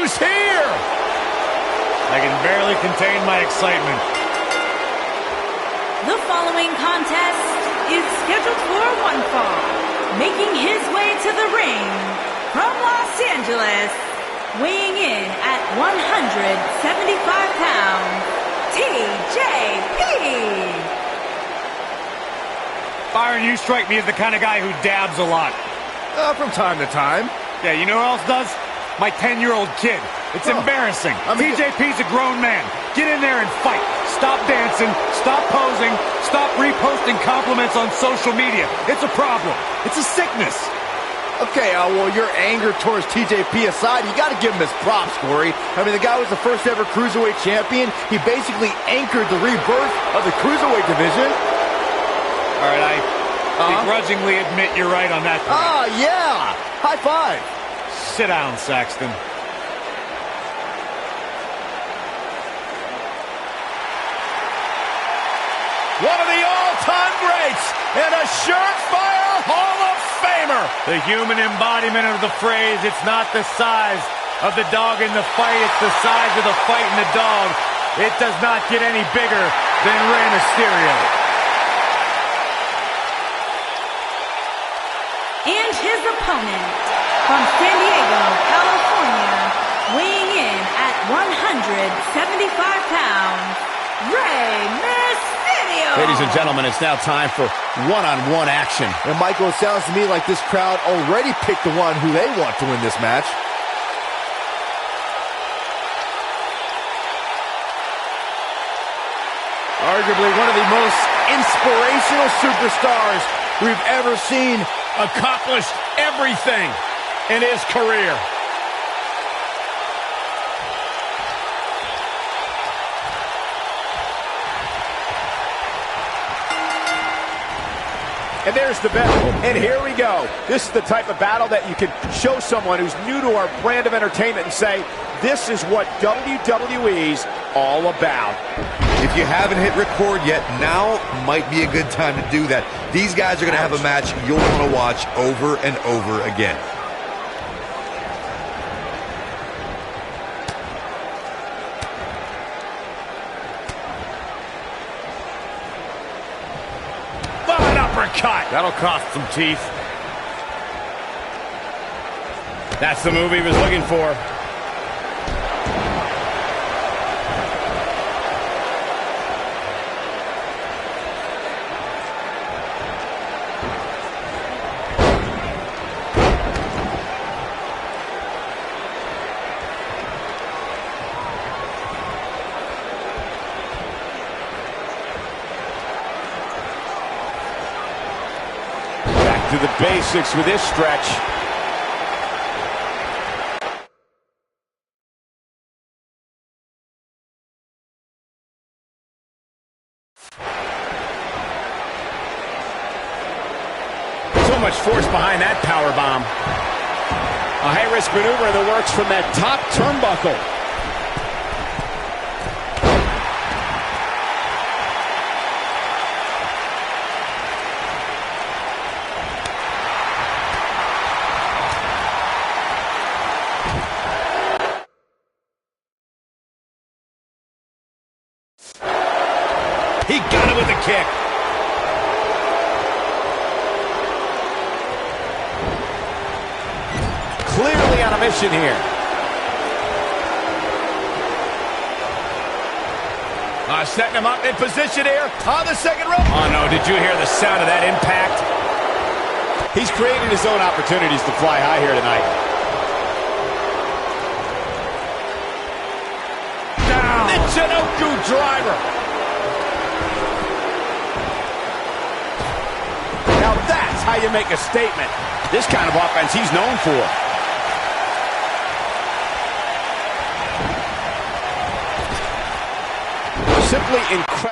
who's here? I can barely contain my excitement. The following contest is scheduled for one fall. Making his way to the ring from Los Angeles, weighing in at 175 pounds, TJP. Byron, you strike me as the kind of guy who dabs a lot. From time to time. Yeah, you know who else does? My 10-year-old kid. It's embarrassing. TJP's a grown man. Get in there and fight. Stop dancing. Stop posing. Stop reposting compliments on social media. It's a problem. It's a sickness. Okay, well, your anger towards TJP aside, you got to give him his props, Corey. I mean, the guy was the first ever Cruiserweight champion. He basically anchored the rebirth of the Cruiserweight division. All right, I begrudgingly admit you're right on that point. Yeah. High five. Sit down, Saxton. One of the all-time greats and a surefire Hall of Famer. The human embodiment of the phrase, it's not the size of the dog in the fight, it's the size of the fight in the dog. It does not get any bigger than Rey Mysterio. And his opponent, from San Diego, California, weighing in at 175 pounds, Rey Mysterio. Ladies and gentlemen, it's now time for one-on-one action. And Michael, it sounds to me like this crowd already picked the one who they want to win this match. Arguably one of the most inspirational superstars we've ever seen. Accomplished everything in his career. And there's the bell. And here we go. This is the type of battle that you can show someone who's new to our brand of entertainment and say, this is what WWE's all about. If you haven't hit record yet, now might be a good time to do that. These guys are going to have a match you'll want to watch over and over again. An uppercut. That'll cost some teeth. That's the move he was looking for. To the basics with this stretch. So much force behind that power bomb. A high-risk maneuver in the works from that top turnbuckle. He got it with a kick. Clearly on a mission here. Setting him up in position here On the second rope. Oh no, did you hear the sound of that impact? He's created his own opportunities to fly high here tonight. Down. Michinoku driver. Now that's how you make a statement. This kind of offense he's known for. Simply incredible.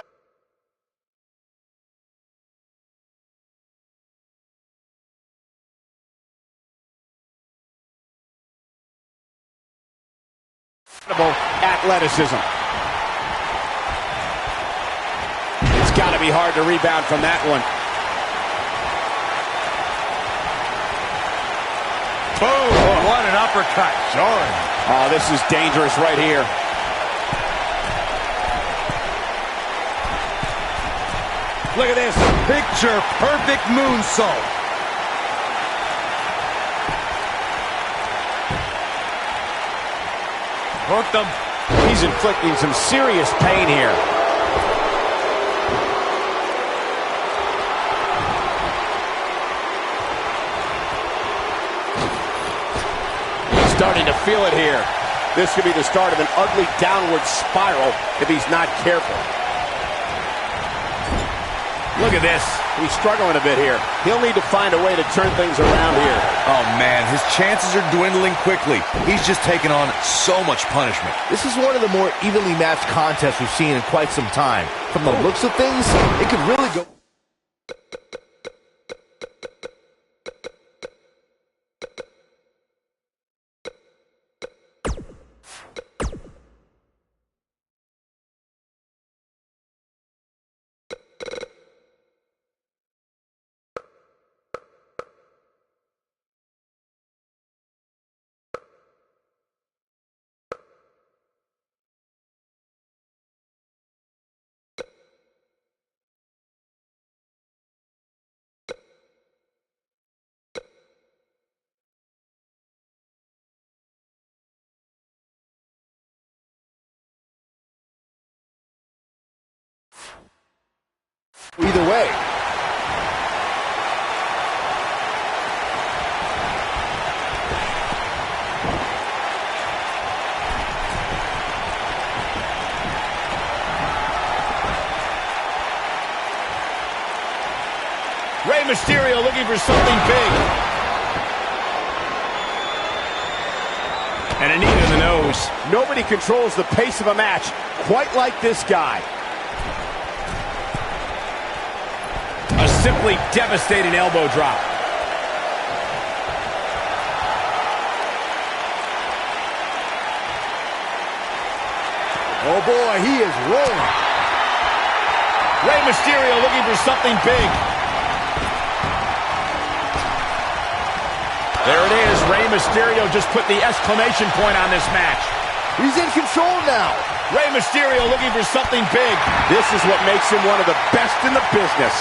Athleticism. It's got to be hard to rebound from that one. Boom! Oh, what an uppercut. Jordan. Oh, this is dangerous right here. Look at this. Picture perfect moonsault. Hooked him. He's inflicting some serious pain here. He's starting to feel it here. This could be the start of an ugly downward spiral if he's not careful. Look at this. He's struggling a bit here. He'll need to find a way to turn things around here. Oh, man, his chances are dwindling quickly. He's just taken on so much punishment. This is one of the more evenly matched contests we've seen in quite some time. From the looks of things, it could really go... Either way. Rey Mysterio looking for something big. And a knee to the nose. Nobody controls the pace of a match quite like this guy. A simply devastating elbow drop. Oh boy, he is rolling. Rey Mysterio looking for something big. There it is. Rey Mysterio just put the exclamation point on this match. He's in control now. Rey Mysterio looking for something big. This is what makes him one of the best in the business.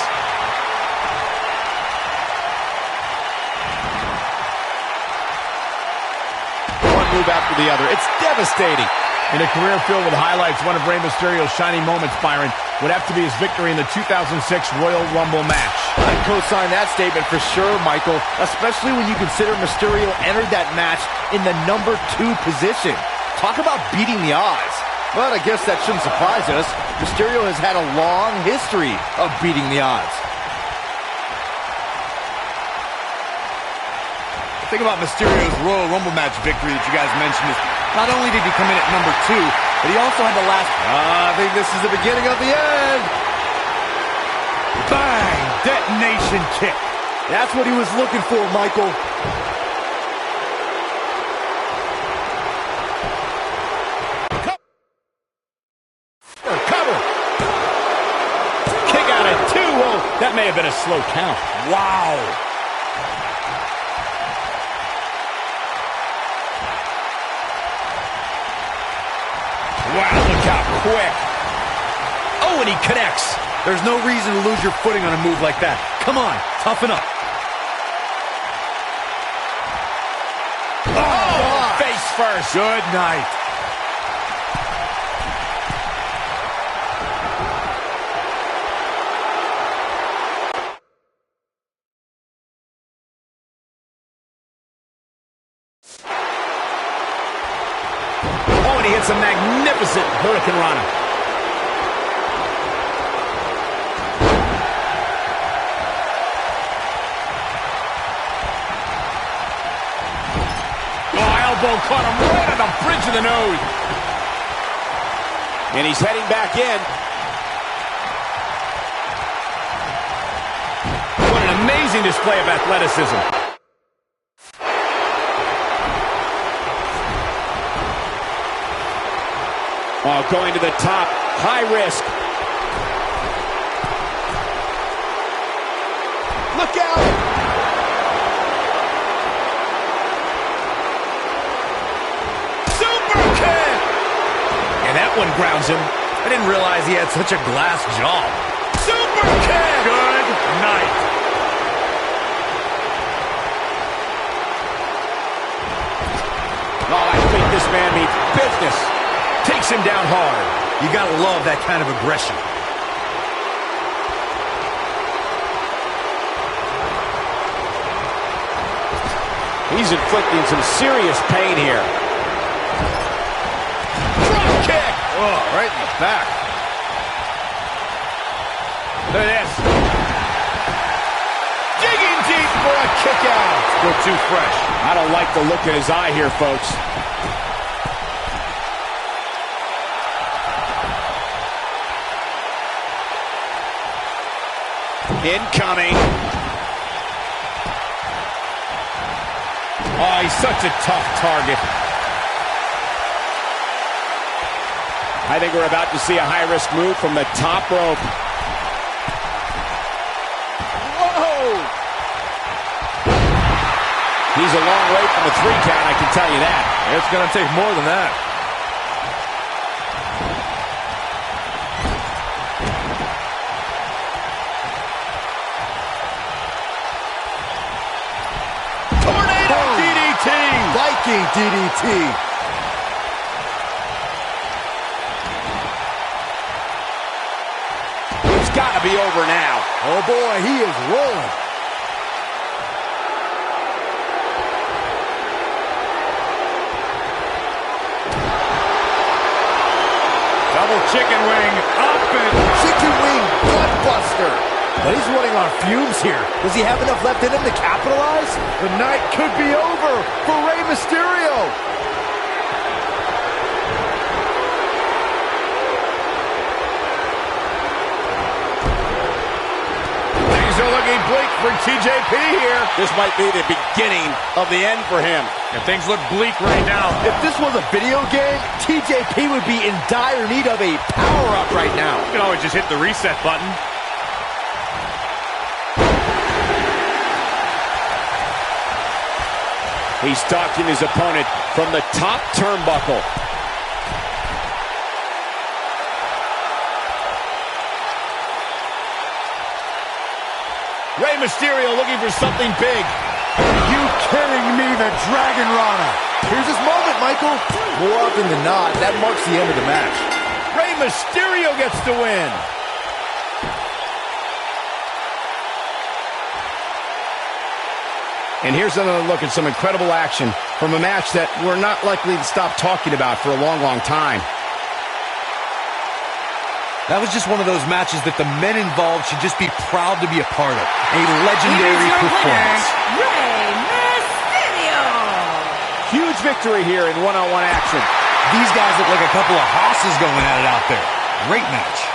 Move after the other. It's devastating. In a career filled with highlights, one of Rey Mysterio's shining moments, Byron, would have to be his victory in the 2006 Royal Rumble match. I co-sign that statement for sure, Michael, especially when you consider Mysterio entered that match in the #2 position. Talk about beating the odds. But I guess that shouldn't surprise us. Mysterio has had a long history of beating the odds. The thing about Mysterio's Royal Rumble match victory that you guys mentioned is not only did he come in at #2, but he also had the last... I think this is the beginning of the end. Bang! Detonation kick. That's what he was looking for, Michael. Cover. Kick out at 2. Oh, that may have been a slow count. Wow. Wow, look how quick. Oh, and he connects. There's no reason to lose your footing on a move like that. Come on, toughen up. Oh, face first. Good night. Oh, and he hits a magnificent Hurricane Rana. Elbow caught him right on the bridge of the nose. And he's heading back in. What an amazing display of athleticism. Oh, going to the top. High risk. Look out! one grounds him. I didn't realize he had such a glass jaw. Super kick! Good night. Oh, I think this man means business. Takes him down hard. You gotta love that kind of aggression. He's inflicting some serious pain here. Drop kick! Oh, right in the back. Look at this. Digging deep for a kick out. Still too fresh. I don't like the look in his eye here, folks. Incoming. Oh, he's such a tough target. I think we're about to see a high-risk move from the top rope. Whoa! He's a long way from a 3 count, I can tell you that. It's going to take more than that. Tornado DDT! Viking DDT! It's got to be over now. Oh boy, he is rolling. Double chicken wing up and... Chicken wing gutbuster. But he's running on fumes here. Does he have enough left in him to capitalize? The night could be over for Rey Mysterio. Things are looking bleak for TJP here. This might be the beginning of the end for him. And things look bleak right now. If this was a video game, TJP would be in dire need of a power-up right now. You can always just hit the reset button. He's stalking his opponent from the top turnbuckle. Rey Mysterio looking for something big. You kidding me, the Dragon Rana. Here's his moment, Michael. More often than not, that marks the end of the match. Rey Mysterio gets the win. And here's another look at some incredible action from a match that we're not likely to stop talking about for a long, long time. That was just one of those matches that the men involved should just be proud to be a part of. A legendary performance. Rey Mysterio. Huge victory here in one-on-one action. These guys look like a couple of hosses going at it out there. Great match.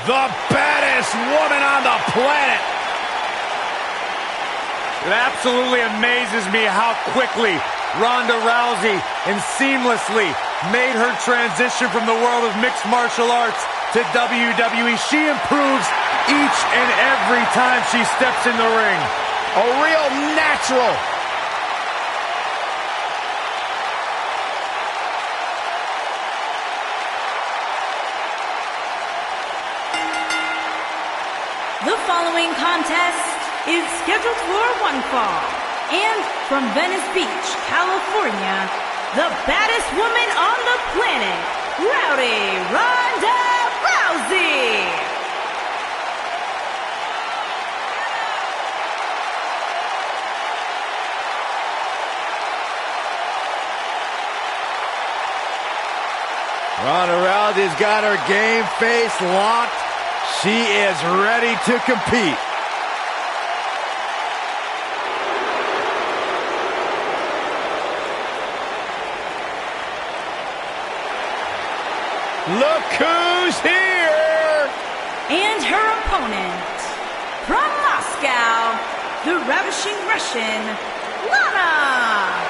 The baddest woman on the planet. It absolutely amazes me how quickly Ronda Rousey and seamlessly made her transition from the world of mixed martial arts to WWE. She improves each and every time she steps in the ring. A real natural. The following contest is scheduled for one fall. And from Venice Beach, California, the baddest woman on the planet, Rowdy Ronda Rousey. Ronda Rousey's got her game face locked. She is ready to compete. Look who's here! And her opponent, from Moscow, the ravishing Russian, Lana.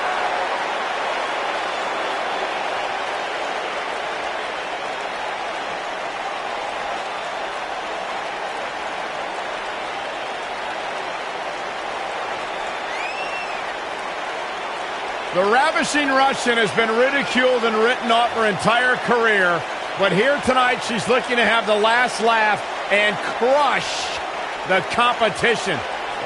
The ravishing Russian has been ridiculed and written off her entire career, but here tonight she's looking to have the last laugh and crush the competition.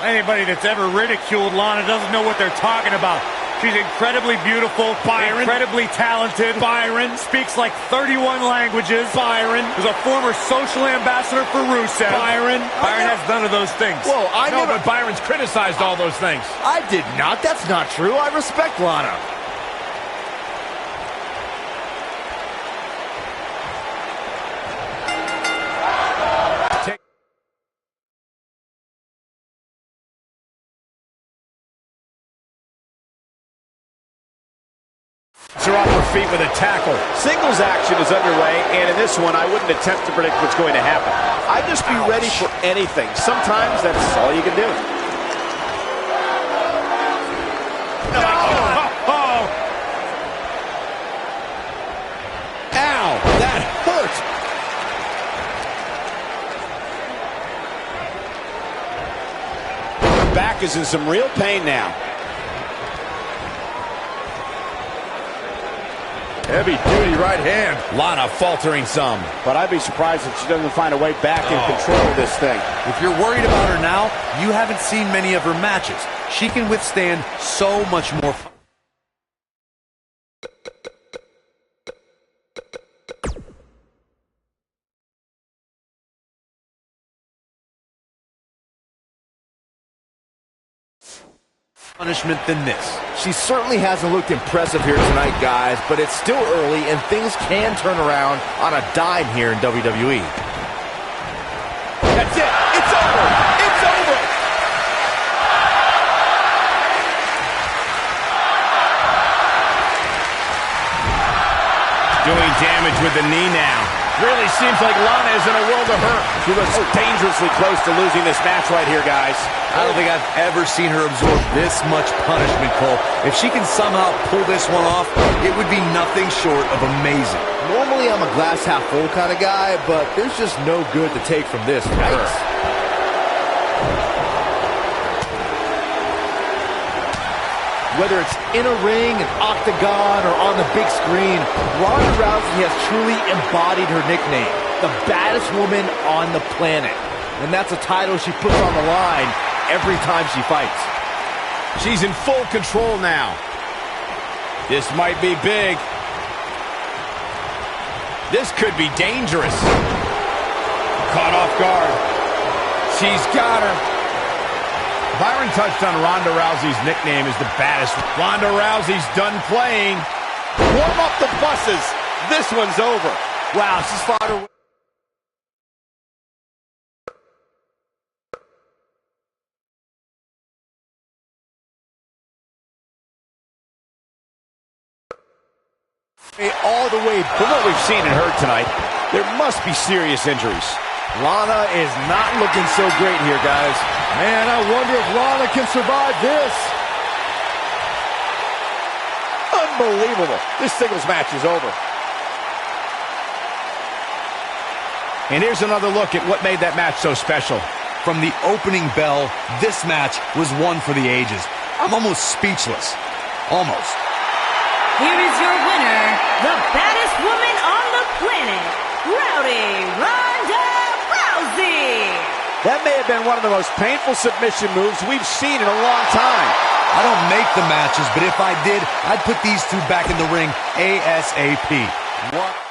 Anybody that's ever ridiculed Lana doesn't know what they're talking about. She's incredibly beautiful, Byron. incredibly talented. Byron. Speaks like 31 languages. Byron. Was a former social ambassador for Rusev. Byron. Byron has none of those things. Whoa, But Byron's criticized all those things. I did not. That's not true. I respect Lana. Her off her feet with a tackle. Singles action is underway, and in this one, I wouldn't attempt to predict what's going to happen. I'd just be ready for anything. Sometimes that's all you can do. No! Oh! Ow! That hurt! Her back is in some real pain now. Heavy-duty right hand. Lana faltering some. But I'd be surprised if she doesn't find a way back in control of this thing. If you're worried about her now, you haven't seen many of her matches. She can withstand so much more. Punishment than this. She certainly hasn't looked impressive here tonight, guys, but it's still early and things can turn around on a dime here in WWE. That's it. It's over. It's over. Doing damage with the knee now. Really seems like Lana is in a world of hurt. She looks dangerously close to losing this match right here, guys. I don't think I've ever seen her absorb this much punishment, Cole. If she can somehow pull this one off, it would be nothing short of amazing. Normally I'm a glass half full kind of guy, but there's just no good to take from this for her. Whether it's in a ring, an octagon, or on the big screen, Ronda Rousey has truly embodied her nickname, the baddest woman on the planet. And that's a title she puts on the line every time she fights. She's in full control now. This might be big. This could be dangerous. Caught off guard. She's got her. Byron touched on Ronda Rousey's nickname as the baddest. Ronda Rousey's done playing. Warm up the buses. This one's over. Wow, she's fought her. All the way. From what we've seen and heard tonight, there must be serious injuries. Lana is not looking so great here, guys. Man, I wonder if Lana can survive this. Unbelievable. This singles match is over. And here's another look at what made that match so special. From the opening bell, this match was one for the ages. I'm almost speechless. Almost. Here is your winner, the baddest woman on the planet, Rowdy Ronda Rousey. That may have been one of the most painful submission moves we've seen in a long time. I don't make the matches, but if I did, I'd put these two back in the ring ASAP. What?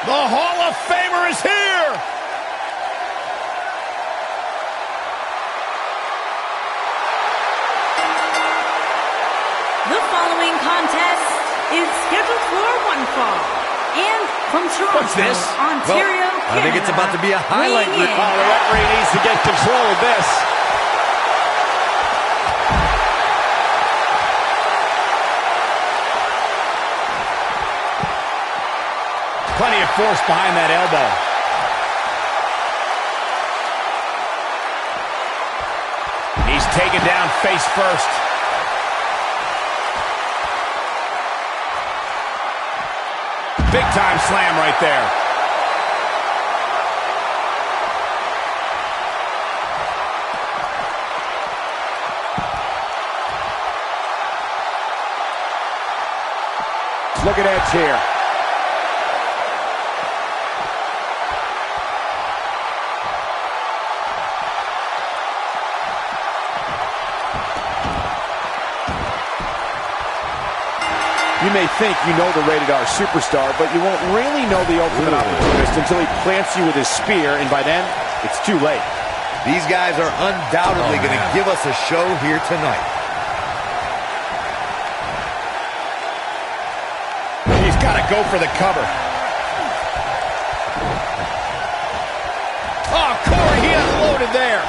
The Hall of Famer is here! The following contest is scheduled for one fall. And from Toronto, What's this? Ontario, I think it's about to be a highlight. weighing in Oh, the referee needs to get control of this. Plenty of force behind that elbow. He's taken down face first. Big time slam right there. Look at Edge here. You may think you know the rated R superstar, but you won't really know the ultimate opportunist until he plants you with his spear, and by then, it's too late. These guys are undoubtedly going to give us a show here tonight. He's got to go for the cover. Oh, Corey, he unloaded there.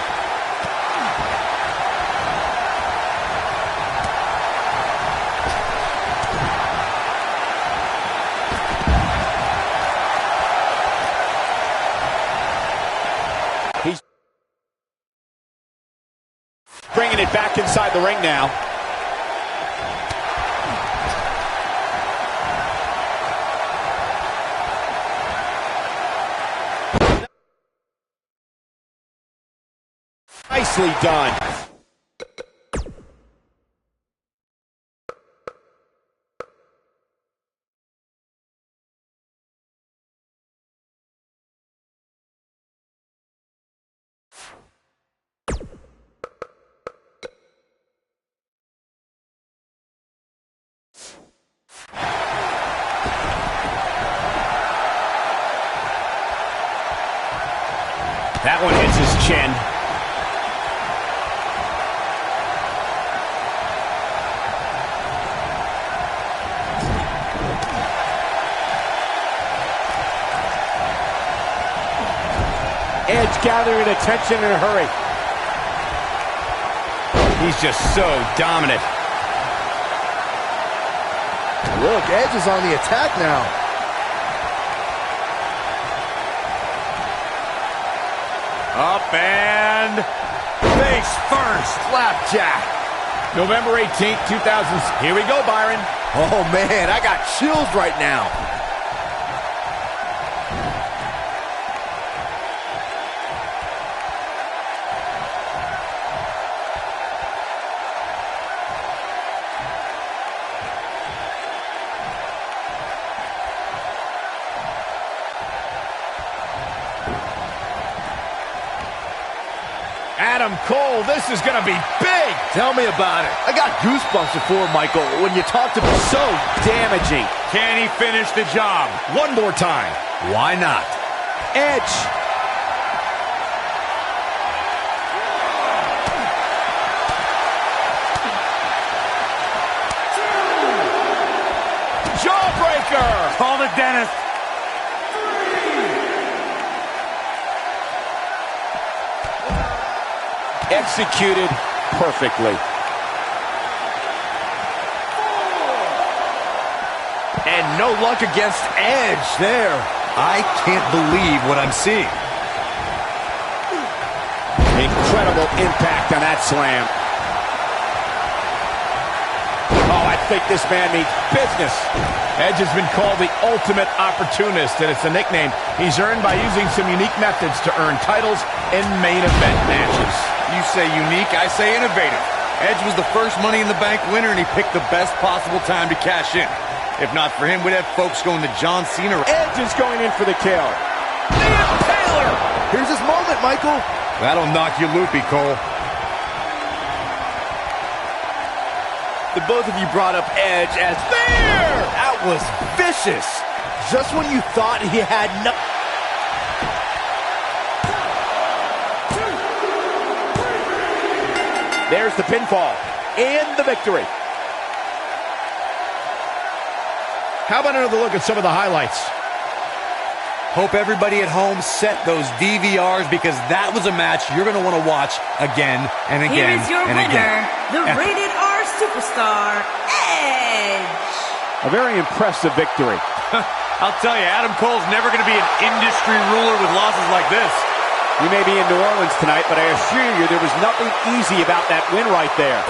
He's bringing it back inside the ring now. Nicely done. chin. Edge gathering attention in a hurry. He's just so dominant. Look, Edge is on the attack now. Up and face first. Flapjack. November 18th, 2000. Here we go, Byron. Oh, man, I got chills right now. Adam Cole, this is going to be big. Tell me about it. I got goosebumps before, Michael, when you talked about So damaging. Can he finish the job? One more time. Why not? Edge. Jawbreaker. Call the dentist. Executed perfectly. And no luck against Edge there. I can't believe what I'm seeing. Incredible impact on that slam. Oh, I think this man means business. Edge has been called the ultimate opportunist, and it's a nickname he's earned by using some unique methods to earn titles in main event matches. You say unique, I say innovative. Edge was the first Money in the Bank winner, and he picked the best possible time to cash in. If not for him, we'd have folks going to John Cena. Edge is going in for the kill. Taylor! Here's his moment, Michael. That'll knock you loopy, Cole. The both of you brought up Edge as there! That was vicious. Just when you thought he had no... There's the pinfall and the victory. How about another look at some of the highlights? Hope everybody at home set those DVRs, because that was a match you're going to want to watch again and again Here is your and winner, again. the Rated R Superstar, Edge. A very impressive victory. I'll tell you, Adam Cole's never going to be an industry ruler with losses like this. We may be in New Orleans tonight, but I assure you there was nothing easy about that win right there.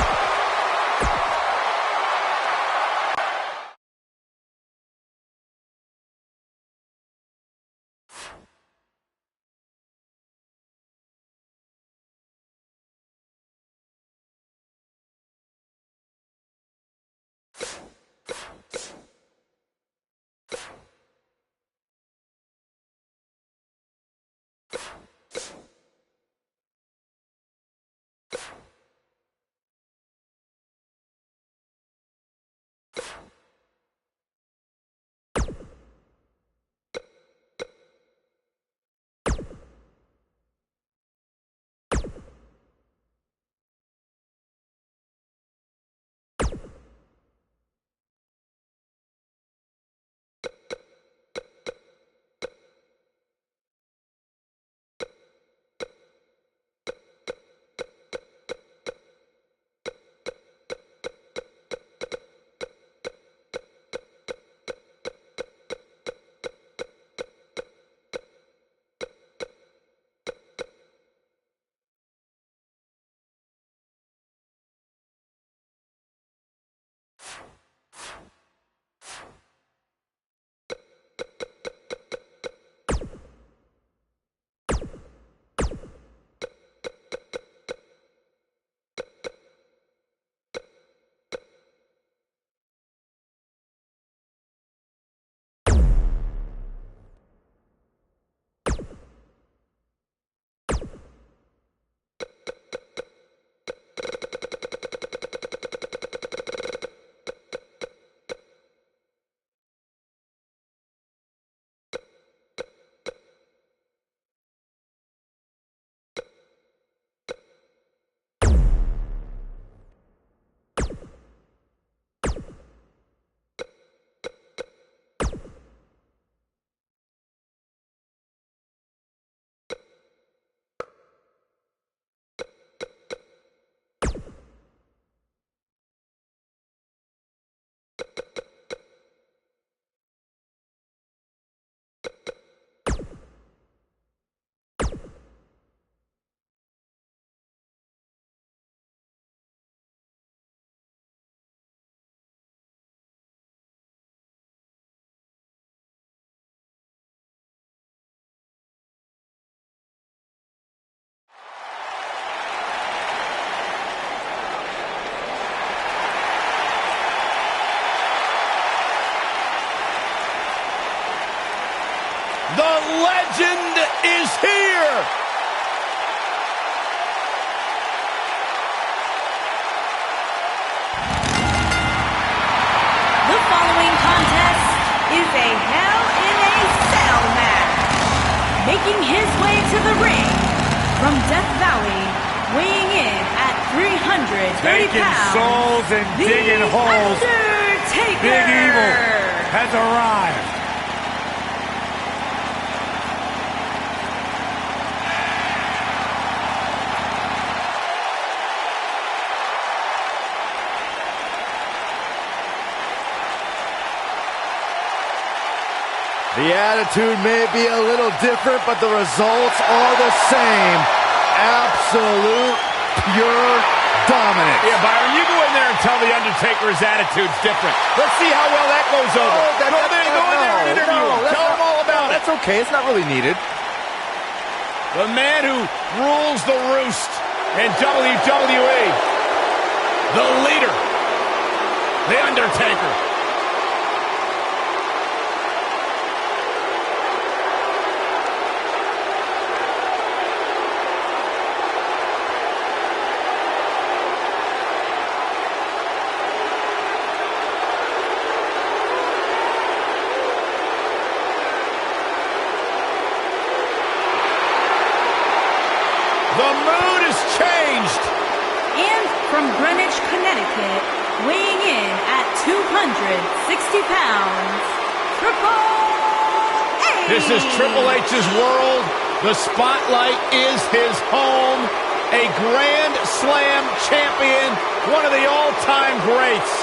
The legend is here. The following contest is a Hell in a Cell match. Making his way to the ring from Death Valley, weighing in at 330 Taking pounds, souls and digging holes. Undertaker. Big Evil has arrived. The attitude may be a little different, but the results are the same. Absolute, pure dominance. Yeah, Byron, you go in there and tell the Undertaker his attitude's different. Let's see how well that goes over. Go in there and interview him. Tell him all about it. That's okay. It's not really needed. The man who rules the roost in WWE. The leader. The Undertaker. The mood has changed. And from Greenwich, Connecticut, weighing in at 260 pounds, Triple H. This is Triple H's world. The spotlight is his home. A Grand Slam champion, one of the all-time greats.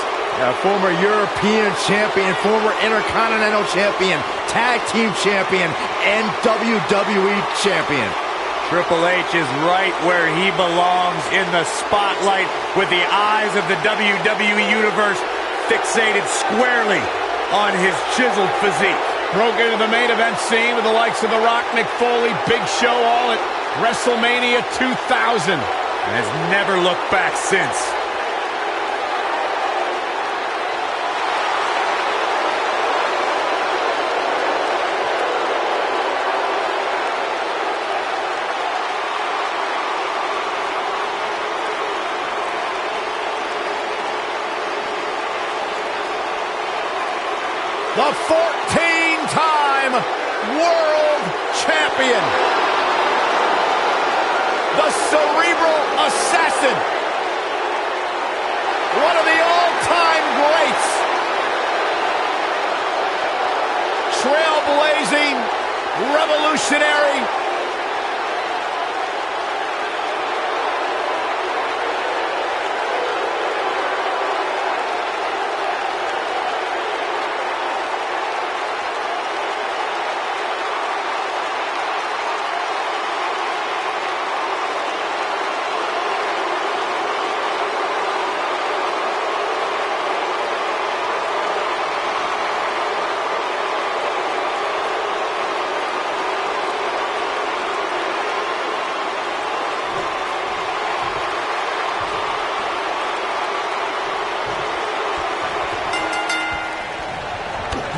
Former European champion, former Intercontinental champion, Tag Team champion, and WWE champion. Triple H is right where he belongs, in the spotlight, with the eyes of the WWE Universe fixated squarely on his chiseled physique. Broke into the main event scene with the likes of The Rock, Mick Foley, Big Show, all at WrestleMania 2000. And has never looked back since. The 14-time world champion. The cerebral assassin. One of the all-time greats. Trailblazing, revolutionary.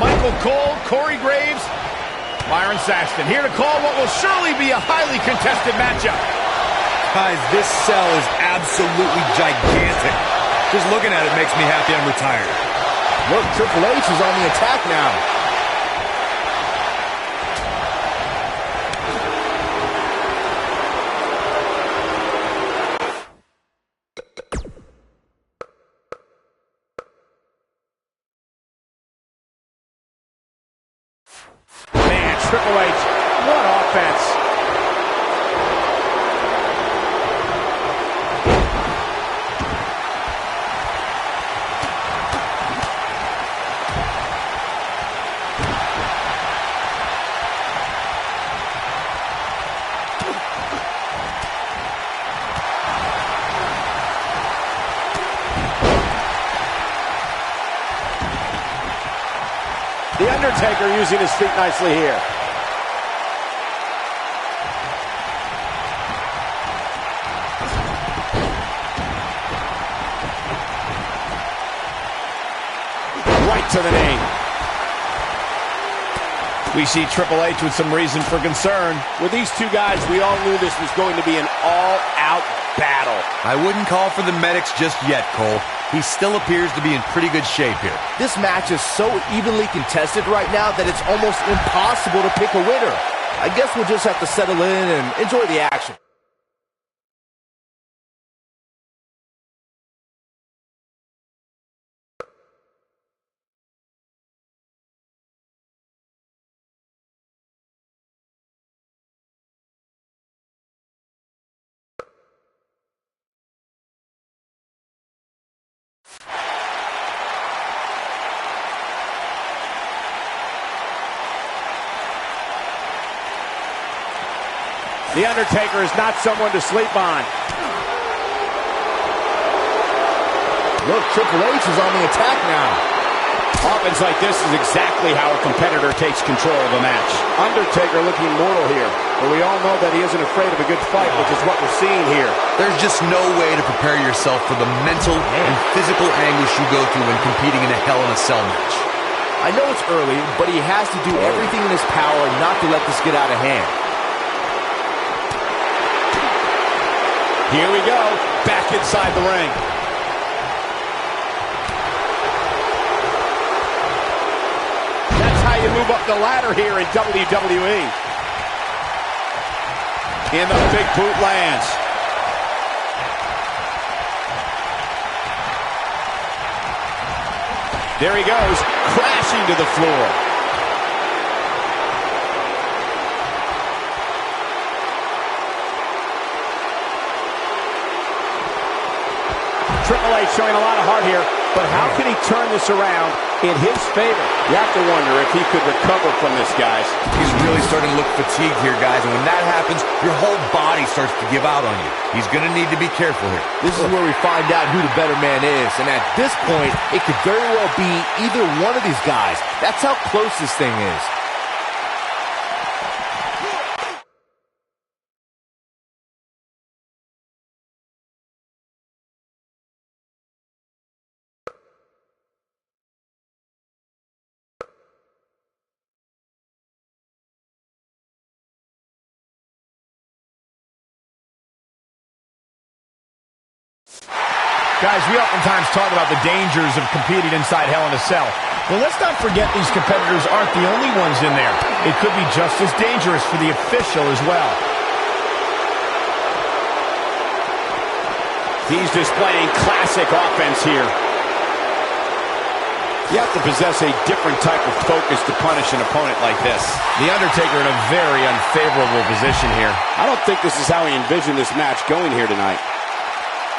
Michael Cole, Corey Graves, Byron Saxton, here to call what will surely be a highly contested matchup. Guys, this cell is absolutely gigantic. Just looking at it makes me happy I'm retired. Look, Triple H is on the attack now. Man, Triple H, what offense. The Undertaker using his feet nicely here. Right to the knee. We see Triple H with some reason for concern. With these two guys, we all knew this was going to be an all-out battle. I wouldn't call for the medics just yet, Cole. He still appears to be in pretty good shape here. This match is so evenly contested right now that it's almost impossible to pick a winner. I guess we'll just have to settle in and enjoy the action. The Undertaker is not someone to sleep on. Look, Triple H is on the attack now. Offense like this is exactly how a competitor takes control of a match. Undertaker looking mortal here, but we all know that he isn't afraid of a good fight, which is what we're seeing here. There's just no way to prepare yourself for the mental and physical anguish you go through when competing in a Hell in a Cell match. I know it's early, but he has to do everything in his power not to let this get out of hand. Here we go, back inside the ring. That's how you move up the ladder here in WWE. And the big boot lands. There he goes, crashing to the floor. Triple H showing a lot of heart here, but how can he turn this around in his favor? You have to wonder if he could recover from this, guys. He's really starting to look fatigued here, guys, and when that happens, your whole body starts to give out on you. He's going to need to be careful here. This is where we find out who the better man is, and at this point, it could very well be either one of these guys. That's how close this thing is. Guys, we oftentimes talk about the dangers of competing inside Hell in a Cell. Well, let's not forget these competitors aren't the only ones in there. It could be just as dangerous for the official as well. He's displaying classic offense here. You have to possess a different type of focus to punish an opponent like this. The Undertaker in a very unfavorable position here. I don't think this is how he envisioned this match going here tonight.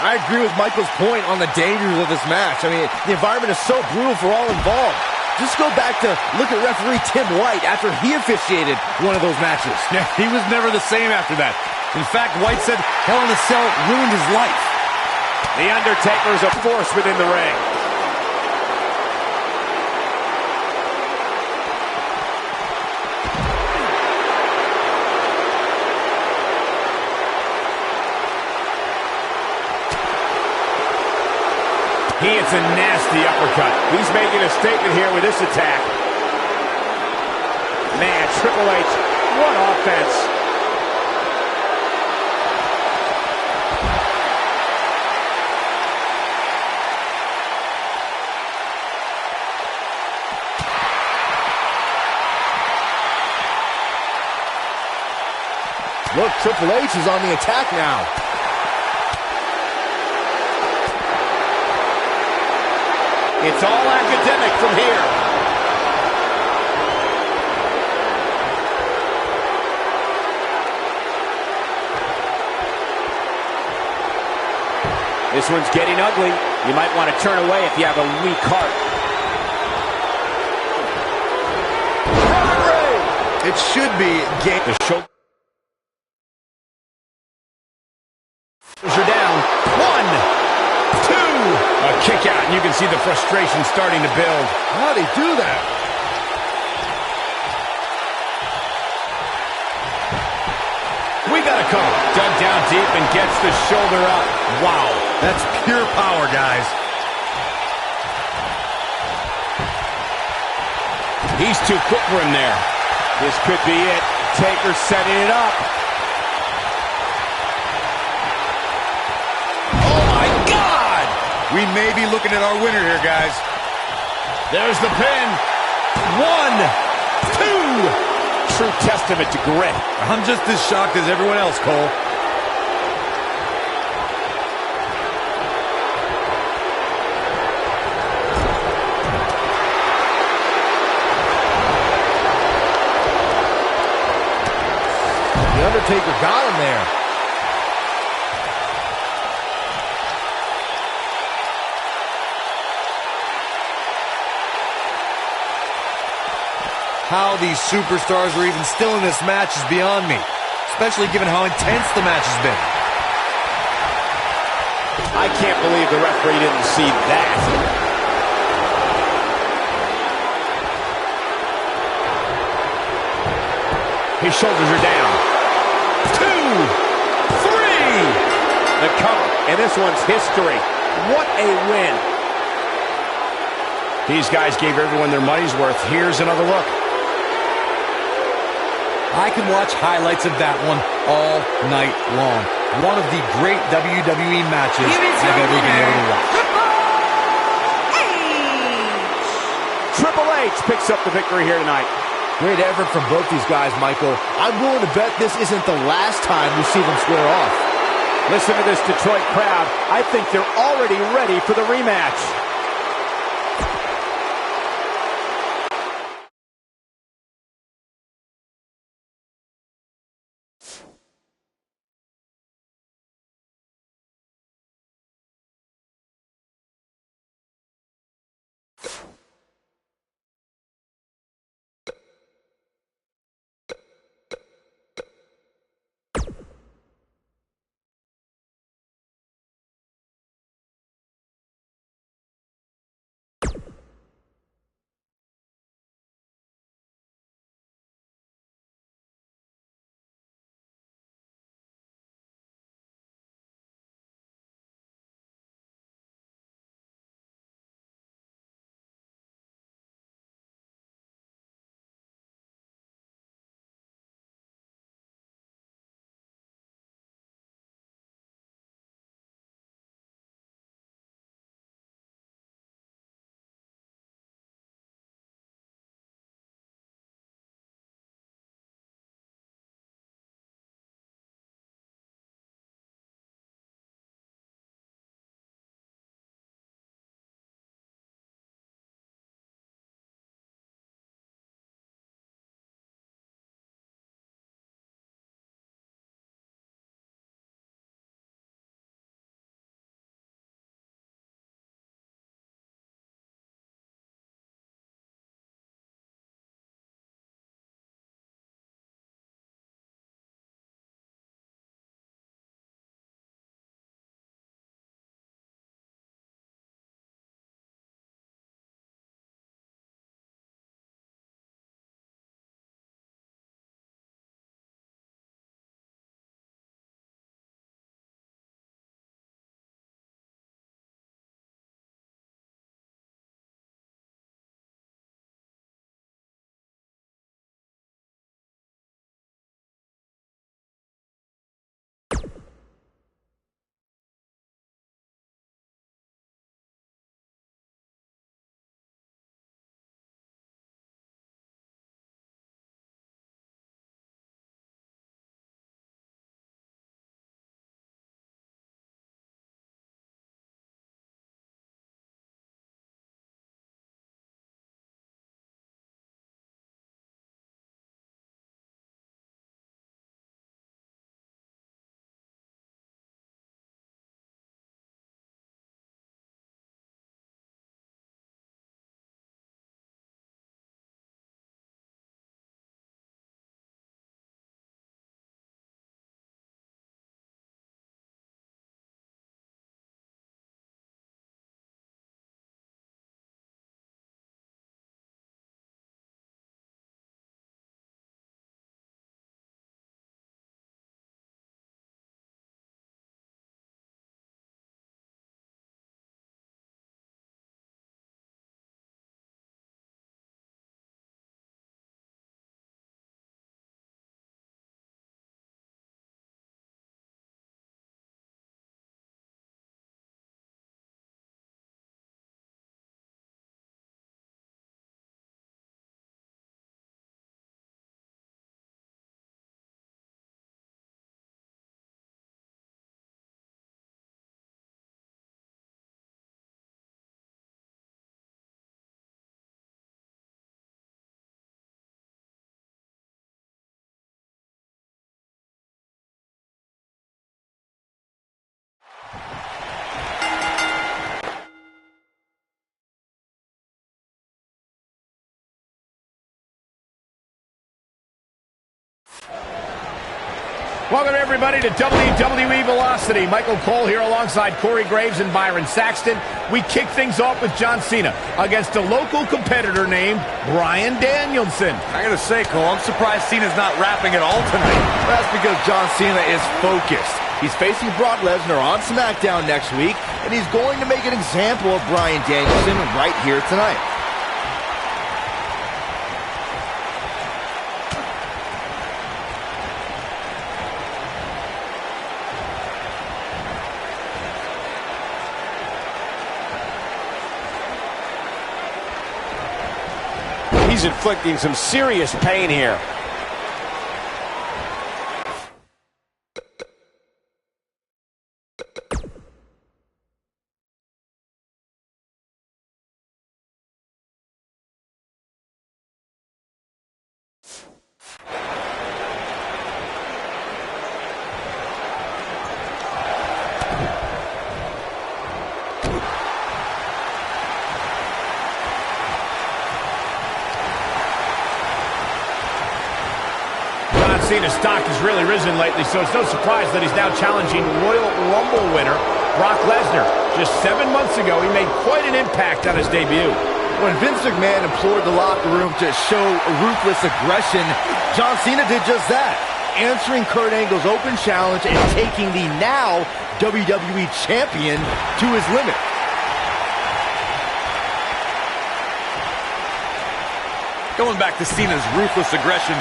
I agree with Michael's point on the dangers of this match. I mean, the environment is so brutal for all involved. Just go back to look at referee Tim White after he officiated one of those matches. Yeah, he was never the same after that. In fact, White said Hell in a Cell ruined his life. The Undertaker is a force within the ring. He hits a nasty uppercut. He's making a statement here with this attack. Man, Triple H, what offense. Look, Triple H is on the attack now. It's all academic from here. This one's getting ugly. You might want to turn away if you have a weak heart. It should be game. The shoulders are down. 1, 2. A kick out, and you can see the frustration starting to build. How'd he do that? We got a cover. Dug down deep and gets the shoulder up. Wow. That's pure power, guys. He's too quick for him there. This could be it. Taker setting it up. Oh, my God! We may be looking at our winner here, guys. There's the pin. 1, 2. True testament to grit. I'm just as shocked as everyone else, Cole. The Undertaker got him there. How these superstars are even still in this match is beyond me, especially given how intense the match has been. I can't believe the referee didn't see that. His shoulders are down. 2, 3. The cover, and this one's history. What a win. These guys gave everyone their money's worth. Here's another look. I can watch highlights of that one all night long. One of the great WWE matches I've ever been able to watch. Triple H picks up the victory here tonight. Great effort from both these guys, Michael. I'm willing to bet this isn't the last time we see them square off. Listen to this Detroit crowd. I think they're already ready for the rematch. Welcome, everybody, to WWE Velocity. Michael Cole here alongside Corey Graves and Byron Saxton. We kick things off with John Cena against a local competitor named Bryan Danielson. I gotta say, Cole, I'm surprised Cena's not rapping at all tonight. That's because John Cena is focused. He's facing Brock Lesnar on SmackDown next week, and he's going to make an example of Bryan Danielson right here tonight. He's inflicting some serious pain here. Cena's stock has really risen lately, so it's no surprise that he's now challenging Royal Rumble winner Brock Lesnar. Just 7 months ago, he made quite an impact on his debut. When Vince McMahon implored the locker room to show ruthless aggression, John Cena did just that, answering Kurt Angle's open challenge and taking the now WWE Champion to his limit. Going back to Cena's ruthless aggression.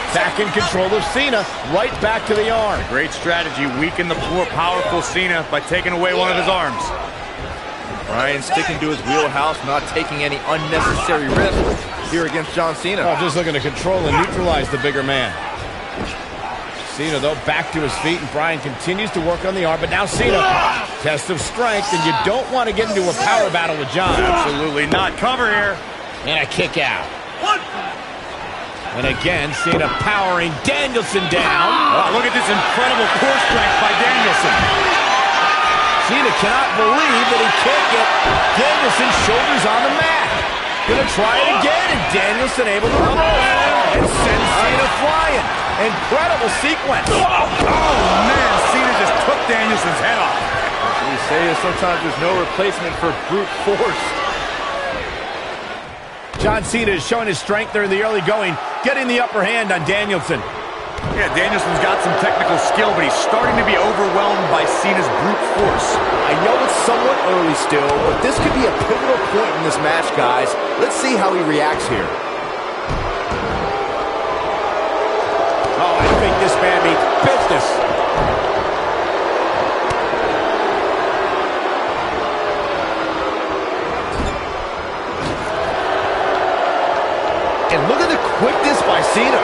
Back in control of Cena, right back to the arm. Great strategy, weaken the more powerful Cena by taking away one of his arms. Bryan sticking to his wheelhouse, not taking any unnecessary risks here against John Cena. Oh, just looking to control and neutralize the bigger man. Cena, though, back to his feet, and Bryan continues to work on the arm, but now Cena, test of strength, and you don't want to get into a power battle with John. Absolutely not. Cover here. And a kick out. And again, Cena powering Danielson down. Oh, look at this incredible core strength by Danielson. Cena cannot believe that he can't get Danielson's shoulders on the mat. Gonna try it again, and Danielson able to reverse and send Cena flying. Incredible sequence. Oh, man, Cena just took Danielson's head off. What we say is sometimes there's no replacement for brute force. John Cena is showing his strength there in the early going, getting the upper hand on Danielson. Yeah, Danielson's got some technical skill, but he's starting to be overwhelmed by Cena's brute force. I know it's somewhat early still, but this could be a pivotal point in this match, guys. Let's see how he reacts here. Oh, I think this man means business. And look at the quickness by Cena.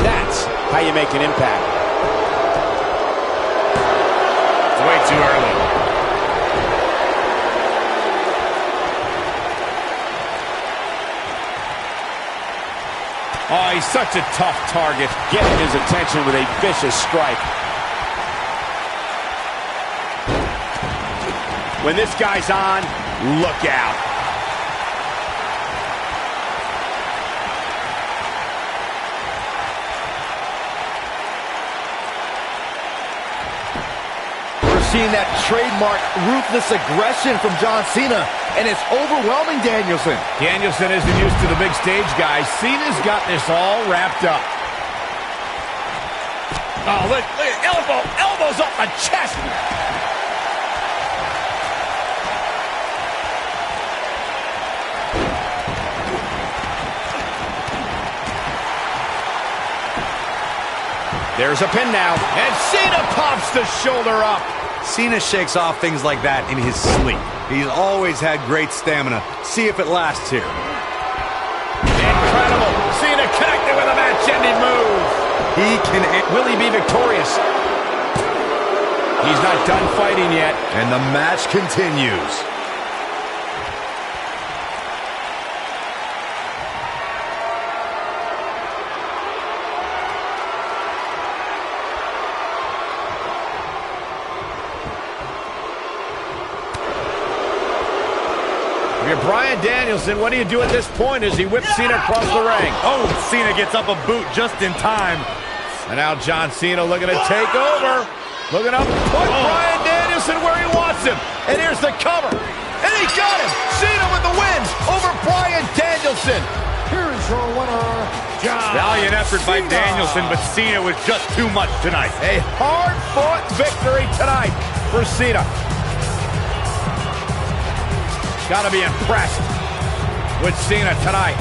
That's how you make an impact. It's way too early. Oh, he's such a tough target. Getting his attention with a vicious strike. When this guy's on, look out. We're seeing that trademark ruthless aggression from John Cena, and it's overwhelming Danielson. Danielson isn't used to the big stage, guys. Cena's got this all wrapped up. Oh, look at elbows off the chest. There's a pin now, and Cena pops the shoulder up. Cena shakes off things like that in his sleep. He's always had great stamina. See if it lasts here. Incredible. Cena connected with a match-ending move. Will he be victorious? He's not done fighting yet. And the match continues. If you're Bryan Danielson, what do you do at this point as he whips Cena across the ring? Oh, Cena gets up a boot just in time. And now John Cena looking to take over. Looking up, put Bryan Danielson where he wants him. And here's the cover. And he got him. Cena with the win over Bryan Danielson. Here's your winner, John Valiant effort by Cena. Danielson, but Cena was just too much tonight. A hard-fought victory tonight for Cena. Got to be impressed with Cena tonight.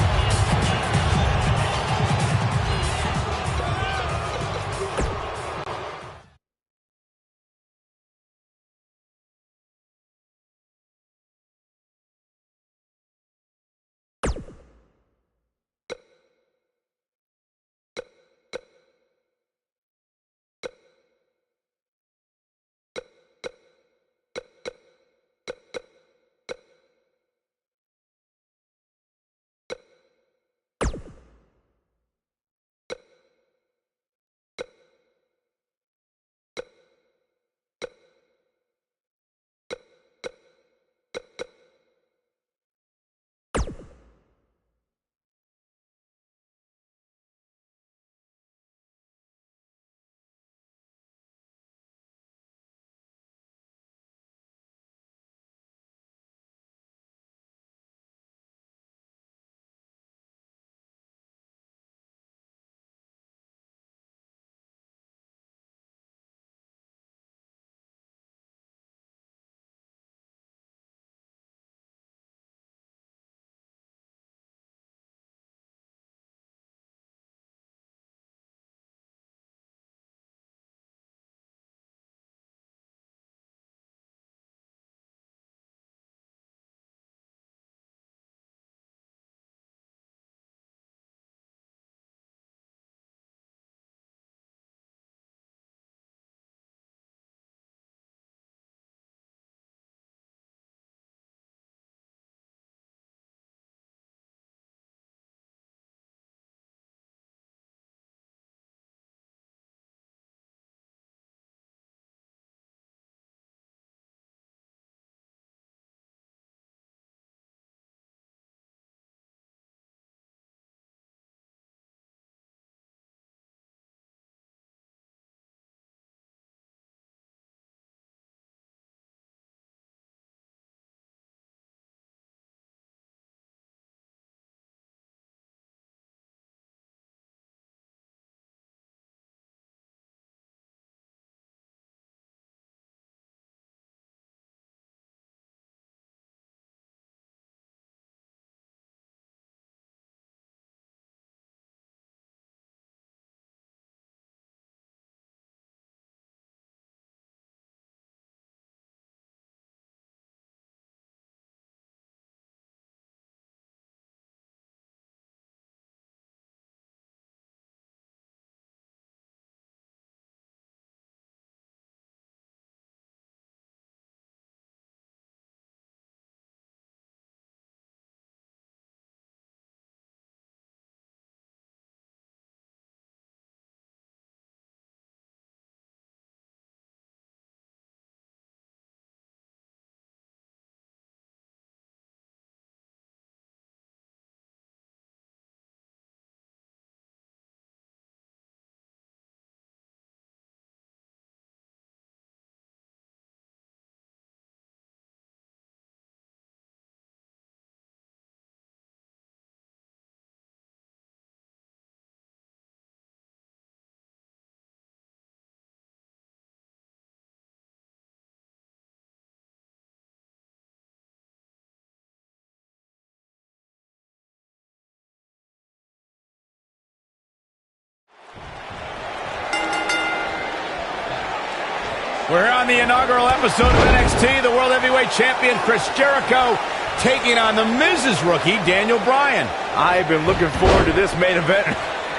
We're here on the inaugural episode of NXT. The World Heavyweight Champion Chris Jericho taking on the Miz's rookie, Daniel Bryan. I've been looking forward to this main event.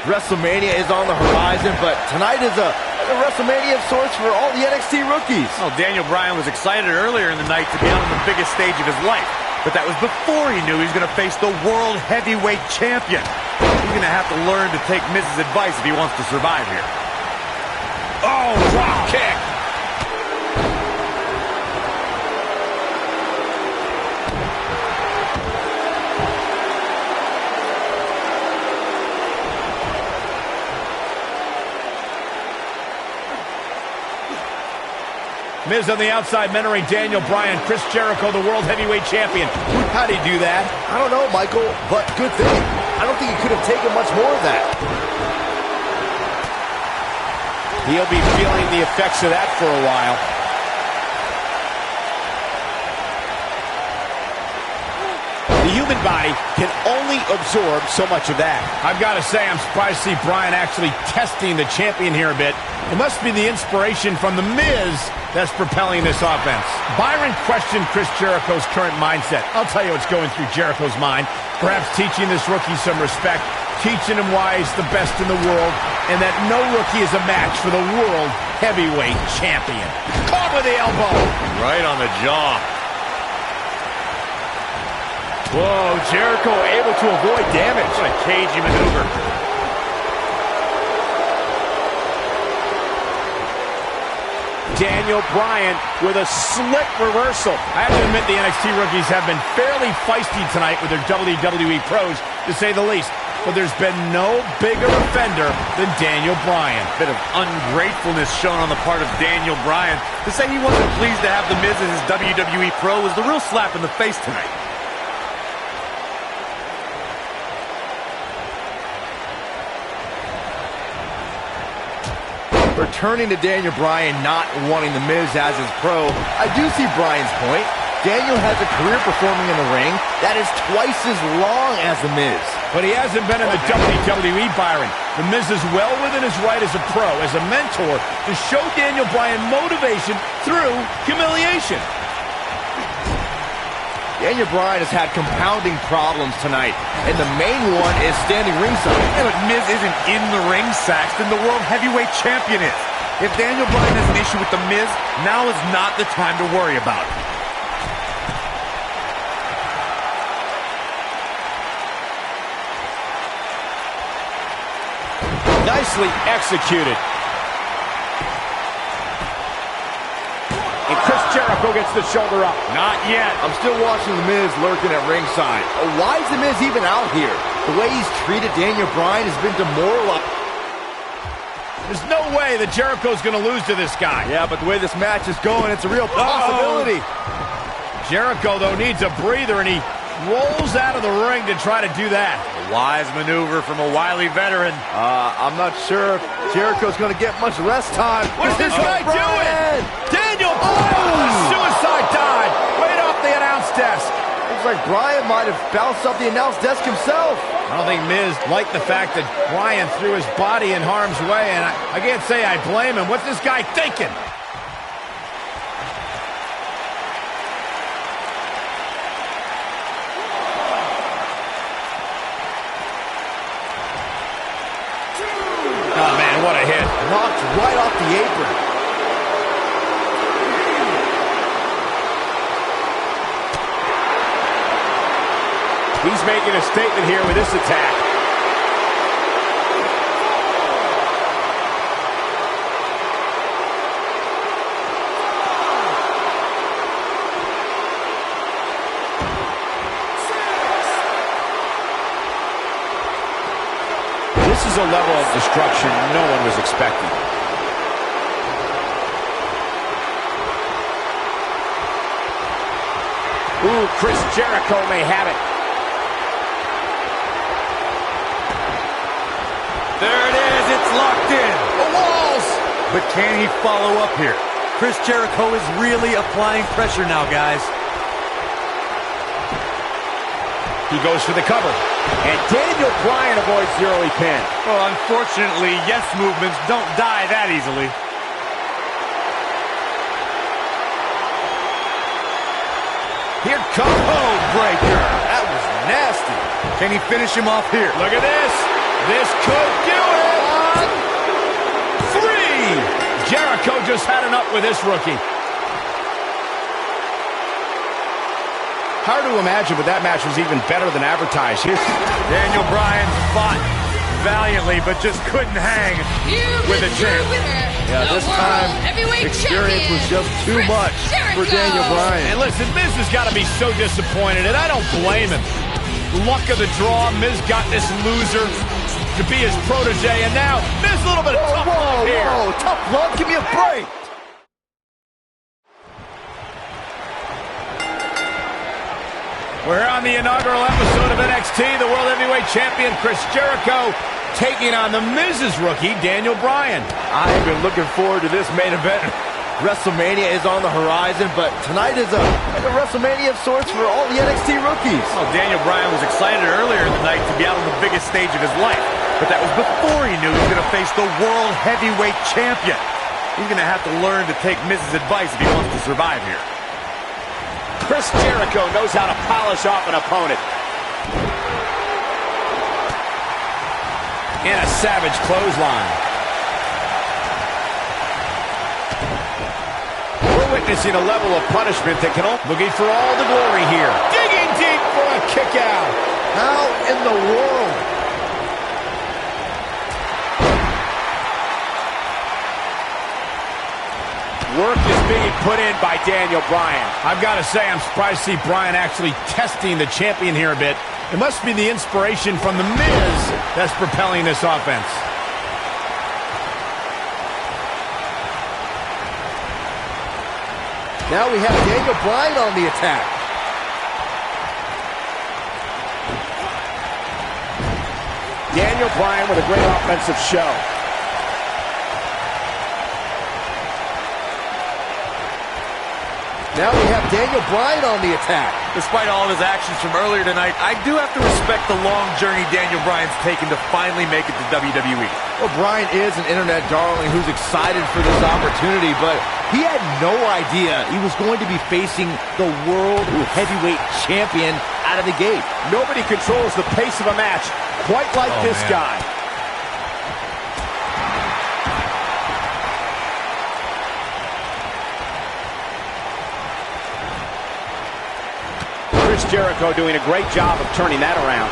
WrestleMania is on the horizon, but tonight is a WrestleMania of sorts for all the NXT rookies. Well, Daniel Bryan was excited earlier in the night to be on the biggest stage of his life. But that was before he knew he was going to face the World Heavyweight Champion. He's going to have to learn to take Miz's advice if he wants to survive here. Oh, drop kick. Miz on the outside mentoring Daniel Bryan. Chris Jericho, the World Heavyweight Champion. How'd he do that? I don't know, Michael, but good thing. I don't think he could have taken much more of that. He'll be feeling the effects of that for a while. The human body can only absorb so much of that. I've got to say, I'm surprised to see Bryan actually testing the champion here a bit. It must be the inspiration from The Miz that's propelling this offense. Byron questioned Chris Jericho's current mindset. I'll tell you what's going through Jericho's mind. Perhaps teaching this rookie some respect, teaching him why he's the best in the world, and that no rookie is a match for the World Heavyweight Champion. Caught with the elbow. Right on the jaw. Whoa, Jericho able to avoid damage. What a cagey maneuver. Daniel Bryan with a slick reversal. I have to admit the NXT rookies have been fairly feisty tonight with their WWE pros, to say the least. But there's been no bigger offender than Daniel Bryan. Bit of ungratefulness shown on the part of Daniel Bryan. To say he wasn't pleased to have The Miz as his WWE pro was the real slap in the face tonight. Returning to Daniel Bryan not wanting The Miz as his pro, I do see Bryan's point. Daniel has a career performing in the ring that is twice as long as The Miz. But he hasn't been in the WWE, Byron. The Miz is well within his right as a pro, as a mentor, to show Daniel Bryan motivation through humiliation. Daniel Bryan has had compounding problems tonight, and the main one is standing ringside. Yeah, but Miz isn't in the ring, Saxton. The World Heavyweight Champion is. If Daniel Bryan has an issue with The Miz, now is not the time to worry about it. Nicely executed. And Chris Jericho gets the shoulder up. Not yet. I'm still watching The Miz lurking at ringside. Why is The Miz even out here? The way he's treated Daniel Bryan has been demoralizing. There's no way that Jericho's going to lose to this guy. Yeah, but the way this match is going, it's a real possibility. Jericho, though, needs a breather, and he rolls out of the ring to try to do that. A wise maneuver from a wily veteran. I'm not sure if Jericho's going to get much rest time. What's this guy doing? Daniel Bryan! Suicide dive right off the announce desk. Looks like Bryan might have bounced off the announce desk himself. I don't think Miz liked the fact that Bryan threw his body in harm's way, and I can't say I blame him. What's this guy thinking? Oh, man, what a hit. Knocked right off the apron. He's making a statement here with this attack. This is a level of destruction no one was expecting. Ooh, Chris Jericho may have it. There it is. It's locked in. The walls. But can he follow up here? Chris Jericho is really applying pressure now, guys. He goes for the cover. And Daniel Bryan avoids the early pin. Well, unfortunately, yes movements don't die that easily. Here comes home breaker. That was nasty. Can he finish him off here? Look at this. This could do it. 3. Jericho just had enough with this rookie. Hard to imagine, but that match was even better than advertised. Here, Daniel Bryan fought valiantly, but just couldn't hang with a champ. Yeah, this time, experience was just too much for Daniel Bryan. And listen, Miz has got to be so disappointed, and I don't blame him. Luck of the draw, Miz got this loser to be his protege, and now Miz a little bit of tough love here. Whoa, tough love? Give me a break. on the inaugural episode of NXT, the World Heavyweight Champion Chris Jericho taking on the Miz's rookie, Daniel Bryan. I've been looking forward to this main event. WrestleMania is on the horizon, but tonight is like a WrestleMania of sorts for all the NXT rookies. Well, Daniel Bryan was excited earlier in the night to be out on the biggest stage of his life, but that was before he knew he was going to face the World Heavyweight Champion. He's going to have to learn to take Miz's advice if he wants to survive here. Chris Jericho knows how to polish off an opponent. And a savage clothesline. We're witnessing a level of punishment that can looking for all the glory here. Digging deep for a kick out. How in the world? Work is being put in by Daniel Bryan. I've got to say, I'm surprised to see Bryan actually testing the champion here a bit. It must be the inspiration from The Miz that's propelling this offense. Now we have Daniel Bryan on the attack. Daniel Bryan with a great offensive show. Now we have Daniel Bryan on the attack. Despite all of his actions from earlier tonight, I do have to respect the long journey Daniel Bryan's taken to finally make it to WWE. Well, Bryan is an internet darling who's excited for this opportunity, but he had no idea he was going to be facing the World Heavyweight Champion out of the gate. Nobody controls the pace of a match quite like this guy. Chris Jericho doing a great job of turning that around.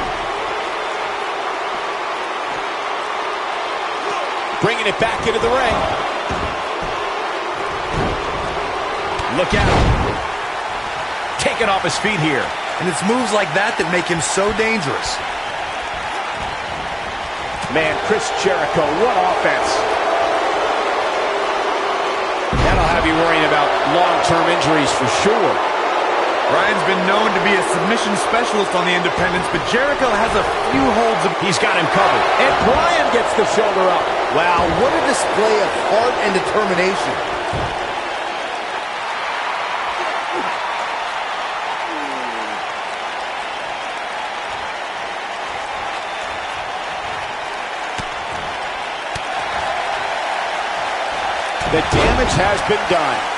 Bringing it back into the ring. Look out. Taking off his feet here. And it's moves like that that make him so dangerous. Man, Chris Jericho, what offense. That'll have you worrying about long-term injuries for sure. Bryan's been known to be a submission specialist on the independents, but Jericho has a few holds. He's got him covered. And Bryan gets the shoulder up. Wow, what a display of heart and determination. The damage has been done.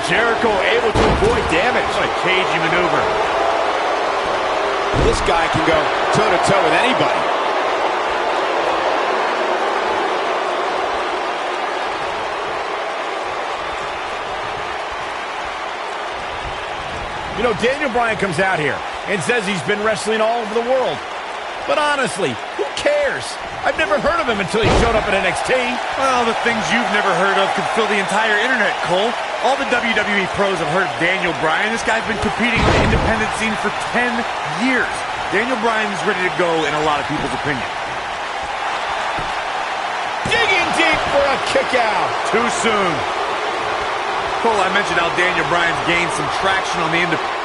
Jericho able to avoid damage. What a cagey maneuver. This guy can go toe-to-toe with anybody. You know, Daniel Bryan comes out here and says he's been wrestling all over the world. But honestly, who cares? I've never heard of him until he showed up at NXT. Well, the things you've never heard of could fill the entire internet, Cole. All the WWE pros have heard of Daniel Bryan. This guy's been competing on the independent scene for 10 years. Daniel Bryan is ready to go in a lot of people's opinion. Digging deep for a kick out. Too soon. Cole, I mentioned how Daniel Bryan's gained some traction on the independent.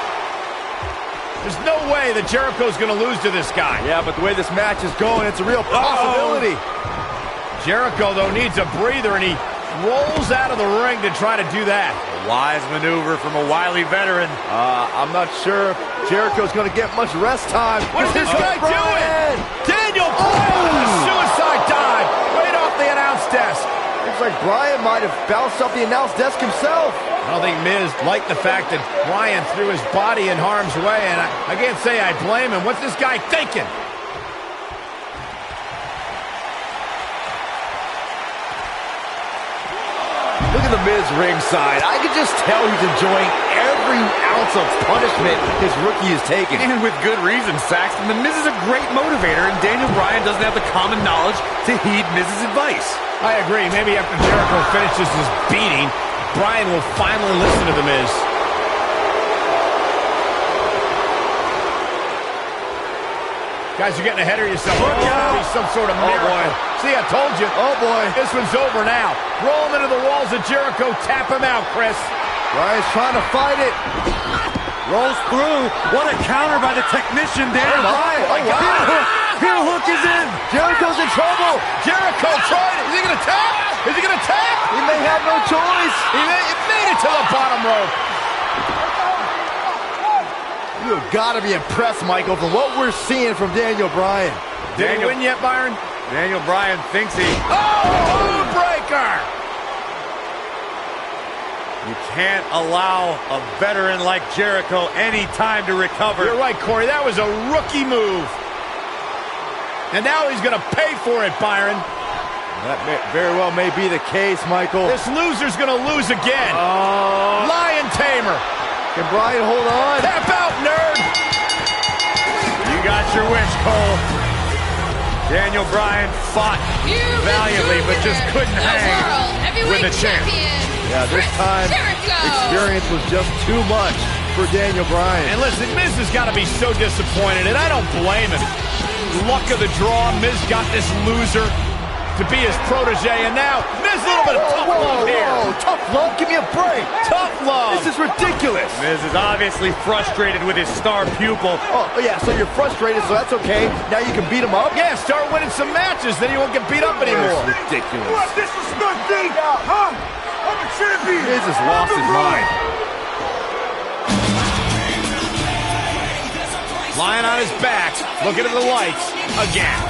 There's no way that Jericho's going to lose to this guy. Yeah, but the way this match is going, it's a real possibility. Jericho, though, needs a breather, and he rolls out of the ring to try to do that. A wise maneuver from a wily veteran. I'm not sure if Jericho's going to get much rest time. What is this guy doing? Daniel Bryan, a suicide dive right off the announce desk. Looks like Bryan might have bounced off the announce desk himself. I don't think Miz liked the fact that Bryan threw his body in harm's way, and I can't say I blame him. What's this guy thinking? Look at the Miz ringside. I can just tell he's enjoying every ounce of punishment his rookie is taking. And with good reason, Saxton. The Miz is a great motivator, and Daniel Bryan doesn't have the common knowledge to heed Miz's advice. I agree. Maybe after Jericho finishes his beating, Bryan will finally listen to The Miz. Guys, you're getting ahead of yourself. Look out. Be some sort of miracle. Boy. See, I told you. Oh, boy. This one's over now. Roll him into the walls of Jericho. Tap him out, Chris. Bryan's trying to fight it. Rolls through. What a counter by the technician, Daniel Bryan. Oh, wow. Heel hook is in. Jericho's in trouble. Jericho tried it. Is he going to tap? Is he going to tap? He may have no choice. He made it to the bottom rope. You've got to be impressed, Michael, from what we're seeing from Daniel Bryan. Did he win yet, Byron? Daniel Bryan thinks he... Oh, breaker! You can't allow a veteran like Jericho any time to recover. You're right, Corey. That was a rookie move. And now he's going to pay for it, Byron. That very well may be the case, Michael. This loser's going to lose again. Lion Tamer. Can Bryan hold on? Tap out, nerd. You got your wish, Cole. Daniel Bryan fought valiantly, but just couldn't hang with the champ. Yeah, this time, experience was just too much for Daniel Bryan. And listen, Miz has got to be so disappointed, and I don't blame him. Luck of the draw, Miz got this loser to be his protege, and now Miz a little bit of tough love here. Whoa, tough love? Give me a break. Tough love. This is ridiculous. Miz is obviously frustrated with his star pupil. Oh, yeah, so you're frustrated, so that's okay. Now you can beat him up? Yeah, start winning some matches, then you won't get beat up anymore. It's ridiculous. What disrespect me? Huh? I'm a champion. Miz has lost his mind. Lying on his back, looking at the lights again.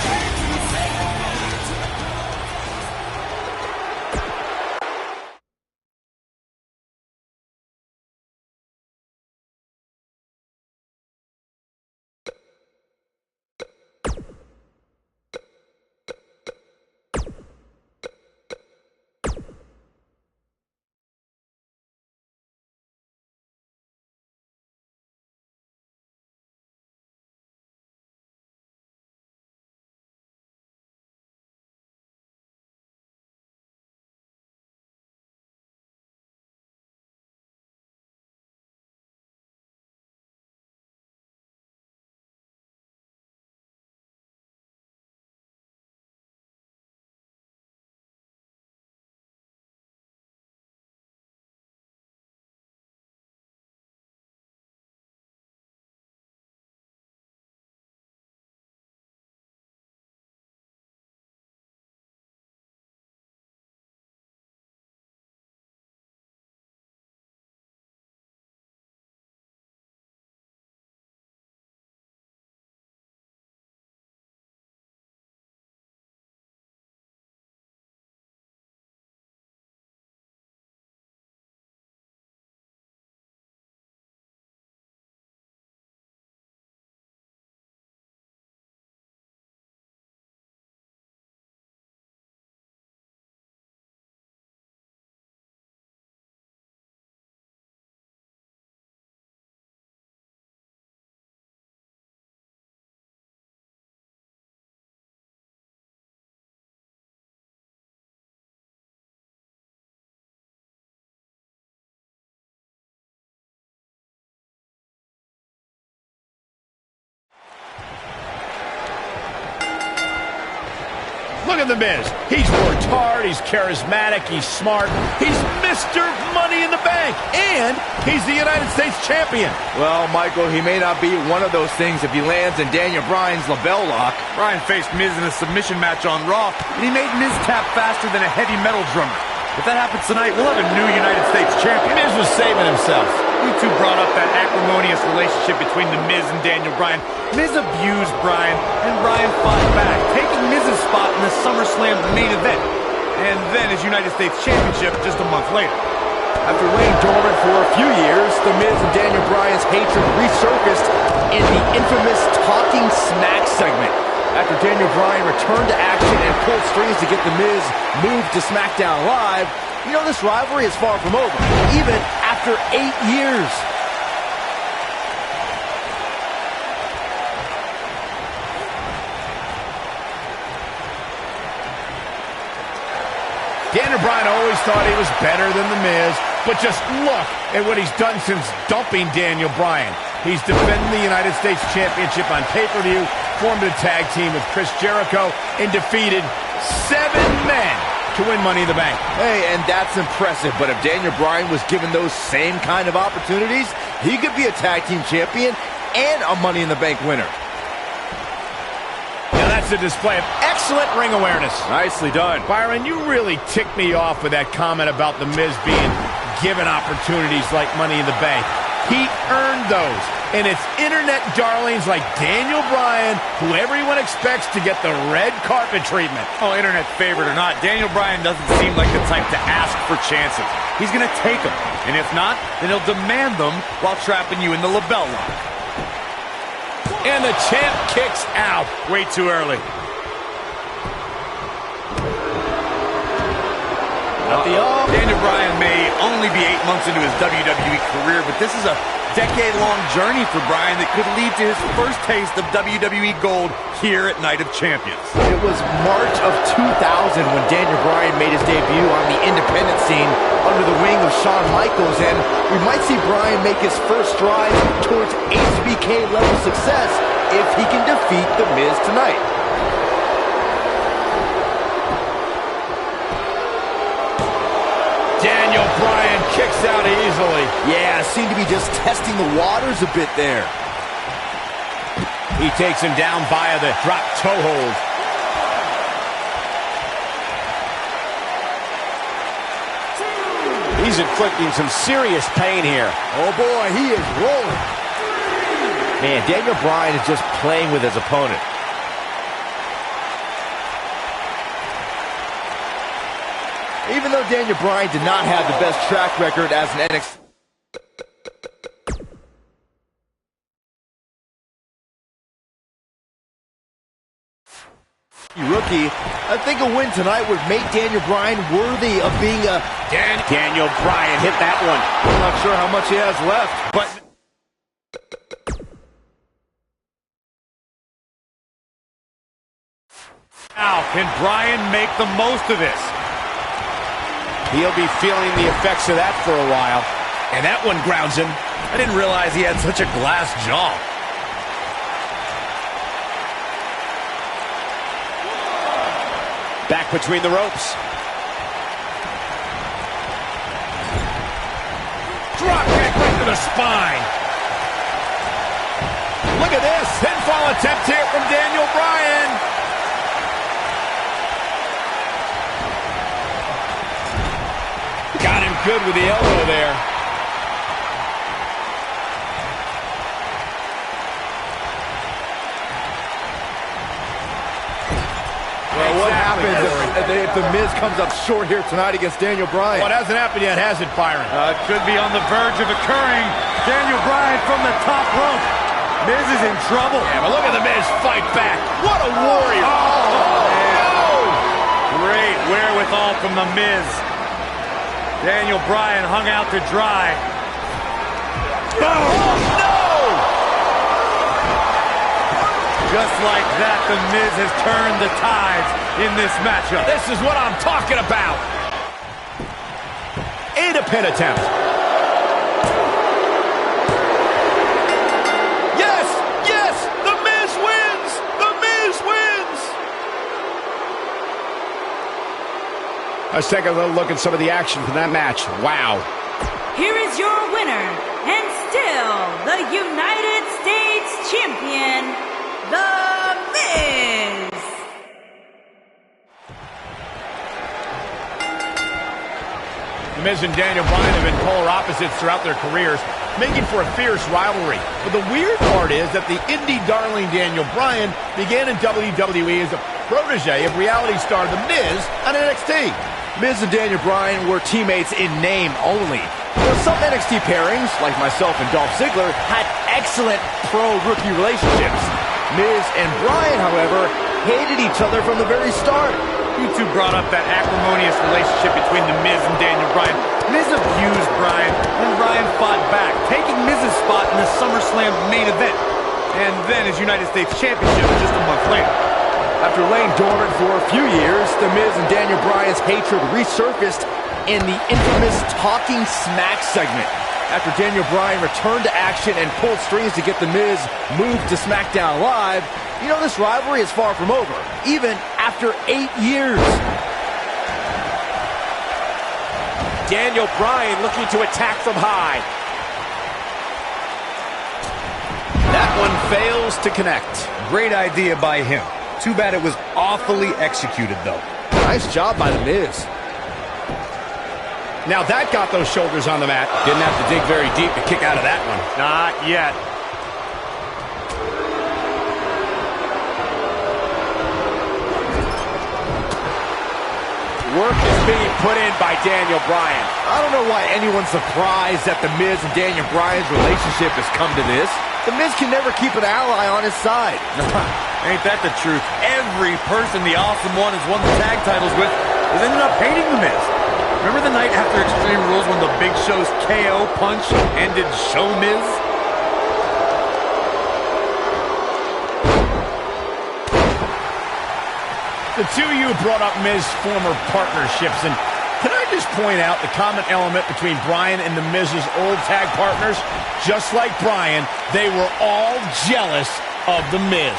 Look at The Miz. He's worked hard, he's charismatic, he's smart. He's Mr. Money in the Bank, and he's the United States Champion. Well, Michael, he may not be one of those things if he lands in Daniel Bryan's label lock. Bryan faced Miz in a submission match on Raw, and he made Miz tap faster than a heavy metal drummer. If that happens tonight, we'll have a new United States champion. Miz was saving himself. You two brought up that acrimonious relationship between The Miz and Daniel Bryan. Miz abused Bryan, and Bryan fought back, taking Miz's spot in the SummerSlam main event, and then his United States Championship just a month later. After laying dormant for a few years, The Miz and Daniel Bryan's hatred resurfaced in the infamous Talking Smack segment. After Daniel Bryan returned to action and pulled strings to get The Miz moved to SmackDown Live, you know this rivalry is far from over, even after 8 years. Daniel Bryan always thought he was better than The Miz, but just look at what he's done since dumping Daniel Bryan. He's defending the United States Championship on pay-per-view formed a tag team with Chris Jericho and defeated 7 men to win Money in the Bank. Hey, and that's impressive, but if Daniel Bryan was given those same kind of opportunities, he could be a tag team champion and a Money in the Bank winner. Now that's a display of excellent ring awareness. Nicely done. Byron, you really ticked me off with that comment about The Miz being given opportunities like Money in the Bank. He earned those, and it's internet darlings like Daniel Bryan who everyone expects to get the red carpet treatment. Oh, internet favorite or not, Daniel Bryan doesn't seem like the type to ask for chances. He's going to take them, and if not, then he'll demand them while trapping you in the label lock. And the champ kicks out. Way too early. Daniel Bryan may only be 8 months into his WWE career, but this is a decade-long journey for Bryan that could lead to his first taste of WWE gold here at Night of Champions. It was March of 2000 when Daniel Bryan made his debut on the independent scene under the wing of Shawn Michaels, and we might see Bryan make his first strides towards HBK-level success if he can defeat The Miz tonight. Daniel Bryan kicks out easily. Yeah, seemed to be just testing the waters a bit there. He takes him down via the drop toe hold. He's inflicting some serious pain here. Oh boy, he is rolling. Man, Daniel Bryan is just playing with his opponent. Even though Daniel Bryan did not have the best track record as an NXT rookie, I think a win tonight would make Daniel Bryan worthy of being a... Daniel Bryan hit that one. I'm not sure how much he has left, but... Now, can Bryan make the most of this? He'll be feeling the effects of that for a while. And that one grounds him. I didn't realize he had such a glass jaw. Back between the ropes. Drop kick right to the spine. Look at this. Pinfall attempt here from Daniel Bryan. Got him good with the elbow there. Well, what happens if The Miz comes up short here tonight against Daniel Bryan? Well, it hasn't happened yet, has it, Byron? It could be on the verge of occurring. Daniel Bryan from the top rope. Miz is in trouble. Yeah, but look at The Miz fight back. What a warrior. Oh, great wherewithal from The Miz. Daniel Bryan hung out to dry. Oh, no! Just like that, The Miz has turned the tides in this matchup. This is what I'm talking about. And a pin attempt. Yes! Yes! The Miz wins! The Miz wins! Let's take a little look at some of the action from that match. Wow. Here is your winner, and still the United States Champion, The Miz. The Miz and Daniel Bryan have been polar opposites throughout their careers, making for a fierce rivalry. But the weird part is that the indie darling Daniel Bryan began in WWE as a protege of reality star The Miz on NXT. Miz and Daniel Bryan were teammates in name only. Some NXT pairings, like myself and Dolph Ziggler, had excellent pro-rookie relationships. Miz and Bryan, however, hated each other from the very start. You two brought up that acrimonious relationship between The Miz and Daniel Bryan. Miz abused Bryan, and Bryan fought back, taking Miz's spot in the SummerSlam main event. And then his United States Championship just a month later. After laying dormant for a few years, The Miz and Daniel Bryan's hatred resurfaced in the infamous Talking Smack segment. After Daniel Bryan returned to action and pulled strings to get The Miz moved to SmackDown Live, You know, this rivalry is far from over, even after 8 years. Daniel Bryan looking to attack from high. That one fails to connect. Great idea by him. Too bad it was awfully executed, though. Nice job by The Miz. Now that got those shoulders on the mat. Didn't have to dig very deep to kick out of that one. Not yet. Work is being put in by Daniel Bryan. I don't know why anyone's surprised that The Miz and Daniel Bryan's relationship has come to this. The Miz can never keep an ally on his side. Ain't that the truth? Every person the Awesome One has won the tag titles with has ended up hating The Miz. Remember the night after Extreme Rules when the Big Show's KO punch ended Show Miz? The two of you brought up Miz's former partnerships, and can I just point out the common element between Bryan and The Miz's old tag partners? Just like Bryan, they were all jealous of The Miz.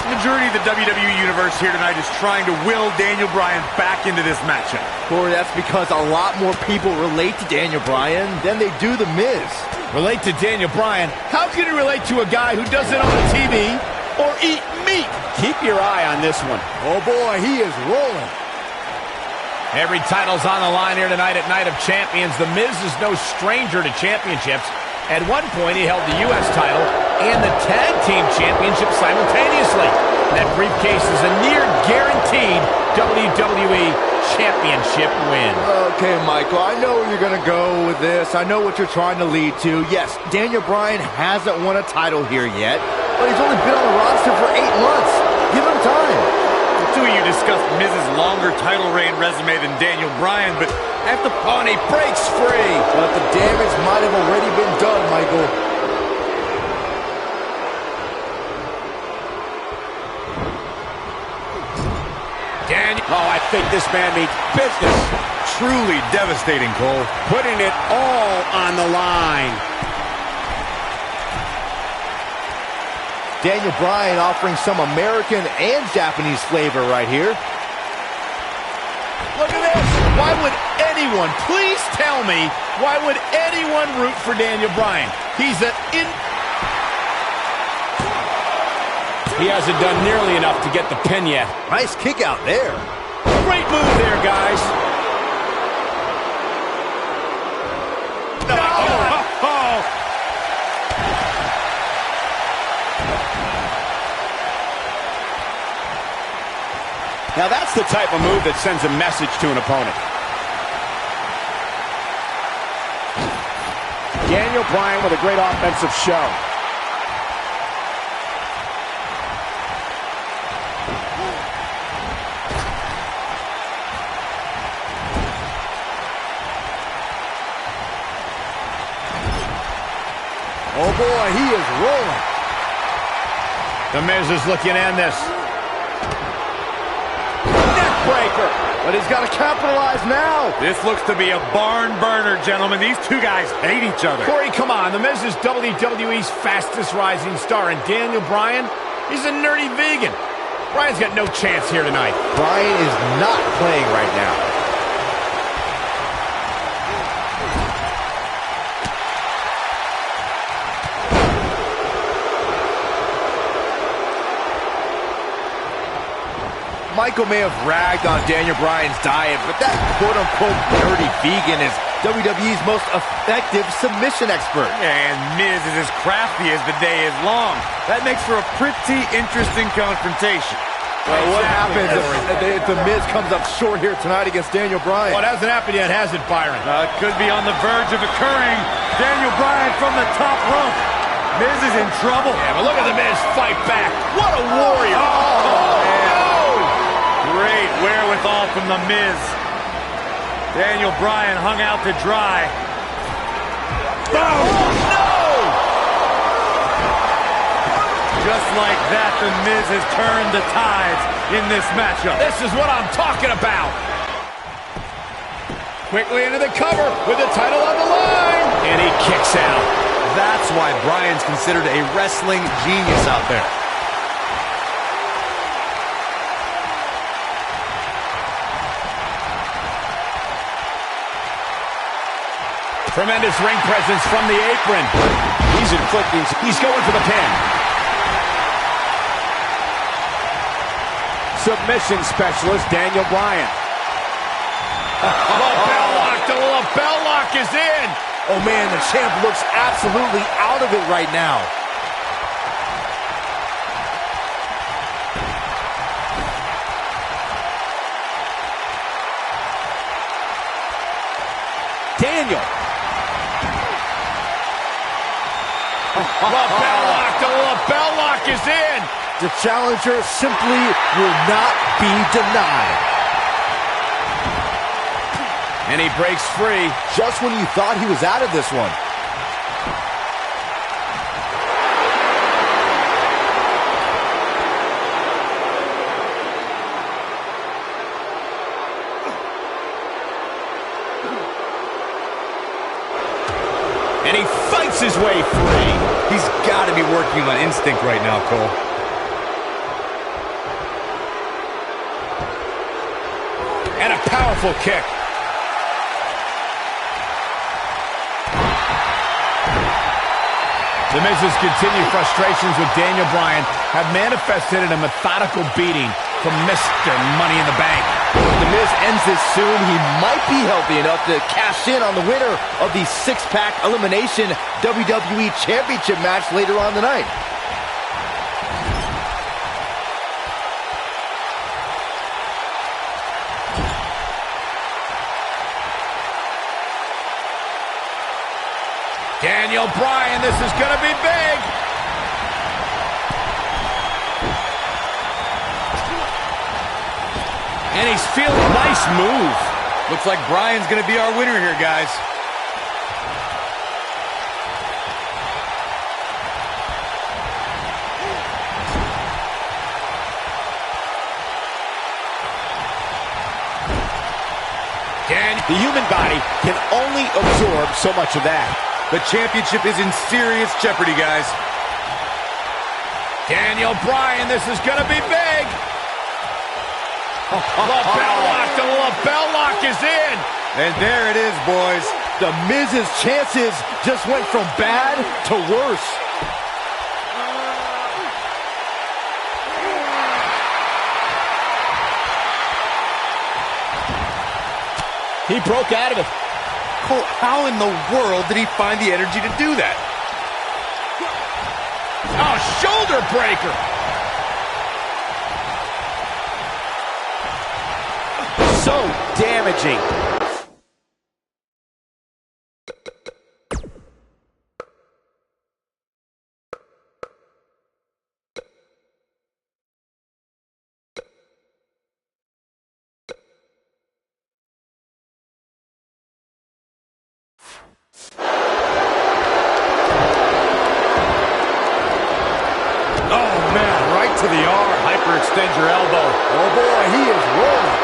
The majority of the WWE Universe here tonight is trying to will Daniel Bryan back into this matchup. Corey, that's because a lot more people relate to Daniel Bryan than they do The Miz. Relate to Daniel Bryan? How can you relate to a guy who doesn't own a TV or eat meat? Keep your eye on this one. Oh boy, he is rolling. Every title's on the line here tonight at Night of Champions. The Miz is no stranger to championships. At one point, he held the U.S. title and the Tag Team Championship simultaneously. That briefcase is a near-guaranteed WWE Championship win. Okay, Michael, I know where you're going to go with this. I know what you're trying to lead to. Yes, Daniel Bryan hasn't won a title here yet, but he's only been on the roster for 8 months. Give him time. The two of you discussed Miz's longer title reign resume than Daniel Bryan, but after He breaks free. But the damage might have already been done, Michael. Daniel. Oh, I think this man means business. truly devastating, Cole. Putting it all on the line. Daniel Bryan offering some American and Japanese flavor right here. Look at this. Why would anyone, please tell me, why would anyone root for Daniel Bryan? He's He hasn't done nearly enough to get the pin yet. Nice kick out there. Great move there, guys. Now that's the type of move that sends a message to an opponent. Daniel Bryan with a great offensive show. Oh boy, he is rolling. The Miz is looking to end this. Neckbreaker. But he's got to capitalize now. This looks to be a barn burner, gentlemen. These two guys hate each other. Corey, come on. The Miz is WWE's fastest rising star, and Daniel Bryan, he's a nerdy vegan. Bryan's got no chance here tonight. Bryan is not playing right now. Michael may have ragged on Daniel Bryan's diet, but that quote-unquote nerdy vegan is WWE's most effective submission expert. And Miz is as crafty as the day is long. That makes for a pretty interesting confrontation. Well, what happens if the Miz comes up short here tonight against Daniel Bryan? Well, it hasn't happened yet, has it, Byron? It could be on the verge of occurring. Daniel Bryan from the top rope. Miz is in trouble. Yeah, but look at the Miz fight back. What a warrior. Great wherewithal from The Miz. Daniel Bryan hung out to dry. Oh, no! Just like that, The Miz has turned the tides in this matchup. This is what I'm talking about. Quickly into the cover with the title on the line. And he kicks out. That's why Bryan's considered a wrestling genius out there. Tremendous ring presence from the apron. He's inflicting. He's going for the pin. Submission specialist Daniel Bryan. Lapel lock. The lapel lock is in. Oh, man, the champ looks absolutely out of it right now. Daniel. Lapel lock. The lapel lock is in. The challenger simply will not be denied. And he breaks free. Just when you thought he was out of this one. And he fights his way free. He's got to be working on instinct right now, Cole. And a powerful kick. The Miz's continued frustrations with Daniel Bryan have manifested in a methodical beating from Mr. Money in the Bank. If The Miz ends this soon, he might be healthy enough to cash in on the winner of the six-pack elimination WWE Championship match later on tonight. Daniel Bryan, this is going to be big. And he's feeling a nice move. Looks like Bryan's going to be our winner here, guys. The human body can only absorb so much of that. The championship is in serious jeopardy, guys. Daniel Bryan, this is going to be big. Lapel lock. The lapel lock is in. And there it is, boys. The Miz's chances just went from bad to worse. He broke out of it. Cole, how in the world did he find the energy to do that? Oh, shoulder breaker. So damaging. To the arm. Hyperextend your elbow. Oh boy, he is rolling.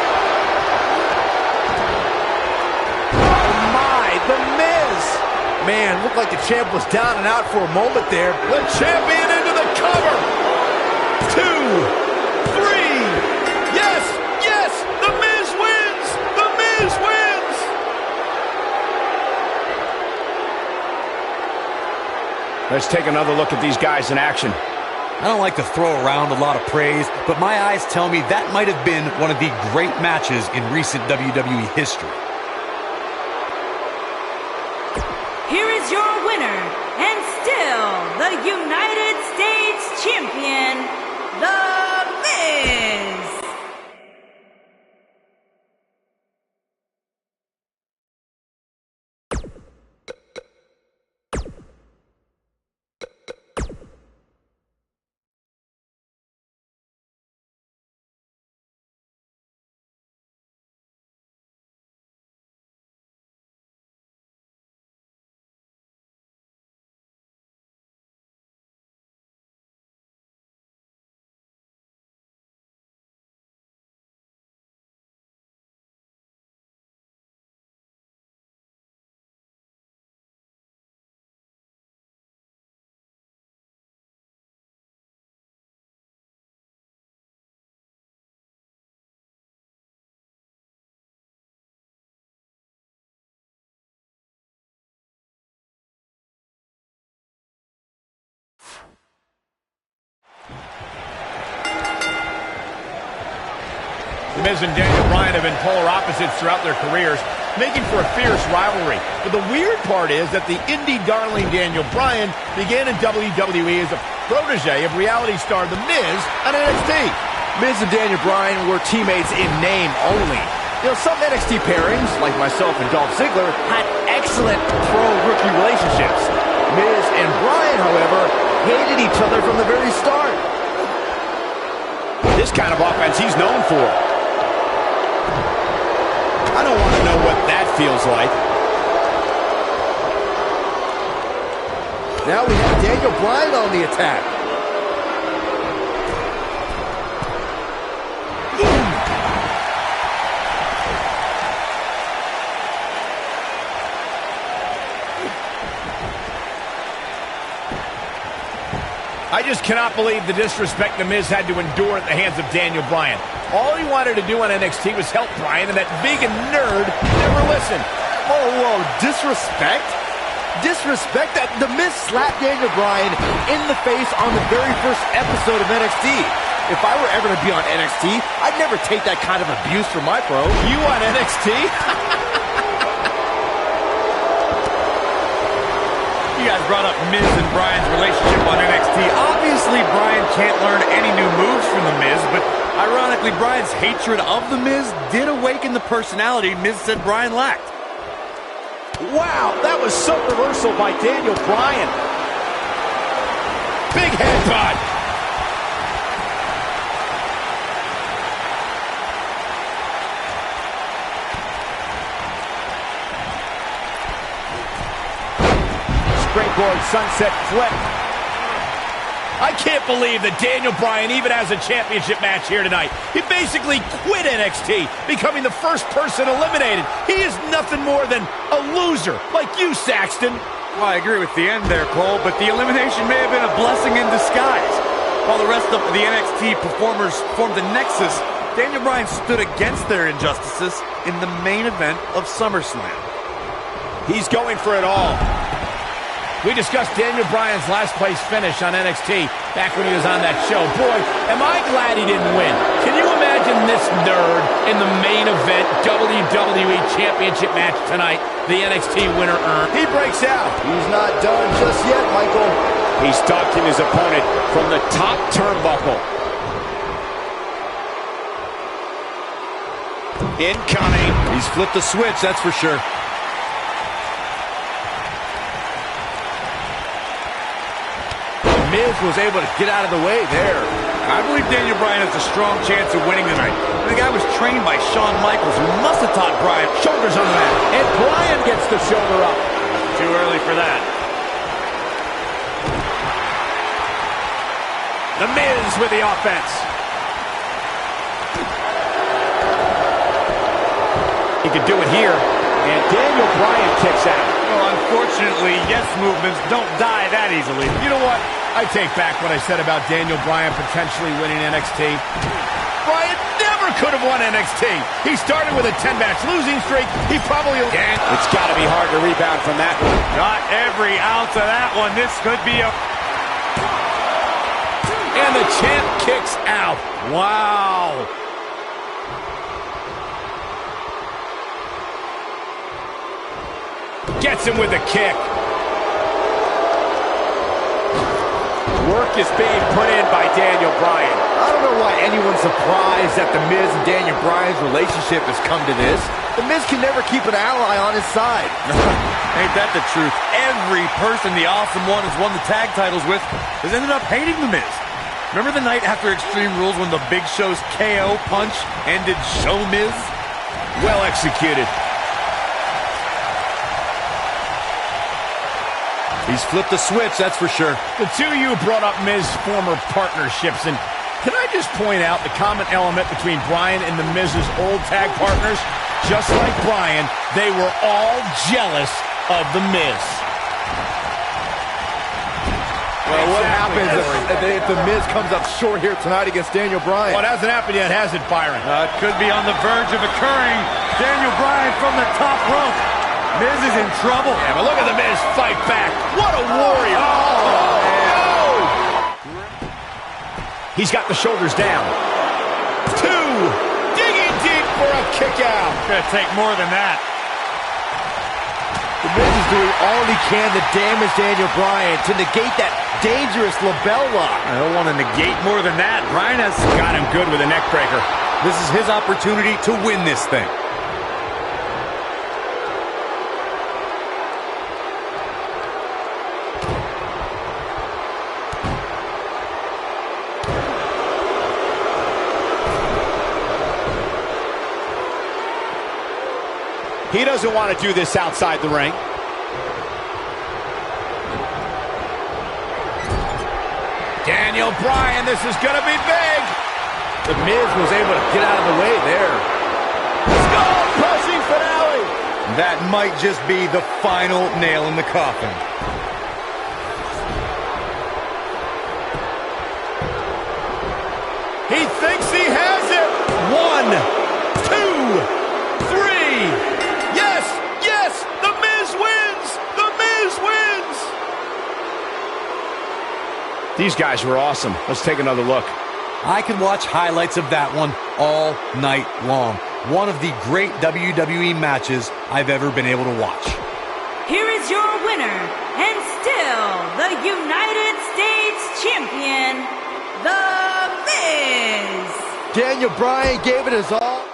Oh my, The Miz. Man, looked like the champ was down and out for a moment there. The champion into the cover. 2, 3. Yes, yes, The Miz wins. The Miz wins. Let's take another look at these guys in action. I don't like to throw around a lot of praise, but my eyes tell me that might have been one of the great matches in recent WWE history. Here is your winner, and still the United States Champion, The Miz. The Miz and Daniel Bryan have been polar opposites throughout their careers, making for a fierce rivalry. But the weird part is that the indie darling Daniel Bryan began in WWE as a protege of reality star The Miz on NXT. Miz and Daniel Bryan were teammates in name only. You know, some NXT pairings, like myself and Dolph Ziggler, had excellent pro-rookie relationships. Miz and Bryan, however, hated each other from the very start. This kind of offense he's known for. I don't want to know what that feels like. Now we have Daniel Bryan on the attack. I just cannot believe the disrespect The Miz had to endure at the hands of Daniel Bryan. All he wanted to do on NXT was help Bryan, and that vegan nerd never listened. Oh, whoa, disrespect? Disrespect? That The Miz slapped Daniel Bryan in the face on the very first episode of NXT. If I were ever to be on NXT, I'd never take that kind of abuse from my pro. You on NXT? You guys brought up Miz and Bryan's relationship on NXT. Obviously, Bryan can't learn any new moves from The Miz, but ironically, Bryan's hatred of The Miz did awaken the personality Miz said Bryan lacked. Wow, that was some reversal by Daniel Bryan. Big headbutt. Springboard sunset flip. I can't believe that Daniel Bryan even has a championship match here tonight. He basically quit NXT, becoming the first person eliminated. He is nothing more than a loser, like you, Saxton. Well, I agree with the end there, Cole, but the elimination may have been a blessing in disguise. While the rest of the NXT performers formed a nexus, Daniel Bryan stood against their injustices in the main event of SummerSlam. He's going for it all. We discussed Daniel Bryan's last place finish on NXT back when he was on that show. Boy, am I glad he didn't win. Can you imagine this nerd in the main event WWE Championship match tonight? The NXT winner earned. He breaks out. He's not done just yet, Michael. He's stalking his opponent from the top turnbuckle. Incoming. He's flipped the switch, that's for sure. Miz was able to get out of the way there. I believe Daniel Bryan has a strong chance of winning tonight. The guy was trained by Shawn Michaels, who must have taught Bryan. Shoulders on the mat. And Bryan gets the shoulder up. Too early for that. The Miz with the offense. He could do it here. And Daniel Bryan kicks out. Well, unfortunately, yes movements don't die that easily. You know what? I take back what I said about Daniel Bryan potentially winning NXT. Bryan never could have won NXT. He started with a 10-match losing streak. He probably... It's got to be hard to rebound from that one. Not every ounce of that one. This could be a... And the champ kicks out. Wow. Gets him with a kick. Work is being put in by Daniel Bryan. I don't know why anyone's surprised that The Miz and Daniel Bryan's relationship has come to this. The Miz can never keep an ally on his side. Ain't that the truth? Every person the Awesome One has won the tag titles with has ended up hating The Miz. Remember the night after Extreme Rules when the Big Show's KO punch ended Show Miz? Well executed. He's flipped the switch, that's for sure. The two of you brought up Miz's former partnerships, and can I just point out the common element between Bryan and the Miz's old tag partners? Just like Bryan, they were all jealous of the Miz. Well, what happens if the Miz comes up short here tonight against Daniel Bryan? Well, it hasn't happened yet, has it, Byron? It could be on the verge of occurring. Daniel Bryan from the top rope. Miz is in trouble. Yeah, but look at the Miz fight back. What a warrior. Oh, no! He's got the shoulders down. 2. Digging kick out. Gonna take more than that. The Miz is doing all he can to damage Daniel Bryan to negate that dangerous label lock. I don't want to negate more than that. Bryan has Got him good with a neck breaker. This is his opportunity to win this thing. He doesn't want to do this outside the ring. Daniel Bryan, this is going to be big. The Miz was able to get out of the way there. Skull-crushing finale. That might just be the final nail in the coffin. He thinks he has it. 1, 2, 3. Yes, yes, The Miz wins. The Miz wins. These guys were awesome. Let's take another look. I could watch highlights of that one all night long. One of the great WWE matches I've ever been able to watch. Here is your winner, and still the United States Champion, The Miz. Daniel Bryan gave it his all.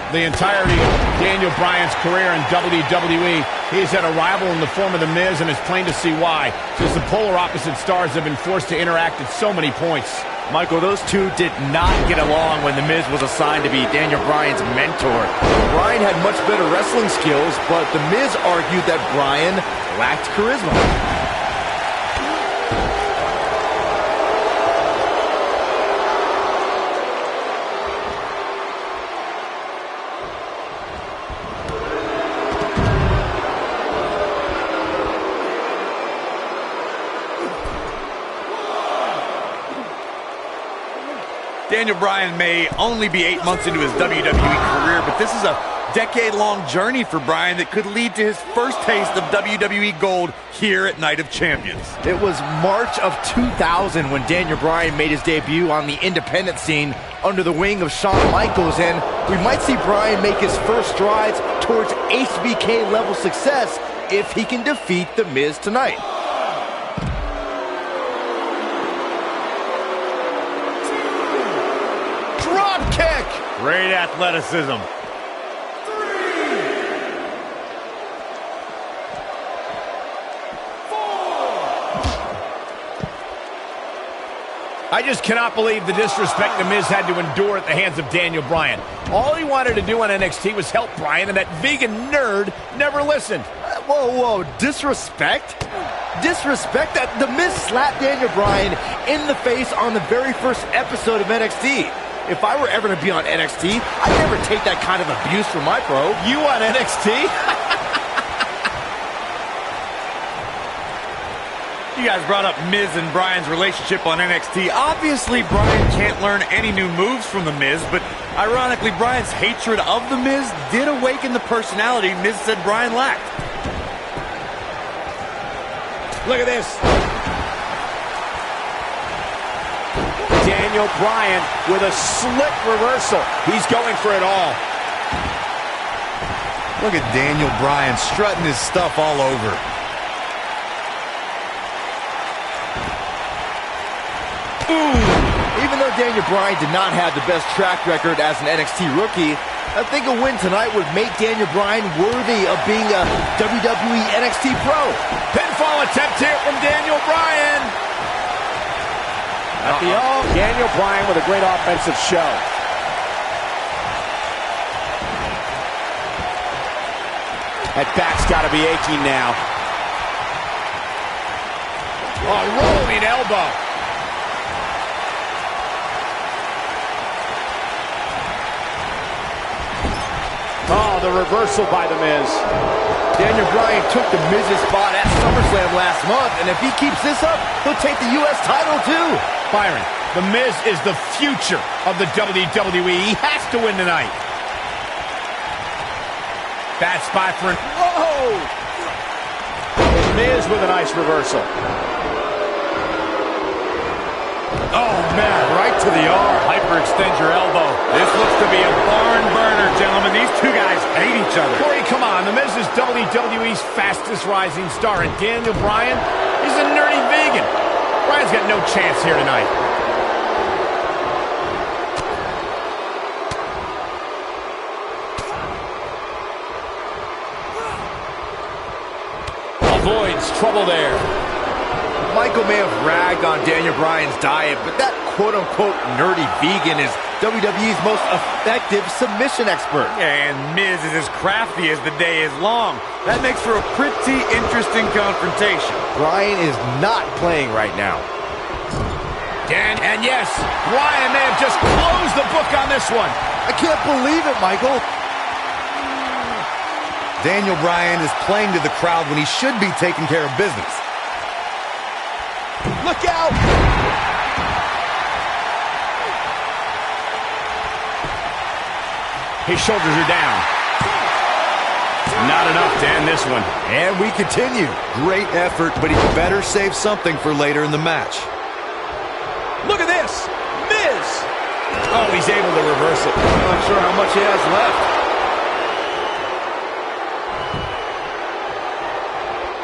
The entirety of Daniel Bryan's career in WWE, he's had a rival in the form of The Miz, and it's plain to see why, since the polar opposite stars have been forced to interact at so many points. Michael, those two did not get along when The Miz was assigned to be Daniel Bryan's mentor. Bryan had much better wrestling skills, but The Miz argued that Bryan lacked charisma. Daniel Bryan may only be 8 months into his WWE career, but this is a decade-long journey for Bryan that could lead to his first taste of WWE gold here at Night of Champions. It was March of 2000 when Daniel Bryan made his debut on the independent scene under the wing of Shawn Michaels, and we might see Bryan make his first strides towards HBK-level success if he can defeat The Miz tonight. Kick. Great athleticism. I just cannot believe the disrespect The Miz had to endure at the hands of Daniel Bryan. All he wanted to do on NXT was help Bryan, and that vegan nerd never listened. Whoa, disrespect? Disrespect? That The Miz slapped Daniel Bryan in the face on the very first episode of NXT. If I were ever to be on NXT, I'd never take that kind of abuse from my pro. You on NXT? You guys brought up Miz and Bryan's relationship on NXT. Obviously, Bryan can't learn any new moves from The Miz, but ironically, Bryan's hatred of The Miz did awaken the personality Miz said Bryan lacked. Look at this. Daniel Bryan with a slick reversal. He's going for it all. Look at Daniel Bryan strutting his stuff all over. Ooh. Even though Daniel Bryan did not have the best track record as an NXT rookie, I think a win tonight would make Daniel Bryan worthy of being a WWE NXT pro. Pinfall attempt here from Daniel Bryan. At the all, Daniel Bryan with a great offensive show. That back's got to be aching now. Oh, rolling elbow. Oh, the reversal by The Miz. Daniel Bryan took The Miz's spot at SummerSlam last month, and if he keeps this up, he'll take the U.S. title too. Byron, The Miz is the future of the WWE. He has to win tonight. Bad spot for him. Whoa! The Miz with a nice reversal. Oh, man, right to the arm. Hyperextend your elbow. This looks to be a barn burner, gentlemen. These two guys hate each other. Corey, come on. The Miz is WWE's fastest rising star, and Daniel Bryan, he's a nerdy vegan. Bryan's got no chance here tonight. Avoids trouble there. Michael may have ragged on Daniel Bryan's diet, but that quote-unquote nerdy vegan is WWE's most effective submission expert. And Miz is as crafty as the day is long. That makes for a pretty interesting confrontation. Bryan is not playing right now. And yes, Bryan may have just closed the book on this one. I can't believe it, Michael. Daniel Bryan is playing to the crowd when he should be taking care of business. Look out! His shoulders are down. Not enough to end this one. And we continue. Great effort, but he better save something for later in the match. Look at this! Miz! Oh, he's able to reverse it. I'm not sure how much he has left.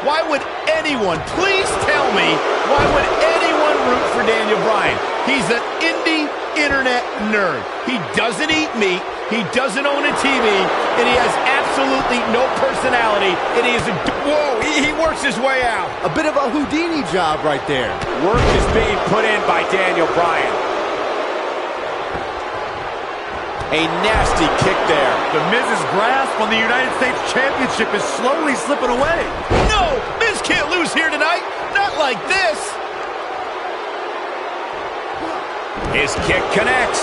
Why would anyone, please tell me, why would anyone root for Daniel Bryan? He's an indie internet nerd. He doesn't eat meat, he doesn't own a TV, and he has absolutely no personality, and he is a... Whoa, he works his way out. A bit of a Houdini job right there. Work is being put in by Daniel Bryan. A nasty kick there. The Miz's grasp on the United States Championship is slowly slipping away. No! Miz can't lose here tonight! Not like this! His kick connects.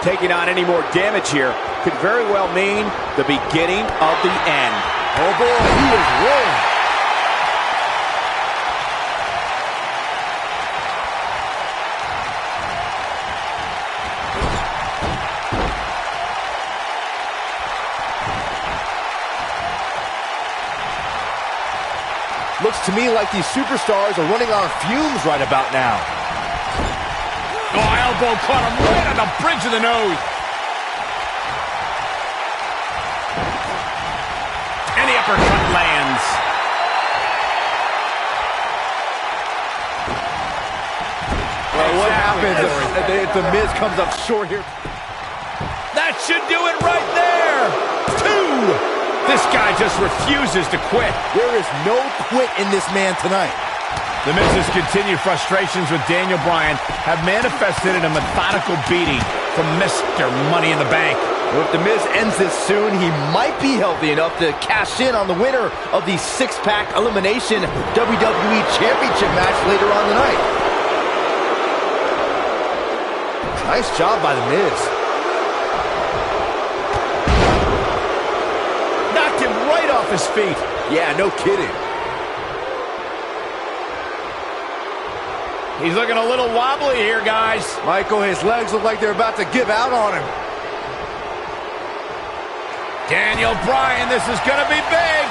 Taking on any more damage here could very well mean the beginning of the end. Oh boy, he is rolling. Looks to me like these superstars are running on fumes right about now. Oh, elbow caught him right on the bridge of the nose. And the uppercut lands. Well, what happens if the Miz comes up short here? That should do it right there. 2. This guy just refuses to quit. There is no quit in this man tonight. The Miz's continued frustrations with Daniel Bryan have manifested in a methodical beating from Mr. Money in the Bank. Well, if the Miz ends this soon, he might be healthy enough to cash in on the winner of the six-pack elimination WWE Championship match later on tonight. Nice job by the Miz. Knocked him right off his feet. Yeah, no kidding. He's looking a little wobbly here, guys. Michael, his legs look like they're about to give out on him. Daniel Bryan, this is going to be big.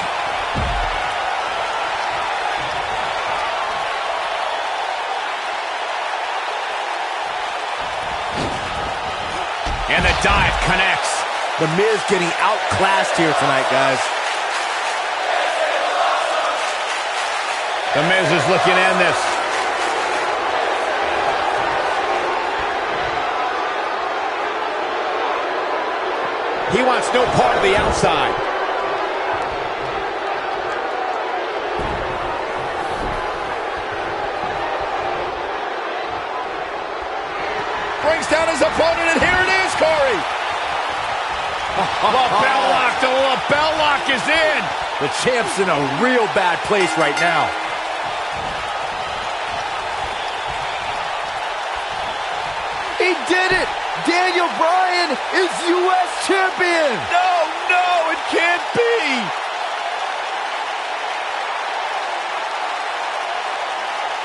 And the dive connects. The Miz getting outclassed here tonight, guys. The Miz is looking to end this. He wants no part of the outside. Brings down his opponent, and here it is, Corey. Lapel lock, the lapel lock is in. The champ's in a real bad place right now. He did it! Daniel Bryan is U.S. champion! No, it can't be!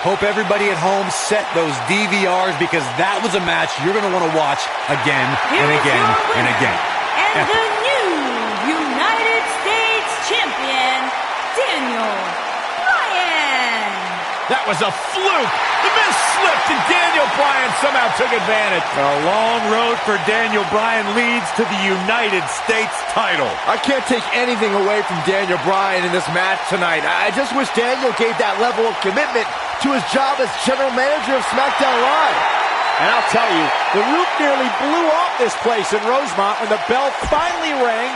Hope everybody at home set those DVRs because that was a match you're going to want to watch again and again and again. And the new That was a fluke. The Miz slipped, and Daniel Bryan somehow took advantage. A long road for Daniel Bryan leads to the United States title. I can't take anything away from Daniel Bryan in this match tonight. I just wish Daniel gave that level of commitment to his job as general manager of SmackDown Live. And I'll tell you, the roof nearly blew off this place in Rosemont when the bell finally rang.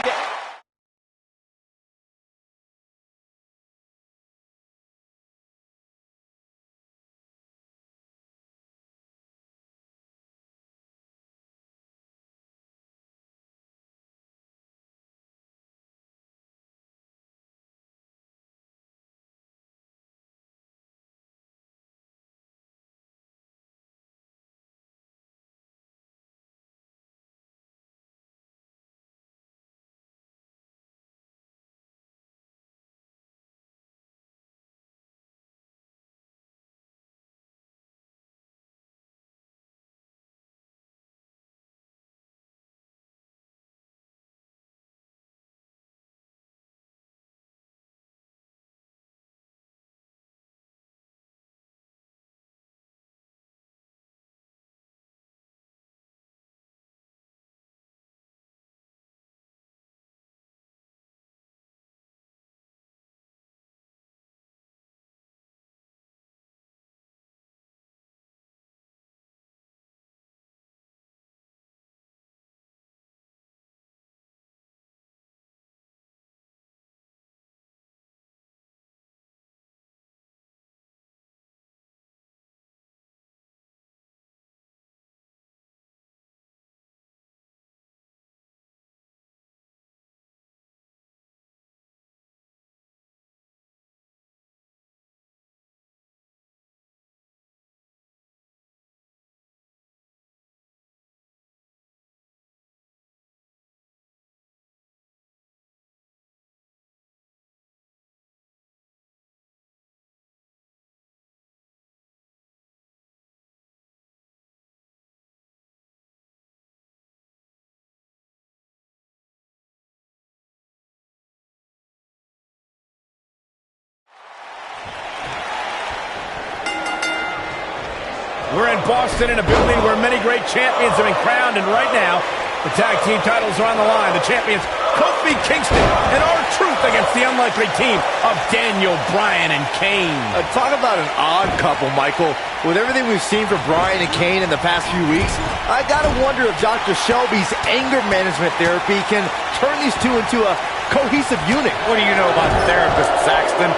We're in Boston in a building where many great champions have been crowned, and right now, the tag team titles are on the line. The champions, Kofi Kingston and R-Truth against the unlikely team of Daniel Bryan and Kane. Talk about an odd couple, Michael. With everything we've seen from Bryan and Kane in the past few weeks, I gotta wonder if Dr. Shelby's anger management therapy can turn these two into a cohesive unit. What do you know about therapists, Saxton?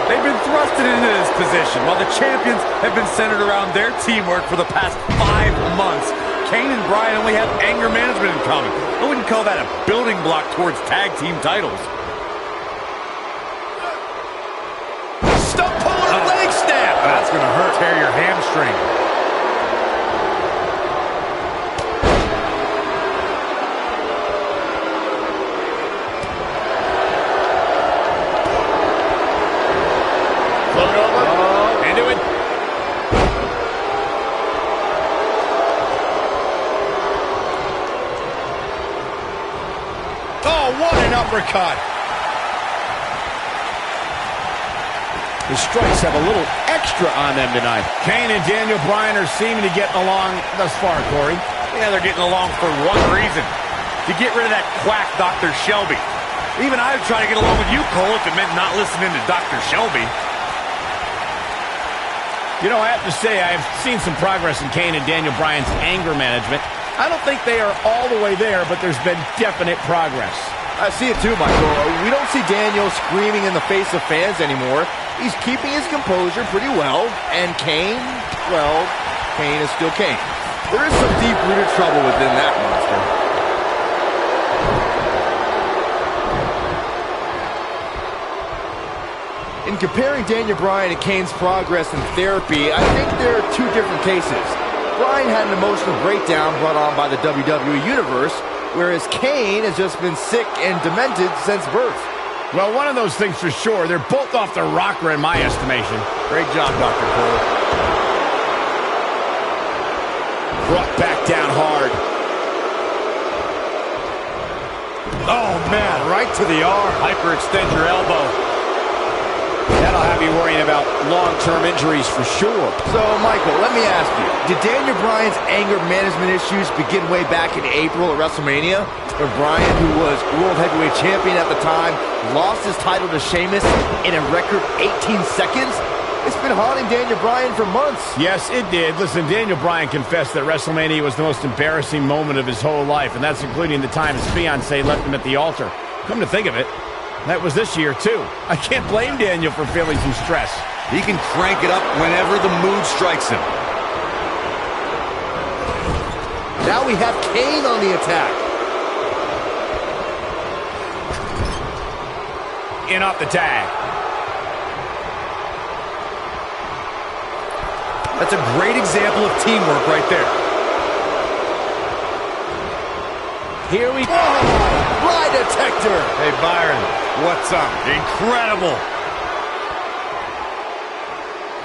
They've been thrusted into this position while the champions have been centered around their teamwork for the past 5 months. Kane and Bryan only have anger management in common. I wouldn't call that a building block towards tag team titles. Stump puller leg snap. That's going to hurt. Tear your hamstring. Float over. Into it. Oh, what an uppercut. The strikes have a little extra on them tonight. Kane and Daniel Bryan are seeming to get along thus far, Corey. Yeah, they're getting along for one reason. To get rid of that quack Dr. Shelby. Even I would try to get along with you, Cole, if it meant not listening to Dr. Shelby. You know, I have to say, I have seen some progress in Kane and Daniel Bryan's anger management. I don't think they are all the way there, but there's been definite progress. I see it too, Michael. We don't see Daniel screaming in the face of fans anymore. He's keeping his composure pretty well. And Kane, well, Kane is still Kane. There is some deep-rooted trouble within that monster. In comparing Daniel Bryan and Kane's progress in therapy, I think there are two different cases. Bryan had an emotional breakdown brought on by the WWE Universe, whereas Kane has just been sick and demented since birth. Well, one of those things for sure. They're both off the rocker in my estimation. Great job, Dr. Cole. Brought back down hard. Oh, man, right to the arm. Hyperextend your elbow. That That'll have you worrying about long-term injuries for sure. So, Michael, let me ask you, did Daniel Bryan's anger management issues begin way back in April at WrestleMania, where Bryan, who was World Heavyweight Champion at the time, lost his title to Sheamus in a record 18 seconds? It's been haunting Daniel Bryan for months. Yes, it did. Listen, Daniel Bryan confessed that WrestleMania was the most embarrassing moment of his whole life, and that's including the time his fiancée left him at the altar. Come to think of it, that was this year, too. I can't blame Daniel for feeling some stress. He can crank it up whenever the mood strikes him. Now we have Kane on the attack. In off the tag. That's a great example of teamwork right there. Here we go. Lie detector. Hey, Byron, what's up? Incredible.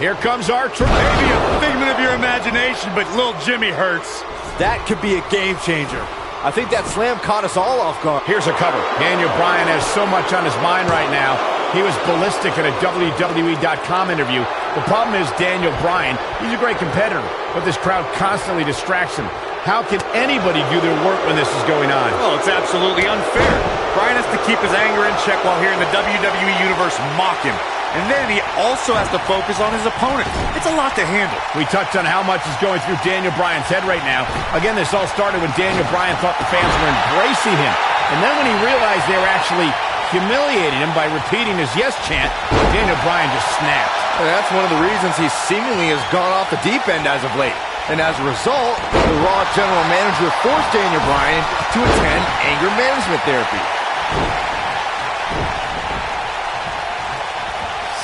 Here comes R-Truth. Maybe a figment of your imagination, but little Jimmy hurts. That could be a game changer. I think that slam caught us all off guard. Here's a cover. Daniel Bryan has so much on his mind right now. He was ballistic in a WWE.com interview. The problem is Daniel Bryan, he's a great competitor, but this crowd constantly distracts him. How can anybody do their work when this is going on? Well, it's absolutely unfair. Bryan has to keep his anger in check while hearing the WWE Universe mock him. And then he also has to focus on his opponent. It's a lot to handle. We touched on how much is going through Daniel Bryan's head right now. Again, this all started when Daniel Bryan thought the fans were embracing him. And then when he realized they were actually humiliating him by repeating his yes chant, Daniel Bryan just snapped. And that's one of the reasons he seemingly has gone off the deep end as of late. And as a result, the Raw general manager forced Daniel Bryan to attend anger management therapy.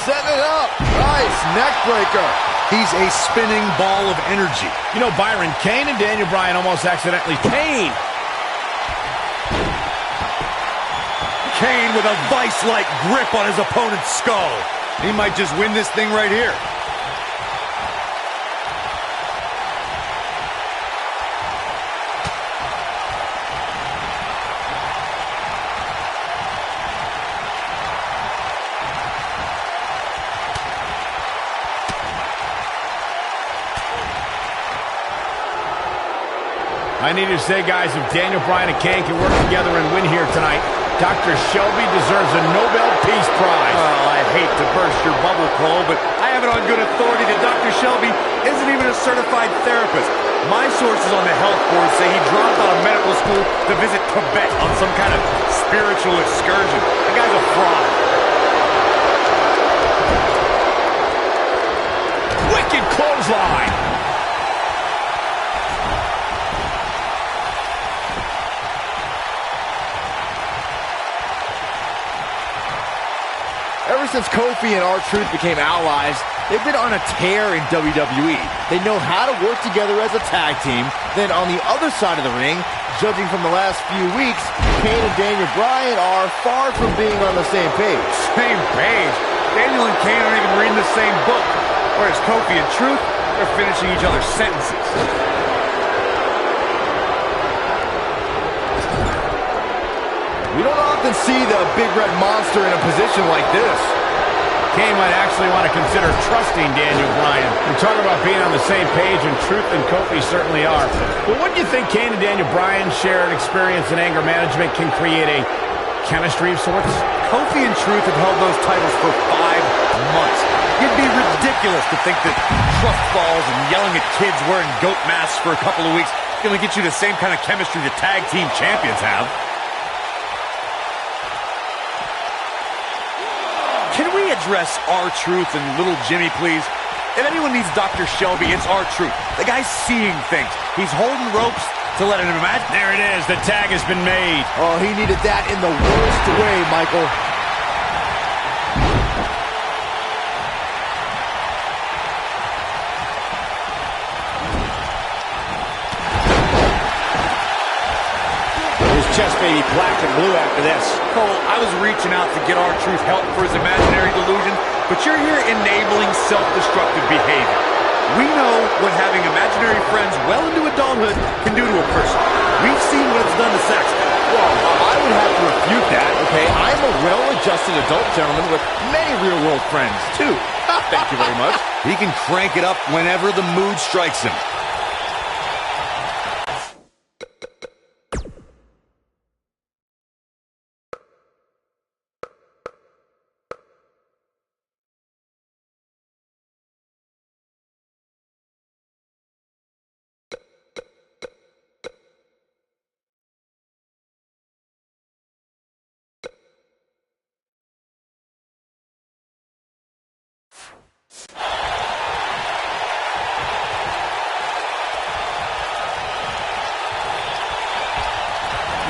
Setting it up. Nice neck breaker. He's a spinning ball of energy. You know, Byron, Kane and Daniel Bryan almost accidentally... Kane with a vice-like grip on his opponent's skull. He might just win this thing right here. I need to say, guys, if Daniel Bryan and Kane can work together and win here tonight, Dr. Shelby deserves a Nobel Peace Prize. Well, I hate to burst your bubble, Cole, but I have it on good authority that Dr. Shelby isn't even a certified therapist. My sources on the health board say he dropped out of medical school to visit Tibet on some kind of spiritual excursion. The guy's a fraud. Wicked clothesline. Ever since Kofi and R-Truth became allies, they've been on a tear in WWE. They know how to work together as a tag team. Then on the other side of the ring, judging from the last few weeks, Kane and Daniel Bryan are far from being on the same page. Same page? Daniel and Kane aren't even reading the same book. Whereas Kofi and Truth, they're finishing each other's sentences. We don't often see the big red monster in a position like this. Kane might actually want to consider trusting Daniel Bryan. We talk about being on the same page, and Truth and Kofi certainly are. But wouldn't you think Kane and Daniel Bryan's shared experience in anger management can create a chemistry of sorts? Kofi and Truth have held those titles for 5 months. It'd be ridiculous to think that trust falls and yelling at kids wearing goat masks for a couple of weeks is going to get you the same kind of chemistry the tag team champions have. Can we address R-Truth and little Jimmy, please? If anyone needs Dr. Shelby, it's R-Truth. The guy's seeing things. He's holding ropes to let him imagine. There it is. The tag has been made. Oh, he needed that in the worst way, Michael. Chest may be black and blue after this. Cole, I was reaching out to get R-Truth help for his imaginary delusion, but you're here enabling self-destructive behavior. We know what having imaginary friends well into adulthood can do to a person. We've seen what it's done to Saxton. Well, I would have to refute that, okay? I'm a well-adjusted adult gentleman with many real-world friends, too. Thank you very much. He can crank it up whenever the mood strikes him.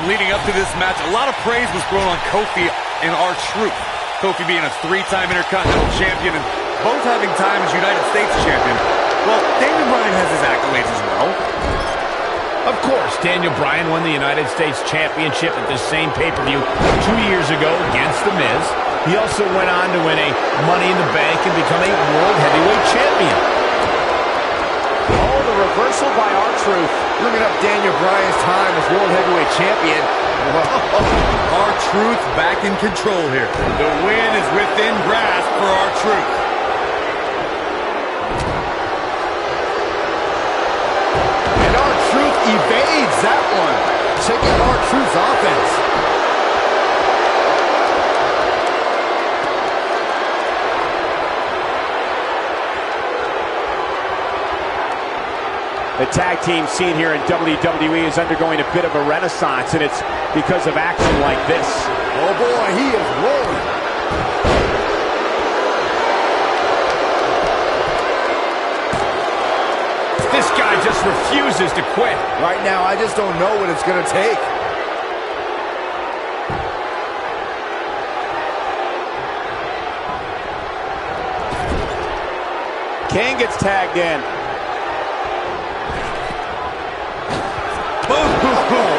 Leading up to this match, a lot of praise was thrown on Kofi and R-Truth. Kofi being a 3-time Intercontinental Champion and both having time as United States Champion. Well, Daniel Bryan has his accolades as well. Of course, Daniel Bryan won the United States Championship at the same pay-per-view 2 years ago against The Miz. He also went on to win a Money in the Bank and become a World Heavyweight Champion. Oh, the reversal by R-Truth. Looking up Daniel Bryan's time as World Heavyweight Champion. R-Truth back in control here. The win is within grasp for R-Truth. And R-Truth evades that one. Check out R-Truth's offense. The tag team scene here in WWE is undergoing a bit of a renaissance, and it's because of action like this. Oh boy, he is rolling. This guy just refuses to quit. Right now, I just don't know what it's going to take. Kane gets tagged in.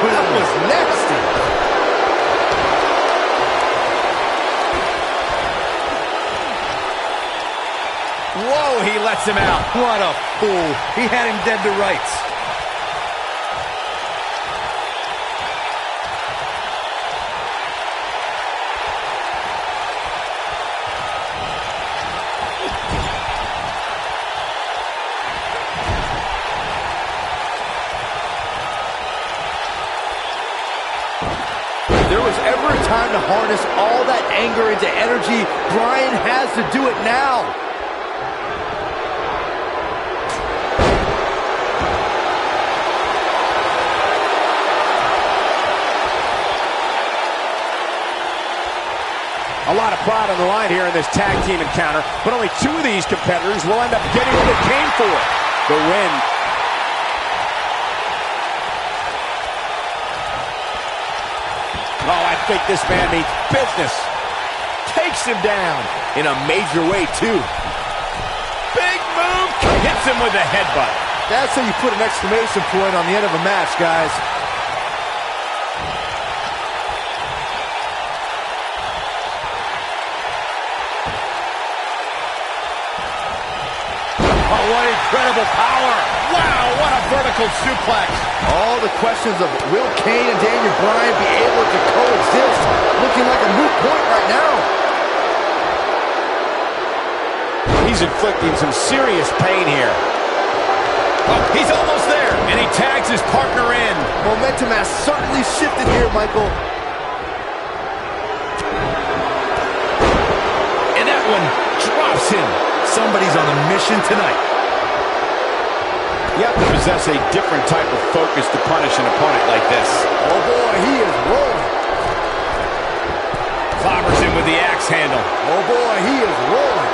That was nasty. Whoa, he lets him out. What a fool. He had him dead to rights. If there was ever a time to harness all that anger into energy, Bryan has to do it now. A lot of pride on the line here in this tag team encounter, but only 2 of these competitors will end up getting what they came for. The win. Oh, I think this man means business. Takes him down in a major way, too. Big move. Hits him with a headbutt. That's how you put an exclamation point on the end of a match, guys. Oh, what incredible power. Wow, what a vertical suplex. All the questions of will Kane and Daniel Bryan be able to coexist? Looking like a moot point right now. He's inflicting some serious pain here. Oh, he's almost there, and he tags his partner in. Momentum has certainly shifted here, Michael. And that one drops him. Somebody's on a mission tonight. You have to possess a different type of focus to punish an opponent like this. Oh boy, he is rolling. Clobbers him with the axe handle. Oh boy, he is rolling.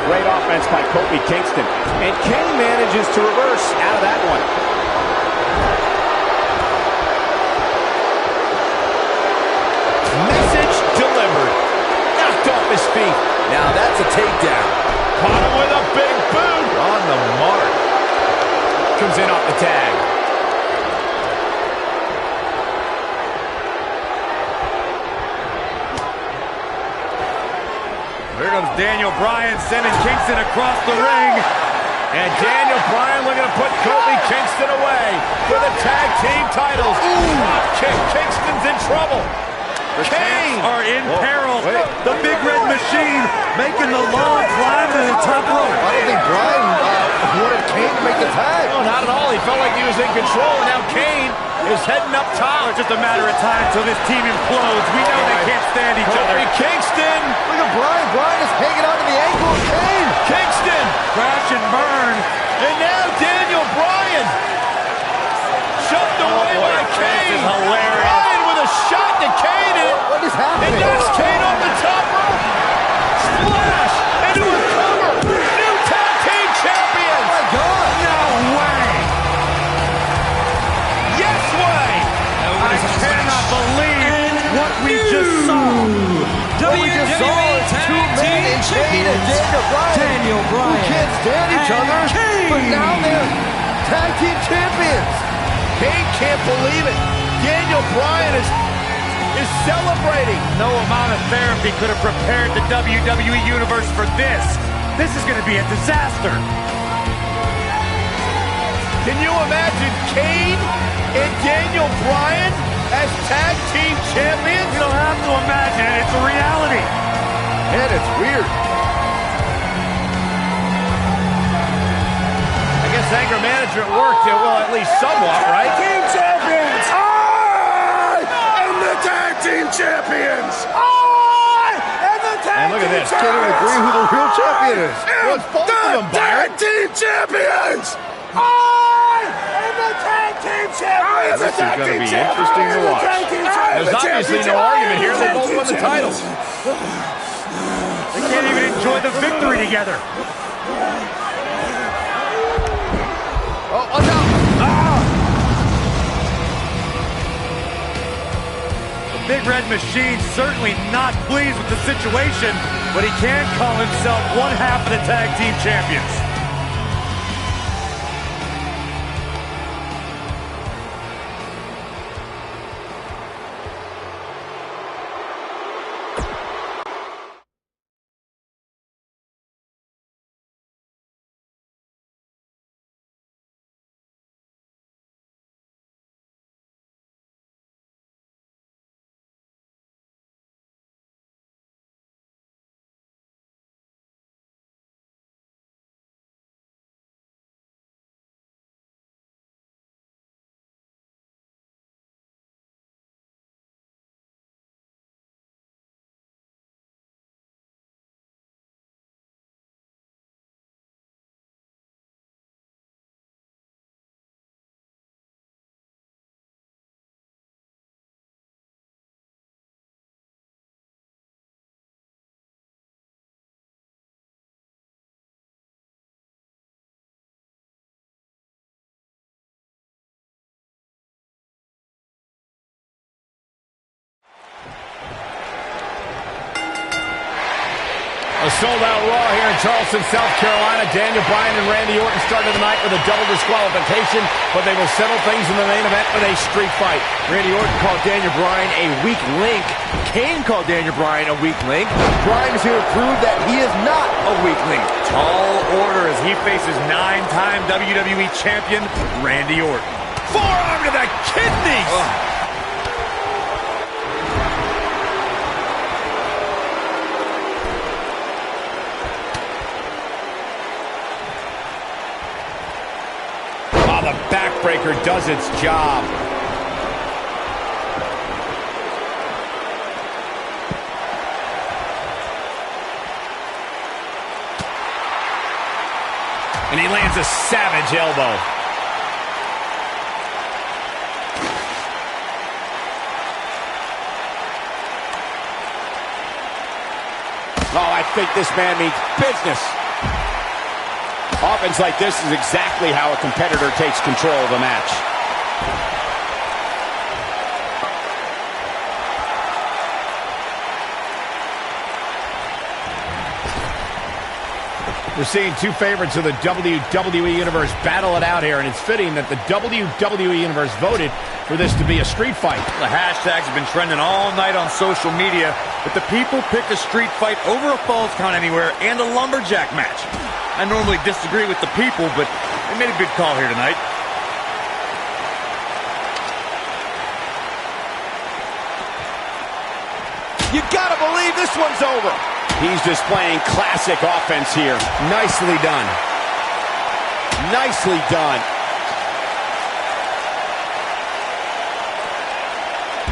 Great offense by Kofi Kingston. And Kane manages to reverse out of that one. Message delivered. Knocked off his feet. Now that's a takedown. Caught him with a big boot. On the mark. Comes in off the tag. Here comes Daniel Bryan sending Kingston across the ring. And Daniel Bryan looking to put Kofi Kingston away for the tag team titles. Drop kick. Kingston's in trouble. The Kane are in peril. The Big Red Machine making the long climb to the top rope. I don't think Bryan wanted Kane to make the tag. No, not at all. He felt like he was in control, and now Kane is heading up top. It's just a matter of time until this team implodes. We know they can't stand each other. Kofi Kingston. Look at Bryan. Bryan is hanging on to the ankle of Kane. Kingston. Crash and burn. And now Daniel Bryan. Shoved away by Kane. This is hilarious. Bryan with a shot to Kane. What is happening? And that's Kane off the top rope. Splash into a cover. New tag team champions. Oh my God. No way. Yes way. I cannot believe what we just saw. What we just saw is two men in Kane and Daniel Bryan. Who can't stand each other, but now they're tag team champions. Kane can't believe it. Daniel Bryan is celebrating. No amount of therapy could have prepared the WWE Universe for this. This is going to be a disaster. Can you imagine Kane and Daniel Bryan as tag team champions? You don't have to imagine it. It's a reality. And it's weird. I guess anger management worked, well, at least somewhat, right? Team champions! I am the tag team champions! I am the tag And look at team this. Can't even agree who the real champion is. Well, it's both of them, tag Byron. team champions! I am the tag team champions! This is going to be interesting to watch. There's obviously no argument here. They both won the titles. They can't even enjoy the victory together. Oh, watch out. The Big Red Machine certainly not pleased with the situation, but he can call himself one half of the tag team champions. A sold-out Raw here in Charleston, South Carolina. Daniel Bryan and Randy Orton started the night with a double disqualification, but they will settle things in the main event with a street fight. Randy Orton called Daniel Bryan a weak link. Kane called Daniel Bryan a weak link. Bryan is here to prove that he is not a weak link. Tall order as he faces 9-time WWE champion Randy Orton. Forearm to the kidneys! The backbreaker does its job. And he lands a savage elbow. Oh, I think this man means business. Offense like this is exactly how a competitor takes control of a match. We're seeing two favorites of the WWE Universe battle it out here, and it's fitting that the WWE Universe voted for this to be a street fight. The hashtags have been trending all night on social media, but the people picked a street fight over a Falls Count Anywhere and a lumberjack match. I normally disagree with the people, but they made a good call here tonight. You gotta believe this one's over. He's displaying classic offense here. Nicely done. Nicely done.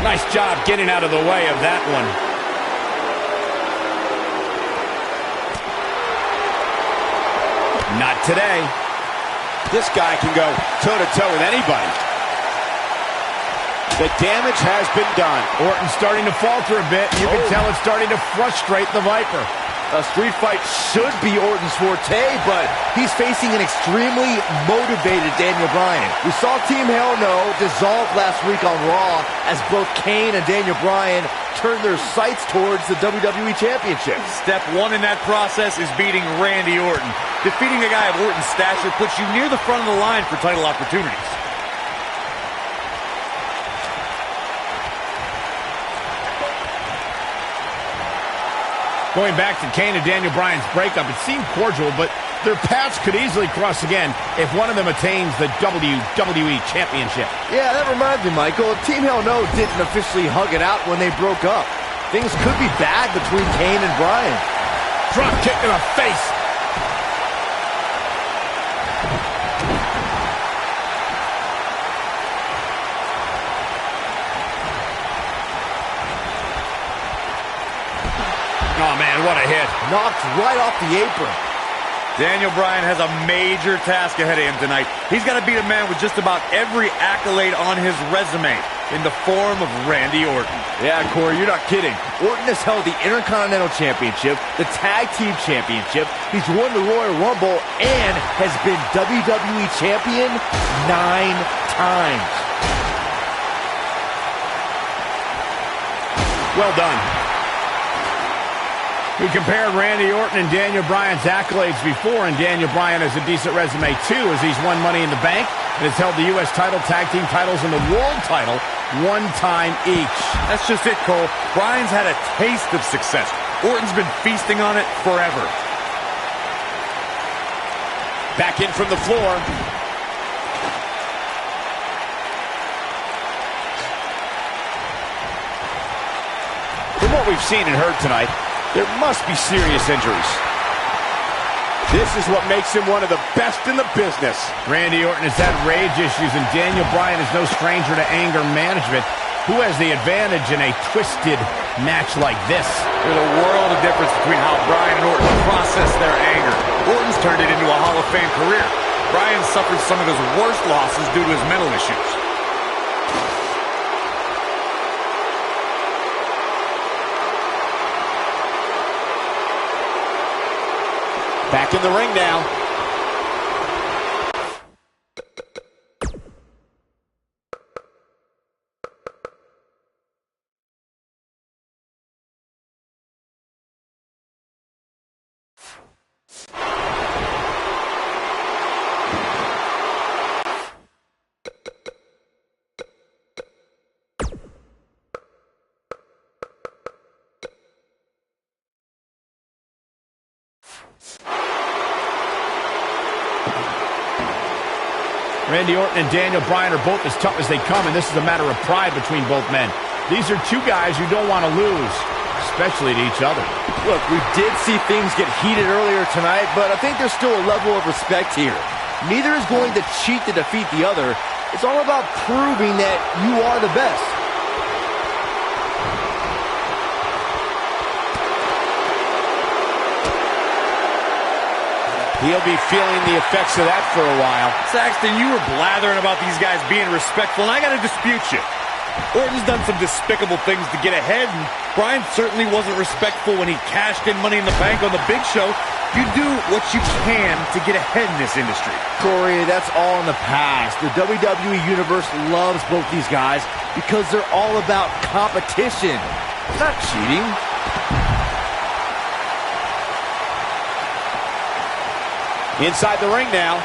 Nice job getting out of the way of that one. Not today. This guy can go toe-to-toe with anybody. The damage has been done. Orton's starting to falter a bit. You can tell it's starting to frustrate the Viper. A street fight should be Orton's forte, but he's facing an extremely motivated Daniel Bryan. We saw Team Hell No dissolve last week on Raw as both Kane and Daniel Bryan turned their sights towards the WWE Championship. Step one in that process is beating Randy Orton. Defeating a guy of Orton's stature puts you near the front of the line for title opportunities. Going back to Kane and Daniel Bryan's breakup, it seemed cordial, but their paths could easily cross again if one of them attains the WWE Championship. Yeah, that reminds me, Michael. Team Hell No didn't officially hug it out when they broke up. Things could be bad between Kane and Bryan. Drop kick in the face. Oh, man, what a hit. Knocked right off the apron. Daniel Bryan has a major task ahead of him tonight. He's got to beat a man with just about every accolade on his resume in the form of Randy Orton. Yeah, Corey, you're not kidding. Orton has held the Intercontinental Championship, the Tag Team Championship, he's won the Royal Rumble, and has been WWE Champion 9 times. Well done. We compared Randy Orton and Daniel Bryan's accolades before, and Daniel Bryan has a decent resume too, as he's won Money in the Bank and has held the U.S. title, tag team titles, and the world title one time each. That's just it, Cole. Bryan's had a taste of success. Orton's been feasting on it forever. Back in from the floor. From what we've seen and heard tonight, there must be serious injuries. This is what makes him one of the best in the business. Randy Orton has had rage issues, and Daniel Bryan is no stranger to anger management. Who has the advantage in a twisted match like this? There's a world of difference between how Bryan and Orton process their anger. Orton's turned it into a Hall of Fame career. Bryan suffered some of his worst losses due to his mental issues. Back in the ring now. Randy Orton and Daniel Bryan are both as tough as they come, and this is a matter of pride between both men. These are two guys you don't want to lose, especially to each other. Look, we did see things get heated earlier tonight, but I think there's still a level of respect here. Neither is going to cheat to defeat the other. It's all about proving that you are the best. He'll be feeling the effects of that for a while. Saxton, you were blathering about these guys being respectful, and I got to dispute you. Orton's done some despicable things to get ahead, and Bryan certainly wasn't respectful when he cashed in Money in the Bank on the Big Show. You do what you can to get ahead in this industry. Corey, that's all in the past. The WWE Universe loves both these guys because they're all about competition, not cheating. Inside the ring now.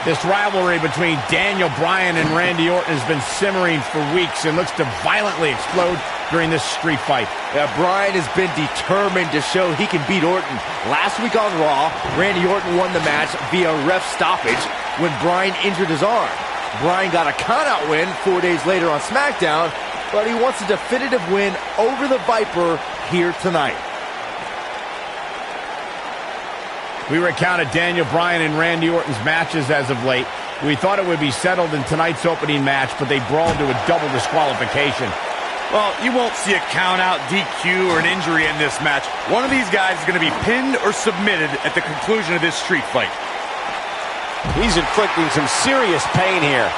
This rivalry between Daniel Bryan and Randy Orton has been simmering for weeks and looks to violently explode during this street fight. Yeah, Bryan has been determined to show he can beat Orton. Last week on Raw, Randy Orton won the match via ref stoppage when Bryan injured his arm. Bryan got a countout win 4 days later on SmackDown, but he wants a definitive win over the Viper here tonight. We recounted Daniel Bryan and Randy Orton's matches as of late. We thought it would be settled in tonight's opening match, but they brawled to a double disqualification. Well, you won't see a count-out, DQ, or an injury in this match. One of these guys is going to be pinned or submitted at the conclusion of this street fight. He's inflicting some serious pain here.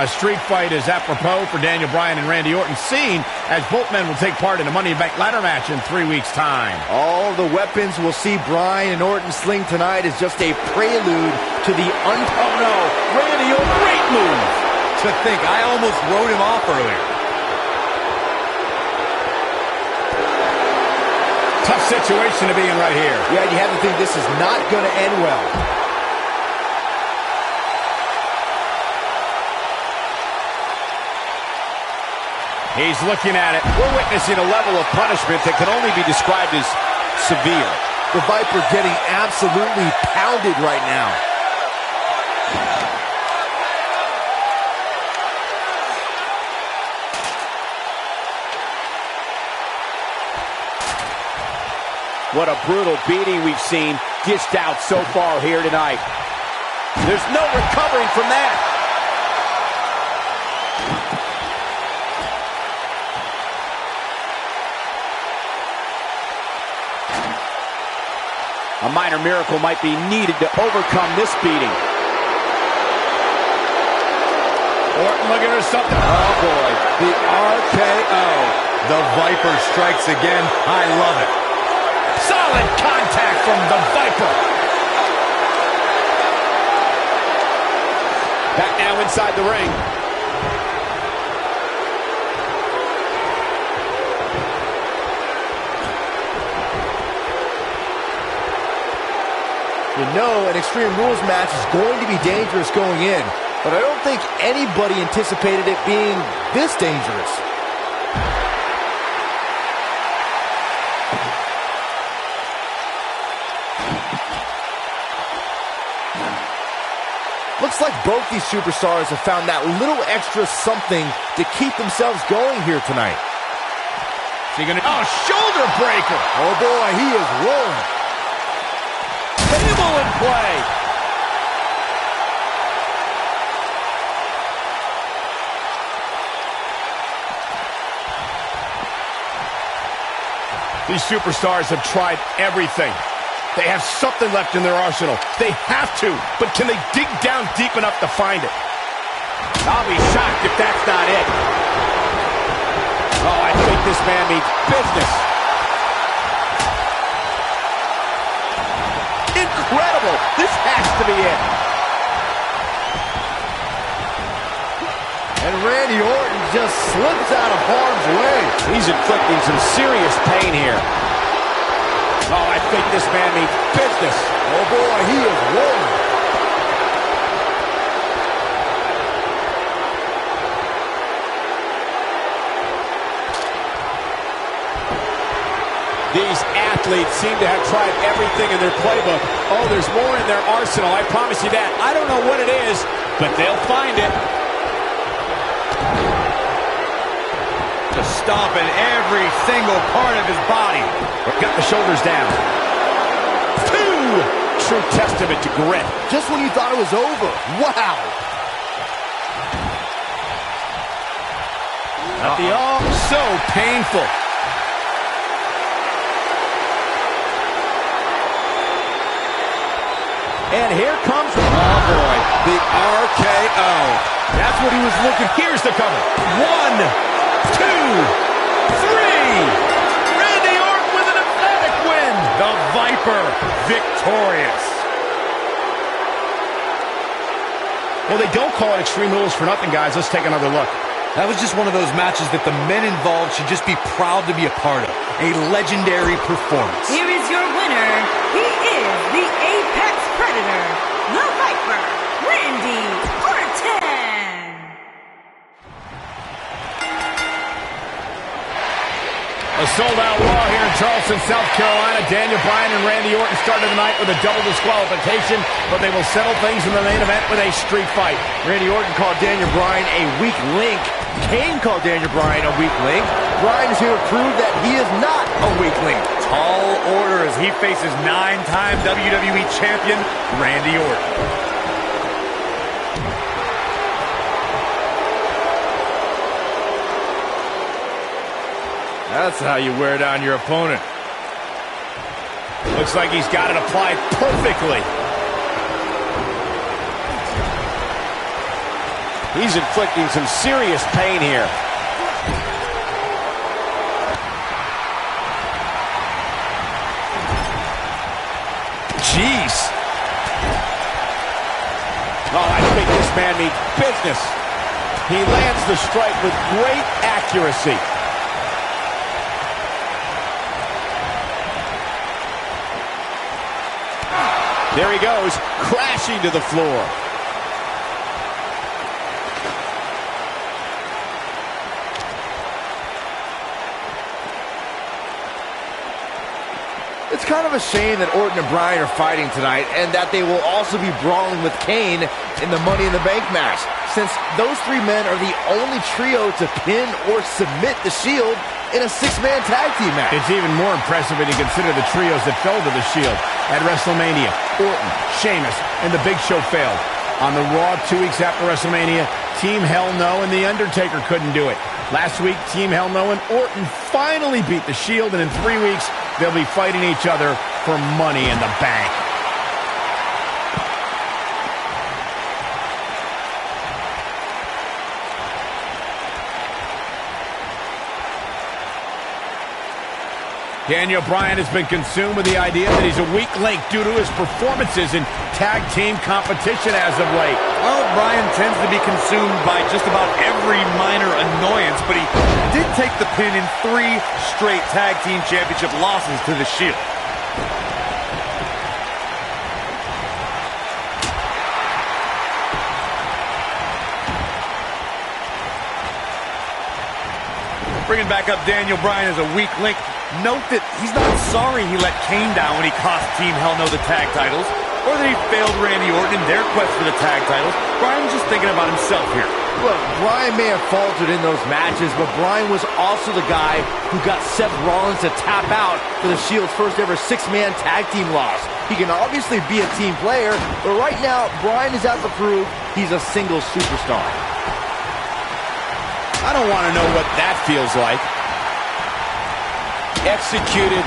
A street fight is apropos for Daniel Bryan and Randy Orton, seen as both men will take part in a Money in the Bank ladder match in 3 weeks' time. All the weapons we'll see Bryan and Orton sling tonight is just a prelude to the oh no, Randy Orton, great move! To think, I almost wrote him off earlier. Tough situation to be in right here. Yeah, you have to think this is not going to end well. He's looking at it. We're witnessing a level of punishment that can only be described as severe. The Viper getting absolutely pounded right now. What a brutal beating we've seen dished out so far here tonight. There's no recovering from that. A minor miracle might be needed to overcome this beating. Orton looking for something. Oh, boy. The RKO. The Viper strikes again. I love it. Solid contact from the Viper. Back now inside the ring. You know an Extreme Rules match is going to be dangerous going in, but I don't think anybody anticipated it being this dangerous. Looks like both these superstars have found that little extra something to keep themselves going here tonight. Oh, shoulder breaker. Oh boy, he is rolling. Table in play. These superstars have tried everything. They have something left in their arsenal. They have to, but can they dig down deep enough to find it? I'll be shocked if that's not it. Oh, I think this man means business. Incredible. This has to be it. And Randy Orton just slips out of harm's way. He's inflicting some serious pain here. Oh, I think this man means business. Oh boy, he is rolling. These athletes seem to have tried everything in their playbook. Oh, there's more in their arsenal, I promise you that. I don't know what it is, but they'll find it. Just stomping every single part of his body. Got the shoulders down. True testament to grit. Just when you thought it was over. Wow. At the so painful. And here comes, oh boy, the RKO. That's what he was looking. Here's the cover. 1, 2, 3. Randy Orton with an emphatic win. The Viper victorious. Well, they don't call it Extreme Rules for nothing, guys. Let's take another look. That was just one of those matches that the men involved should just be proud to be a part of. A legendary performance. Here is your winner. He is the Apex Predator, the Viper, Randy Orton. A sold-out Raw here in Charleston, South Carolina. Daniel Bryan and Randy Orton started the night with a double disqualification, but they will settle things in the main event with a street fight. Randy Orton called Daniel Bryan a weak link. Kane called Daniel Bryan a weak link. Bryan is here to prove that he is not a weak link. Tall order as he faces 9-time WWE Champion Randy Orton. That's how you wear down your opponent. Looks like he's got it applied perfectly. He's inflicting some serious pain here. Jeez. Oh, I think this man means business. He lands the strike with great accuracy. There he goes, crashing to the floor. It's kind of a shame that Orton and Bryan are fighting tonight and that they will also be brawling with Kane in the Money in the Bank match, since those three men are the only trio to pin or submit the Shield in a six-man tag team match. It's even more impressive when you consider the trios that fell to the Shield at WrestleMania. Orton, Sheamus, and The Big Show failed. On the Raw 2 weeks after WrestleMania, Team Hell No and The Undertaker couldn't do it. Last week, Team Hell No and Orton finally beat the Shield, and in 3 weeks, they'll be fighting each other for Money in the Bank. Daniel Bryan has been consumed with the idea that he's a weak link due to his performances in tag team competition as of late. Well, Bryan tends to be consumed by just about every minor annoyance, but he did take the pin in 3 straight tag team championship losses to the Shield. Bringing back up Daniel Bryan as a weak link. Note that he's not sorry he let Kane down when he cost Team Hell No the tag titles, or that he failed Randy Orton in their quest for the tag titles. Bryan's just thinking about himself here. Look, Bryan may have faltered in those matches, but Bryan was also the guy who got Seth Rollins to tap out for the Shield's first ever six-man tag team loss. He can obviously be a team player, but right now, Bryan is out to prove he's a single superstar. I don't want to know what that feels like. Executed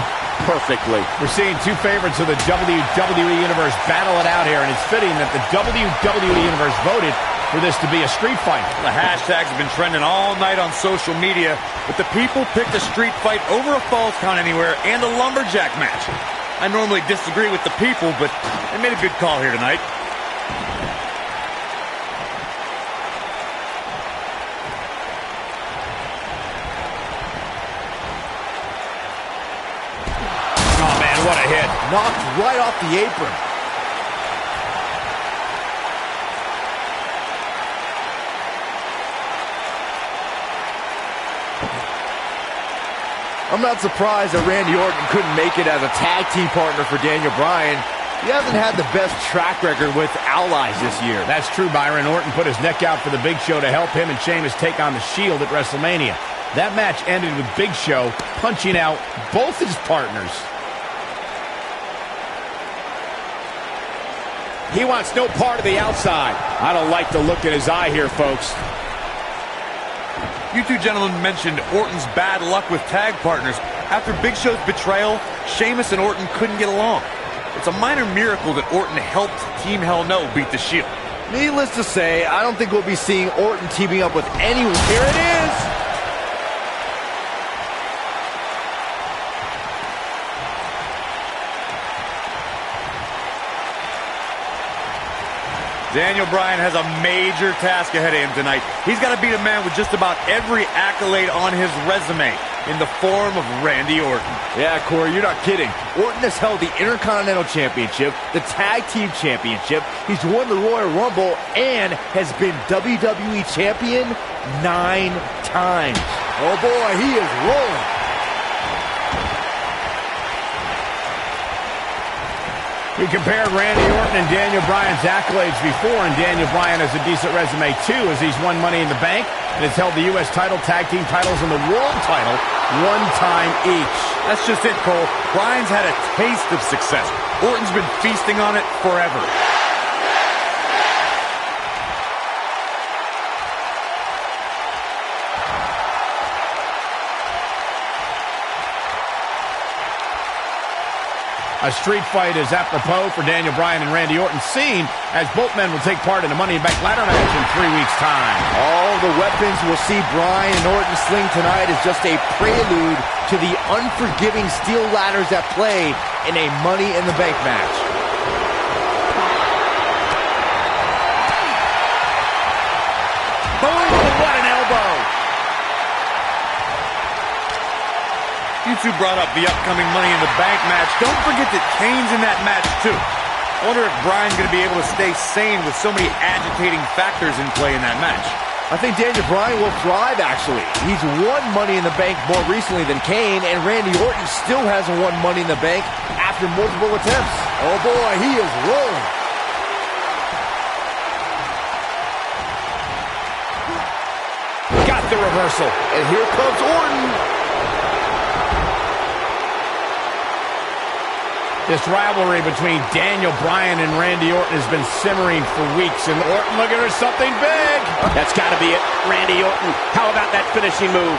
perfectly. We're seeing 2 favorites of the WWE Universe battle it out here, and it's fitting that the WWE Universe voted for this to be a street fight. The hashtags have been trending all night on social media, but the people picked a street fight over a Falls Count Anywhere and a lumberjack match. I normally disagree with the people, but they made a good call here tonight. What a hit. Knocked right off the apron. I'm not surprised that Randy Orton couldn't make it as a tag team partner for Daniel Bryan. He hasn't had the best track record with allies this year. That's true, Byron. Orton put his neck out for the Big Show to help him and Sheamus take on the Shield at WrestleMania. That match ended with Big Show punching out both his partners. He wants no part of the outside. I don't like the look in his eye here, folks. You two gentlemen mentioned Orton's bad luck with tag partners. After Big Show's betrayal, Sheamus and Orton couldn't get along. It's a minor miracle that Orton helped Team Hell No beat the Shield. Needless to say, I don't think we'll be seeing Orton teaming up with anyone. Here it is! Daniel Bryan has a major task ahead of him tonight. He's got to beat a man with just about every accolade on his resume in the form of Randy Orton. Yeah, Corey, you're not kidding. Orton has held the Intercontinental Championship, the Tag Team Championship, he's won the Royal Rumble, and has been WWE Champion 9 times. Oh boy, he is rolling. We compared Randy Orton and Daniel Bryan's accolades before, and Daniel Bryan has a decent resume too, as he's won Money in the Bank and has held the U.S. title, tag team titles, and the world title 1 time each. That's just it, Cole. Bryan's had a taste of success. Orton's been feasting on it forever. A street fight is apropos for Daniel Bryan and Randy Orton, seen as both men will take part in a Money in the Bank ladder match in 3 weeks' time. All the weapons we'll see Bryan and Orton sling tonight is just a prelude to the unforgiving steel ladders at play in a Money in the Bank match. Boom! What an elbow! You two brought up the upcoming Money in the Bank match. Don't forget that Kane's in that match, too. I wonder if Bryan's going to be able to stay sane with so many agitating factors in play in that match. I think Daniel Bryan will thrive, actually. He's won Money in the Bank more recently than Kane, and Randy Orton still hasn't won Money in the Bank after multiple attempts. Oh boy, he is rolling. Got the reversal. And here comes Orton. This rivalry between Daniel Bryan and Randy Orton has been simmering for weeks, and Orton looking for something big. That's got to be it. Randy Orton, how about that finishing move?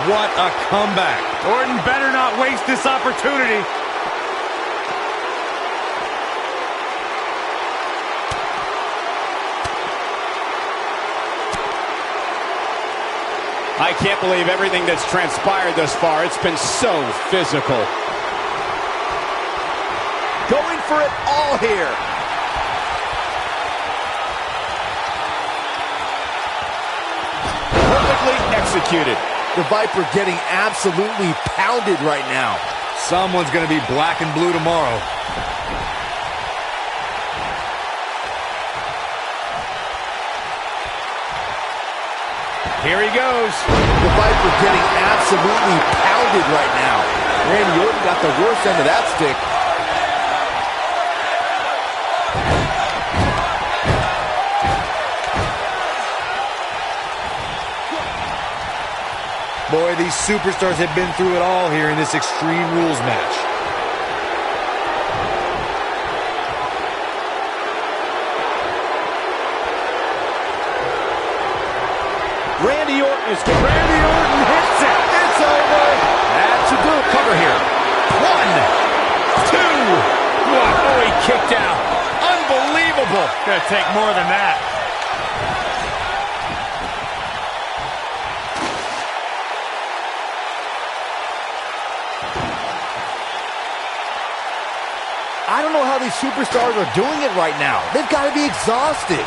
What a comeback. Orton better not waste this opportunity. I can't believe everything that's transpired thus far. It's been so physical. Going for it all here. Perfectly executed. The Viper getting absolutely pounded right now. Someone's going to be black and blue tomorrow. Here he goes. The Viper getting absolutely pounded right now. Randy Orton got the worst end of that stick. Boy, these superstars have been through it all here in this Extreme Rules match. Randy Orton hits it. It's over. That should do it. Cover here. 1, 2. What? Oh, he kicked out. Unbelievable. Gonna take more than that. I don't know how these superstars are doing it right now. They've got to be exhausted.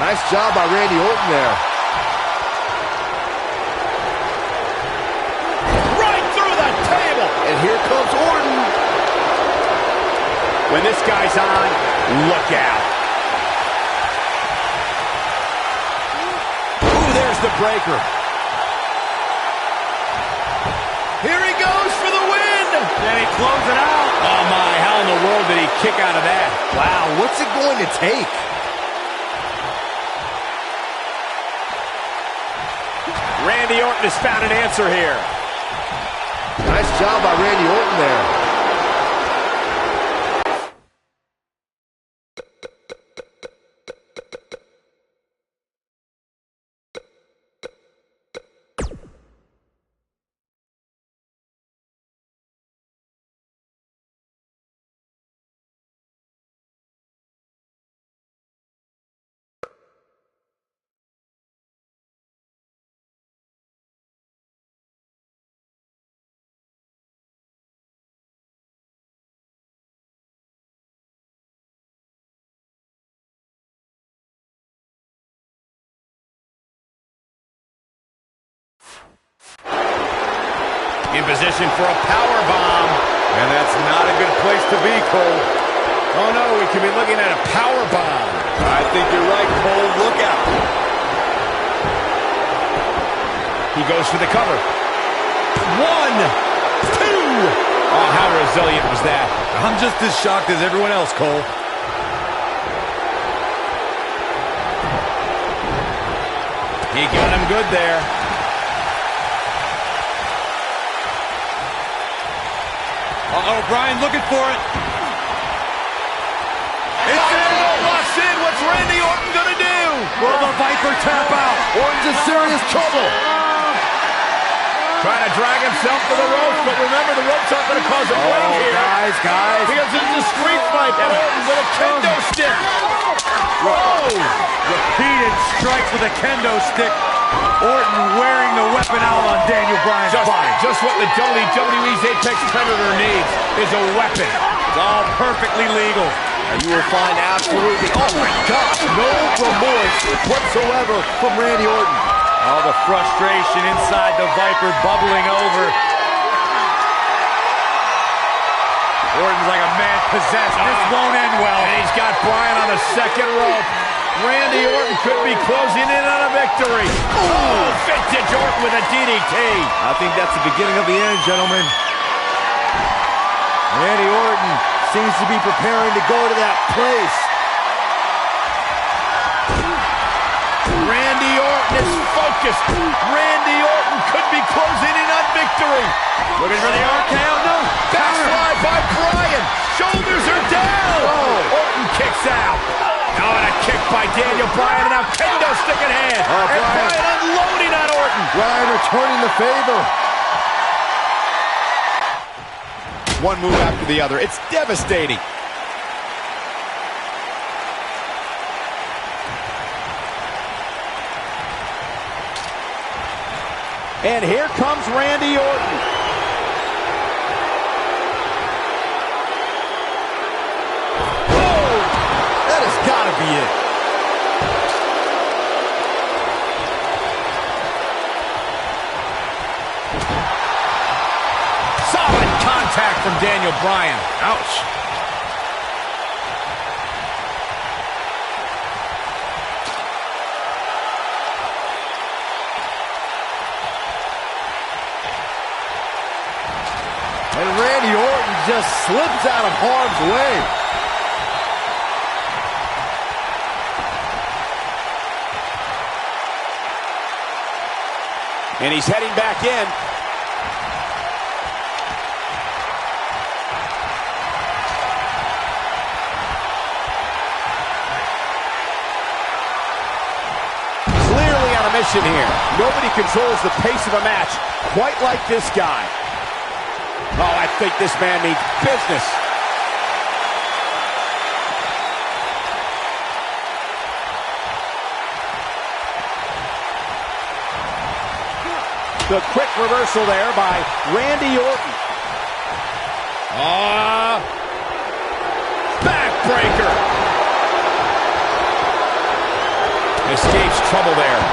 Nice job by Randy Orton there. Right through the table. And here comes Orton. When this guy's on, look out. There's the breaker. Here he goes for the win. Can he close it out? Oh, my. How in the world did he kick out of that? Wow, what's it going to take? Randy Orton has found an answer here. Nice job by Randy Orton there. In position for a power bomb. And that's not a good place to be, Cole. Oh, no, we could be looking at a power bomb. I think you're right, Cole. Look out. He goes for the cover. 1, 2. Oh, how resilient was that? I'm just as shocked as everyone else, Cole. He got him good there. Uh-oh, Bryan looking for it. It's in! Locks in. What's Randy Orton going to do? Will the Viper tap out? Orton's in serious trouble. Trying to drag himself to the ropes, but remember, the ropes aren't going to cause a break here. Guys. Because it's a street fight, and Orton with a kendo stick. Whoa! Repeated strikes with a kendo stick. Orton wearing the weapon out on Daniel Bryan's body. Just what the WWE's Apex Predator needs is a weapon. It's all perfectly legal. And you will find absolutely, oh my gosh, no remorse whatsoever from Randy Orton. All the frustration inside the Viper bubbling over. Orton's like a man possessed. This won't end well. And he's got Bryan on the second rope. Randy Orton could be closing in on a victory. Oh, vintage Orton with a DDT. I think that's the beginning of the end, gentlemen. Randy Orton seems to be preparing to go to that place. Randy Orton is focused. Randy Orton could be closing in on victory. Looking for the RKO. No. Backslide by Bryan. Shoulders are down. Oh. Orton kicks out. Now and a kick by Daniel Bryan. And now kendo stick in hand. And Bryan unloading on Orton. Bryan returning the favor. One move after the other. It's devastating. And here comes Randy Orton. Whoa! That has got to be it. Solid contact from Daniel Bryan. Ouch. And Randy Orton just slips out of harm's way. And he's heading back in. Clearly on a mission here. Nobody controls the pace of a match quite like this guy. Oh, I think this man means business. The quick reversal there by Randy Orton. Backbreaker. Escapes trouble there.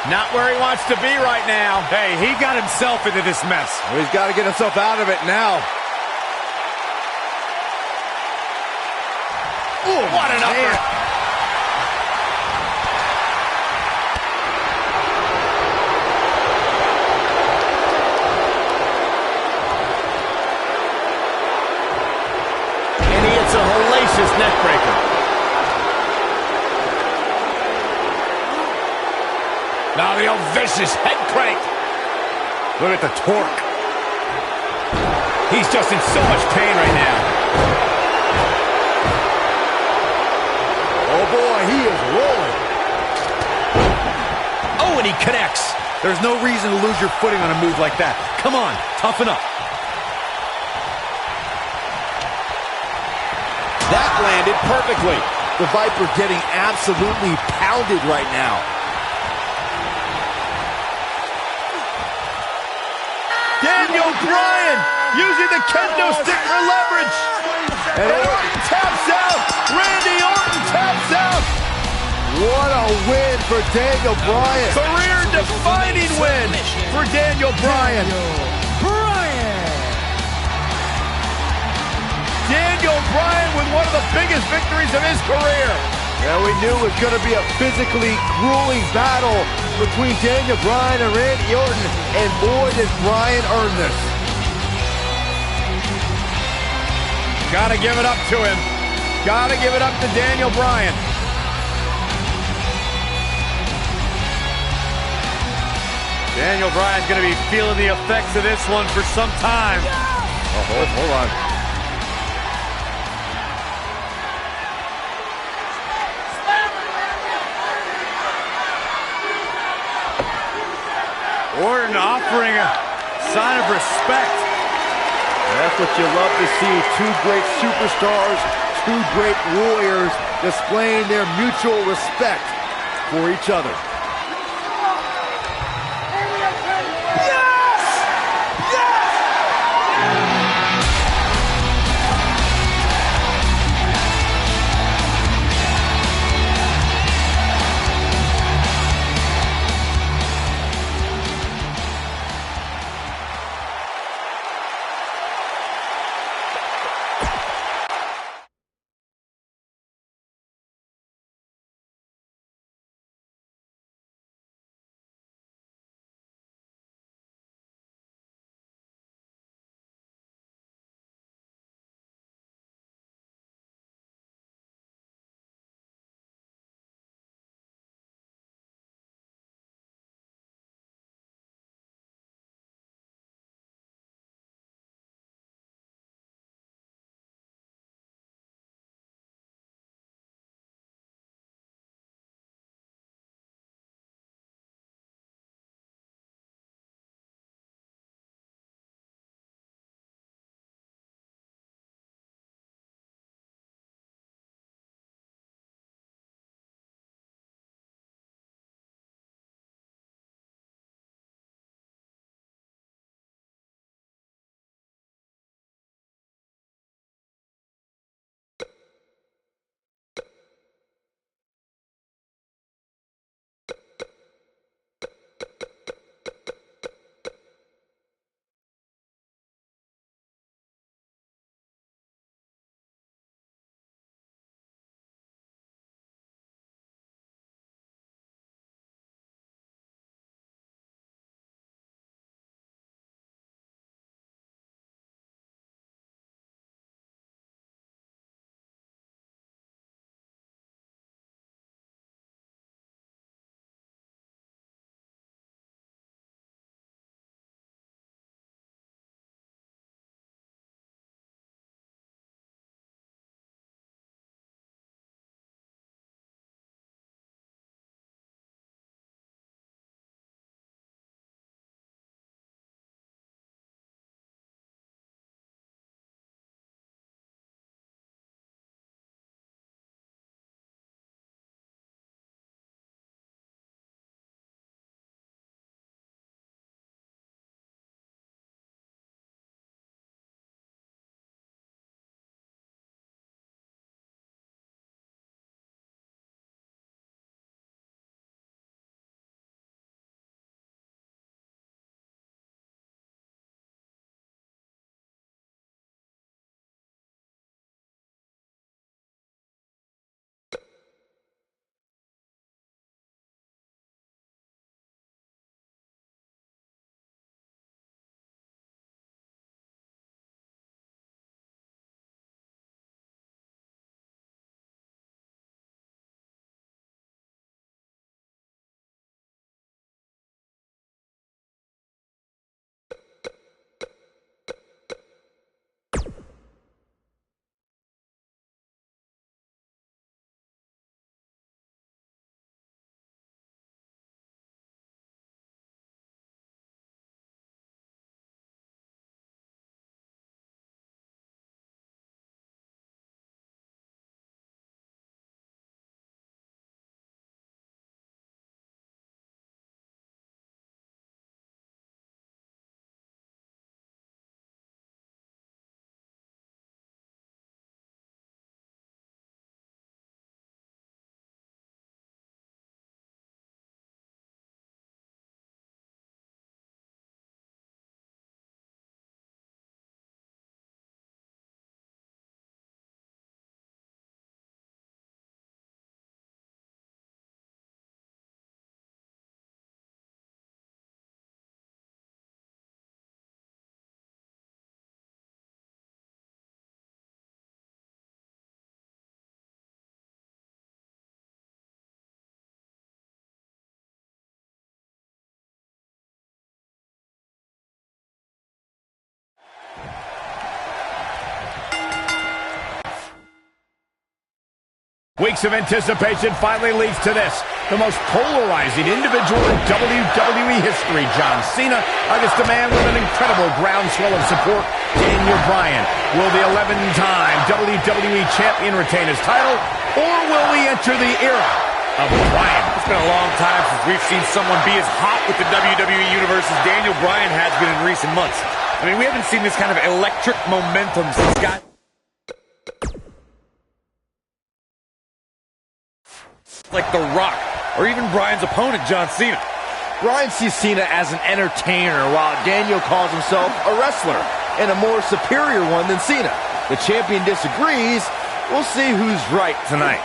Not where he wants to be right now. Hey, he got himself into this mess. Well, he's got to get himself out of it now. Ooh, what an upper. And he hits a hellacious neckbreaker. Now the old vicious head crank. Look at the torque. He's just in so much pain right now. Oh boy, he is rolling. Oh, and he connects. There's no reason to lose your footing on a move like that. Come on, toughen up. That landed perfectly. The Viper getting absolutely pounded right now. Daniel Bryan using the kendo stick for leverage. And Orton taps out. Randy Orton taps out. What a win for Daniel Bryan. Career-defining win for Daniel Bryan. Daniel Bryan with one of the biggest victories of his career. Yeah, we knew it was going to be a physically grueling battle between Daniel Bryan and Randy Orton, and boy, did Bryan earn this. Gotta give it up to him. Gotta give it up to Daniel Bryan. Daniel Bryan's going to be feeling the effects of this one for some time. Oh, hold on. Orton offering a sign of respect. That's what you love to see. Two great superstars, two great warriors displaying their mutual respect for each other. Weeks of anticipation finally leads to this. The most polarizing individual in WWE history, John Cena, against a man with an incredible groundswell of support, Daniel Bryan. Will the 11-time WWE Champion retain his title, or will we enter the era of Bryan? It's been a long time since we've seen someone be as hot with the WWE Universe as Daniel Bryan has been in recent months. I mean, we haven't seen this kind of electric momentum since guys like The Rock, or even Bryan's opponent, John Cena. Bryan sees Cena as an entertainer, while Daniel calls himself a wrestler, and a more superior one than Cena. The champion disagrees. We'll see who's right tonight.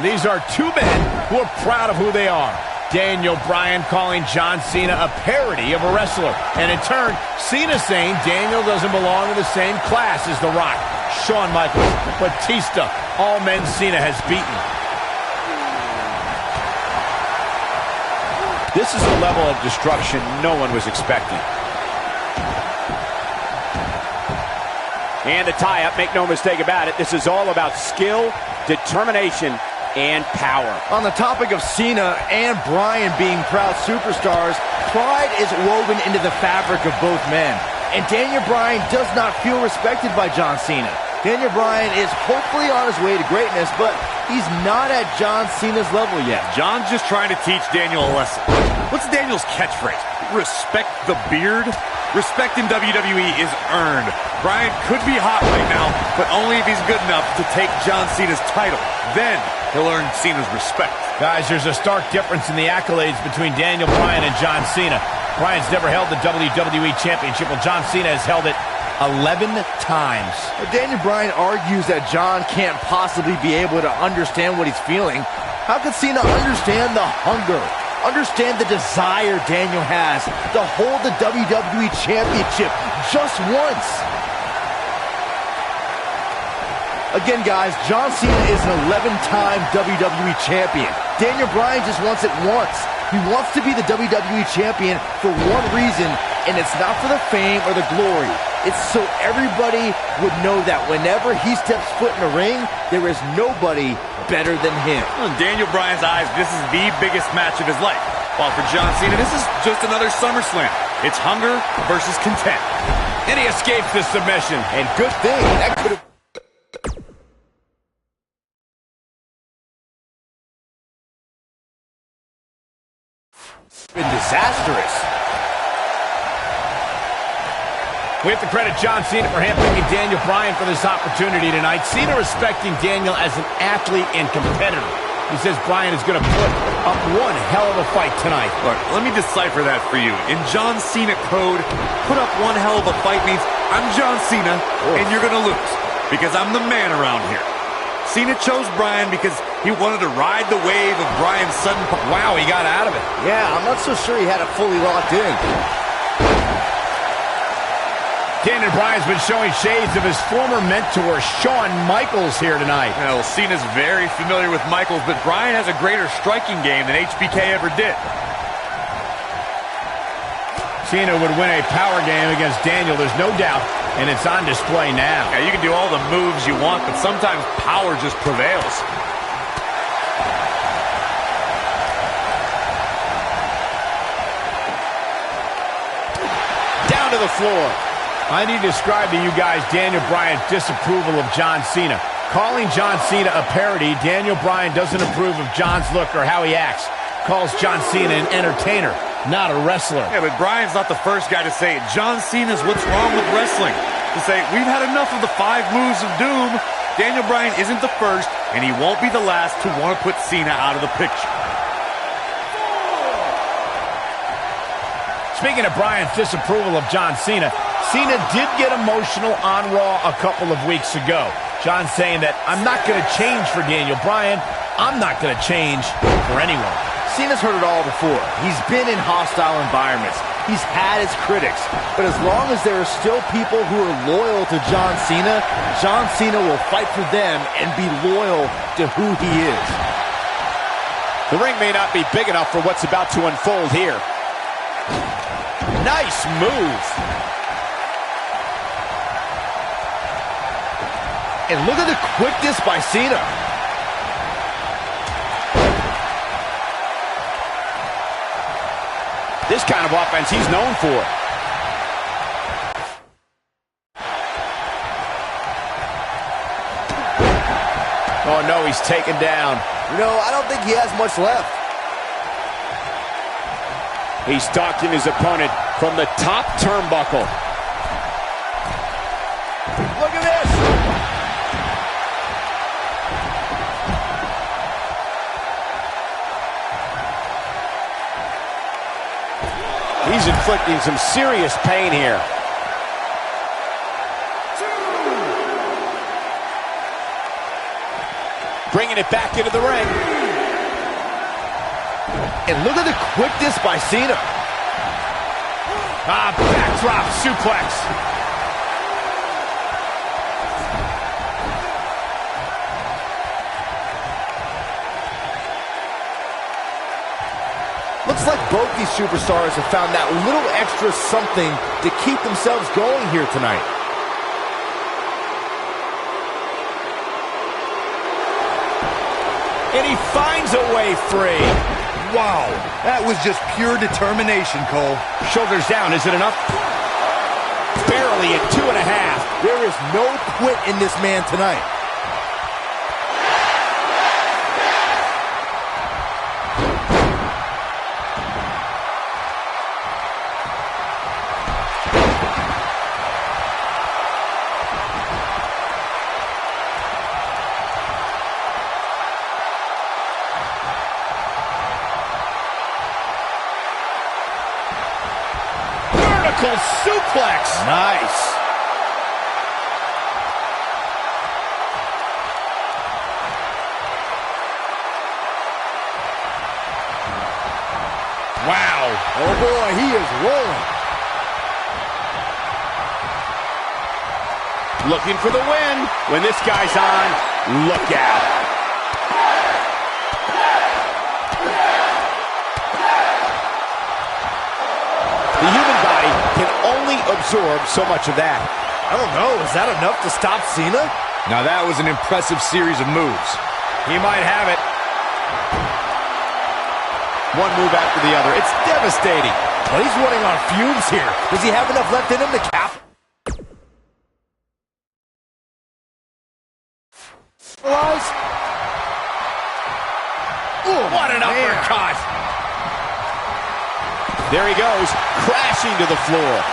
These are two men who are proud of who they are. Daniel Bryan calling John Cena a parody of a wrestler. And in turn, Cena saying Daniel doesn't belong in the same class as The Rock, Shawn Michaels, Batista, all men Cena has beaten. This is a level of destruction no one was expecting. And the tie-up, make no mistake about it, this is all about skill, determination, and power. On the topic of Cena and Bryan being proud superstars, pride is woven into the fabric of both men. And Daniel Bryan does not feel respected by John Cena. Daniel Bryan is hopefully on his way to greatness, but he's not at John Cena's level yet. John's just trying to teach Daniel a lesson. What's Daniel's catchphrase? Respect the beard? Respect in WWE is earned. Bryan could be hot right now, but only if he's good enough to take John Cena's title. Then he'll earn Cena's respect. Guys, there's a stark difference in the accolades between Daniel Bryan and John Cena. Bryan's never held the WWE Championship, while John Cena has held it 11 times. Daniel Bryan argues that John can't possibly be able to understand what he's feeling. How could Cena understand the hunger? Understand the desire Daniel has to hold the WWE Championship just once. Again, guys, John Cena is an 11-time WWE Champion. Daniel Bryan just wants it once. He wants to be the WWE Champion for one reason, and it's not for the fame or the glory. It's so everybody would know that whenever he steps foot in the ring, there is nobody better than him. In Daniel Bryan's eyes, this is the biggest match of his life. While for John Cena, this is just another SummerSlam. It's hunger versus content. And he escapes the submission. And good thing. That could have been disastrous. We have to credit John Cena for handpicking Daniel Bryan for this opportunity tonight. Cena respecting Daniel as an athlete and competitor. He says Bryan is going to put up one hell of a fight tonight. Look, let me decipher that for you. In John Cena code, put up one hell of a fight means I'm John Cena and you're going to lose because I'm the man around here. Cena chose Bryan because he wanted to ride the wave of Bryan's sudden... Wow, he got out of it. Yeah, I'm not so sure he had it fully locked in. Daniel Bryan's been showing shades of his former mentor, Shawn Michaels, here tonight. Well, Cena's very familiar with Michaels, but Bryan has a greater striking game than HBK ever did. Cena would win a power game against Daniel, there's no doubt, and it's on display now. Yeah, you can do all the moves you want, but sometimes power just prevails. Down to the floor. I need to describe to you guys Daniel Bryan's disapproval of John Cena. Calling John Cena a parody, Daniel Bryan doesn't approve of John's look or how he acts. Calls John Cena an entertainer, not a wrestler. Yeah, but Bryan's not the first guy to say it. John Cena's what's wrong with wrestling. To say, we've had enough of the 5 moves of doom. Daniel Bryan isn't the first, and he won't be the last to want to put Cena out of the picture. Speaking of Bryan's disapproval of John Cena, Cena did get emotional on Raw a couple of weeks ago. John saying that, I'm not going to change for Daniel Bryan. I'm not going to change for anyone. Cena's heard it all before. He's been in hostile environments. He's had his critics. But as long as there are still people who are loyal to John Cena will fight for them and be loyal to who he is. The ring may not be big enough for what's about to unfold here. Nice move. And look at the quickness by Cena. This kind of offense he's known for. Oh, no, he's taken down. You know, I don't think he has much left. He's stalking his opponent from the top turnbuckle. Look at this. He's inflicting some serious pain here. Bringing it back into the ring. And look at the quickness by Cena. Backdrop suplex. Looks like both these superstars have found that little extra something to keep themselves going here tonight. And he finds a way free. Wow, that was just pure determination, Cole. Shoulders down, is it enough? Barely at 2.5. There is no quit in this man tonight. Suplex. Nice. Wow. Oh boy, he is rolling. Looking for the win. When this guy's on, look out. The human body can only absorb so much of that. I don't know, is that enough to stop Cena? Now that was an impressive series of moves. He might have it. One move after the other. It's devastating. But he's running on fumes here. Does he have enough left in him to cap? Ooh, what an uppercut! There he goes, crashing to the floor.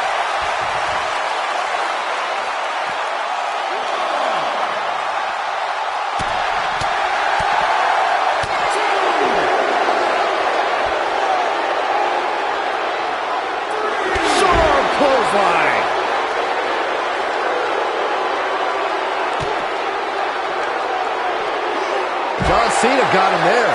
Short clothesline. John Cena got him there.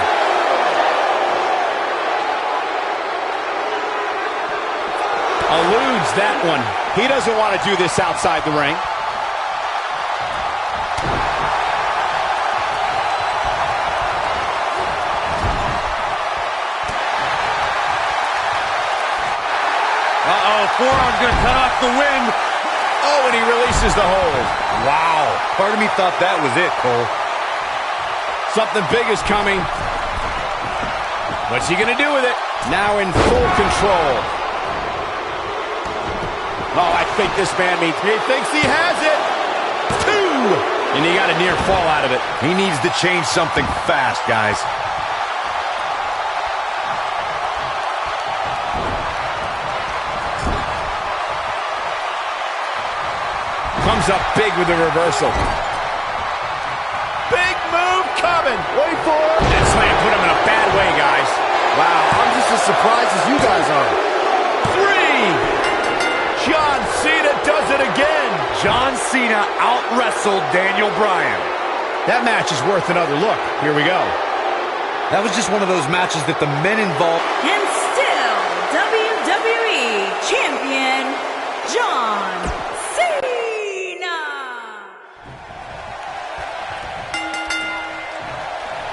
Eludes that one. He doesn't want to do this outside the ring. Uh-oh, forearm's gonna cut off the wind. Oh, and he releases the hold. Wow. Part of me thought that was it, Cole. Something big is coming. What's he gonna do with it? Now in full control. Oh, I think this man he thinks he has it. 2! And he got a near fall out of it. He needs to change something fast, guys. Comes up big with the reversal. Big move coming. Wait for it. That slam put him in a bad way, guys. Wow, I'm just as surprised as you guys are. 3! John Cena does it again. John Cena out-wrestled Daniel Bryan. That match is worth another look. Here we go. That was just one of those matches that the men involved... And still, WWE Champion, John Cena.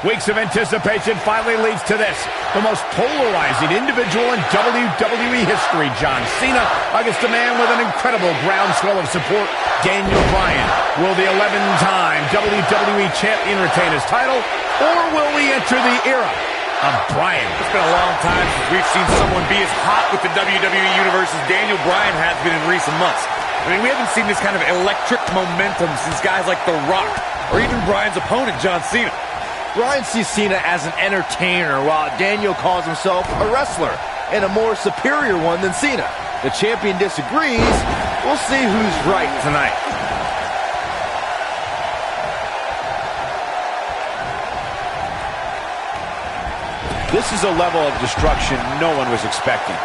Weeks of anticipation finally leads to this. The most polarizing individual in WWE history, John Cena, against a man with an incredible groundswell of support, Daniel Bryan. Will the 11-time WWE Champion retain his title, or will we enter the era of Bryan? It's been a long time since we've seen someone be as hot with the WWE Universe as Daniel Bryan has been in recent months. I mean, we haven't seen this kind of electric momentum since guys like The Rock, or even Bryan's opponent, John Cena. Bryan sees Cena as an entertainer, while Daniel calls himself a wrestler, and a more superior one than Cena. The champion disagrees. We'll see who's right tonight. This is a level of destruction no one was expecting.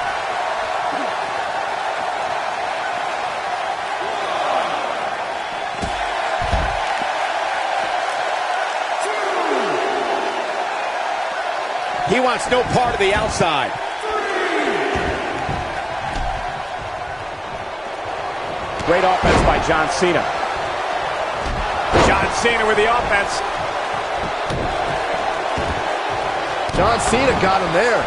He wants no part of the outside. Great offense by John Cena. John Cena with the offense. John Cena got him there.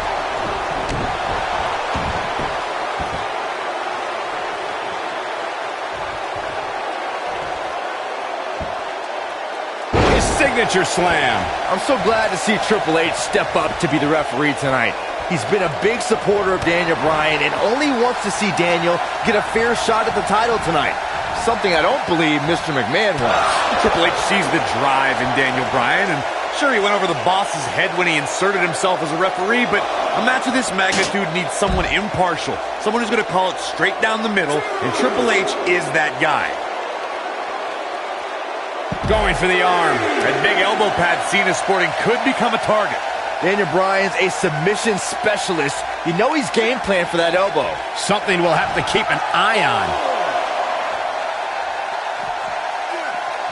His signature slam. I'm so glad to see Triple H step up to be the referee tonight. He's been a big supporter of Daniel Bryan and only wants to see Daniel get a fair shot at the title tonight. Something I don't believe Mr. McMahon wants. Triple H sees the drive in Daniel Bryan, and sure, he went over the boss's head when he inserted himself as a referee, but a match of this magnitude needs someone impartial, someone who's going to call it straight down the middle, and Triple H is that guy. Going for the arm. That big elbow pad Cena sporting could become a target. Daniel Bryan's a submission specialist. You know he's game planned for that elbow. Something we'll have to keep an eye on.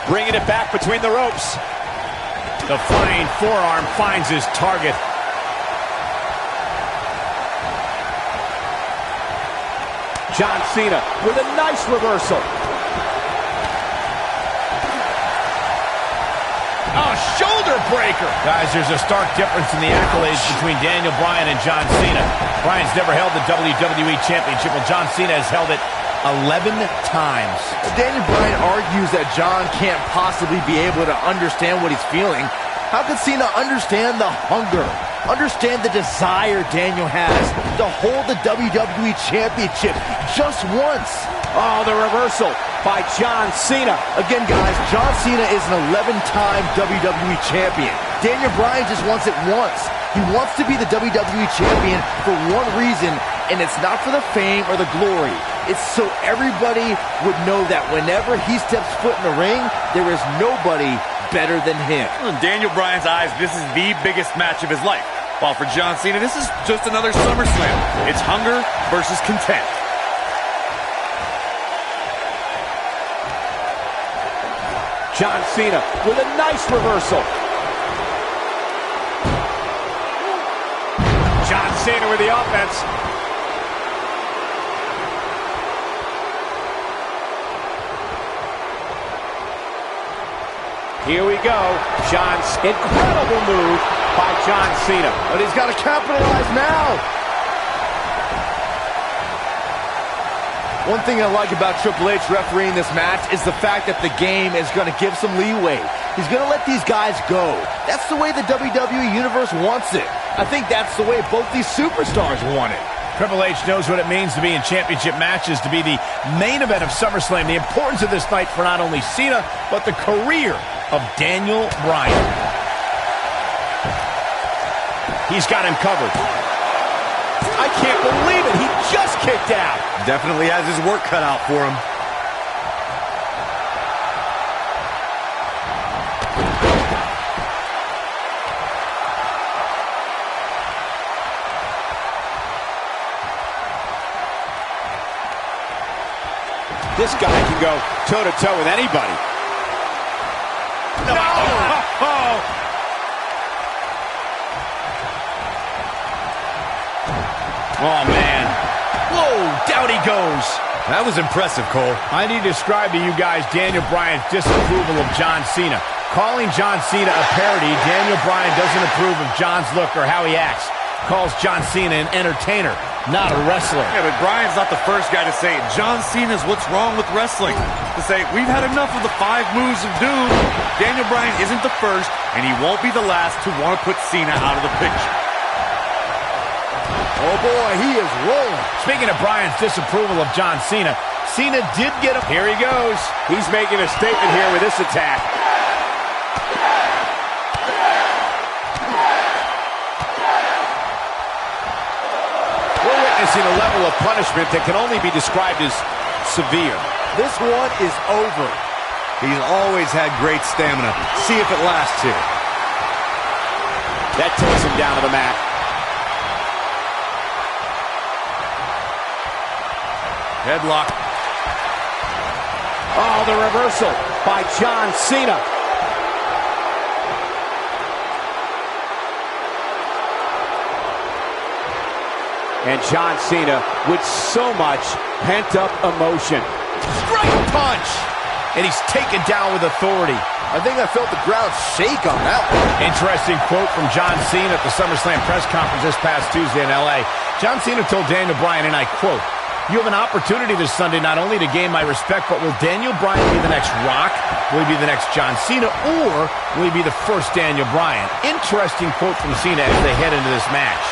Bringing it back between the ropes. The flying forearm finds his target. John Cena with a nice reversal. Oh, shoulder breaker. Guys, there's a stark difference in the accolades between Daniel Bryan and John Cena. Bryan's never held the WWE Championship, while John Cena has held it 11 times. Daniel Bryan argues that John can't possibly be able to understand what he's feeling. How could Cena understand the hunger, understand the desire Daniel has to hold the WWE Championship just once? Oh, the reversal by John Cena. Again, guys, John Cena is an 11-time WWE Champion. Daniel Bryan just wants it once. He wants to be the WWE Champion for one reason, and it's not for the fame or the glory. It's so everybody would know that whenever he steps foot in the ring, there is nobody better than him. In Daniel Bryan's eyes, this is the biggest match of his life. While for John Cena, this is just another SummerSlam. It's hunger versus content. John Cena with a nice reversal. John Cena with the offense. Here we go. John's incredible move by John Cena. But he's got to capitalize now. One thing I like about Triple H refereeing this match is the fact that the game is going to give some leeway. He's going to let these guys go. That's the way the WWE Universe wants it. I think that's the way both these superstars want it. Triple H knows what it means to be in championship matches, to be the main event of SummerSlam. The importance of this night for not only Cena, but the career of Daniel Bryan. He's got him covered. I can't believe it. He just kicked out. Definitely has his work cut out for him. This guy can go toe-to-toe with anybody. No! Oh, man. Whoa, down he goes. That was impressive, Cole. I need to describe to you guys Daniel Bryan's disapproval of John Cena. Calling John Cena a parody, Daniel Bryan doesn't approve of John's look or how he acts. Calls John Cena an entertainer, not a wrestler. Yeah, but Bryan's not the first guy to say it. John Cena's what's wrong with wrestling. To say, we've had enough of the 5 moves of doom. Daniel Bryan isn't the first, and he won't be the last to want to put Cena out of the picture. Oh boy, he is rolling. Speaking of Bryan's disapproval of John Cena, Cena did get him. Here he goes. He's making a statement here with this attack. We're witnessing a level of punishment that can only be described as severe. This one is over. He's always had great stamina. See if it lasts here. That takes him down to the mat. Headlock. Oh, the reversal by John Cena. And John Cena with so much pent-up emotion. Straight punch! And he's taken down with authority. I think I felt the ground shake on that one. Interesting quote from John Cena at the SummerSlam press conference this past Tuesday in L.A. John Cena told Daniel Bryan, and I quote, "You have an opportunity this Sunday not only to gain my respect, but will Daniel Bryan be the next Rock? Will he be the next John Cena? Or will he be the first Daniel Bryan?" Interesting quote from Cena as they head into this match.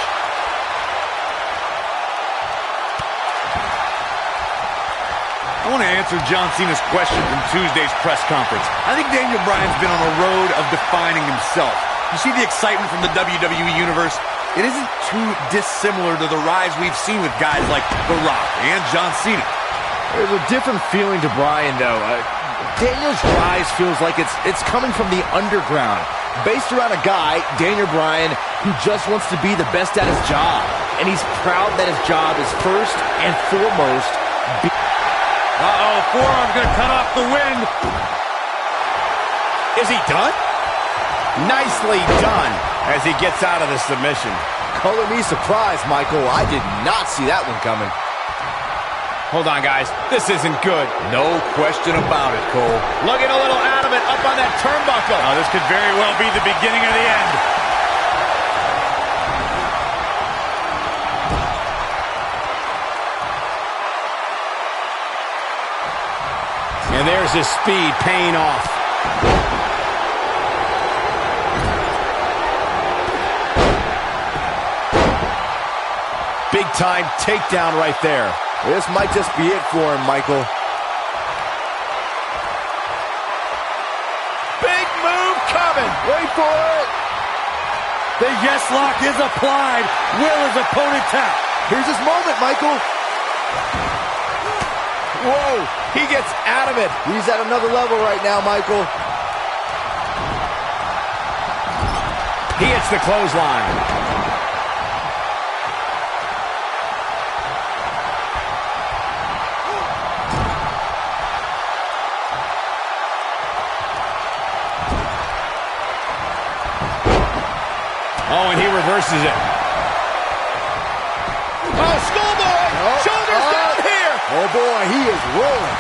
I want to answer John Cena's question from Tuesday's press conference. I think Daniel Bryan's been on a road of defining himself. You see the excitement from the WWE Universe? It isn't too dissimilar to the rise we've seen with guys like The Rock and John Cena. There's a different feeling to Bryan, though. Daniel's rise feels like it's coming from the underground, based around a guy, Daniel Bryan, who just wants to be the best at his job. And he's proud that his job is first and foremost. Uh-oh, forearm's gonna cut off the wind. Is he done? Nicely done as he gets out of the submission. Color me surprised, Michael. I did not see that one coming. Hold on, guys. This isn't good. No question about it, Cole. Looking a little out of it up on that turnbuckle. Oh, this could very well be the beginning of the end. And there's his speed paying off. Big time takedown right there. This might just be it for him, Michael. Big move coming. Wait for it. The yes lock is applied. Will his opponent tap? Here's his moment, Michael. Whoa, he gets out of it. He's at another level right now, Michael. He hits the clothesline. Oh, and he reverses it. Oh, schoolboy! Shoulders down here! Oh boy, he is rolling.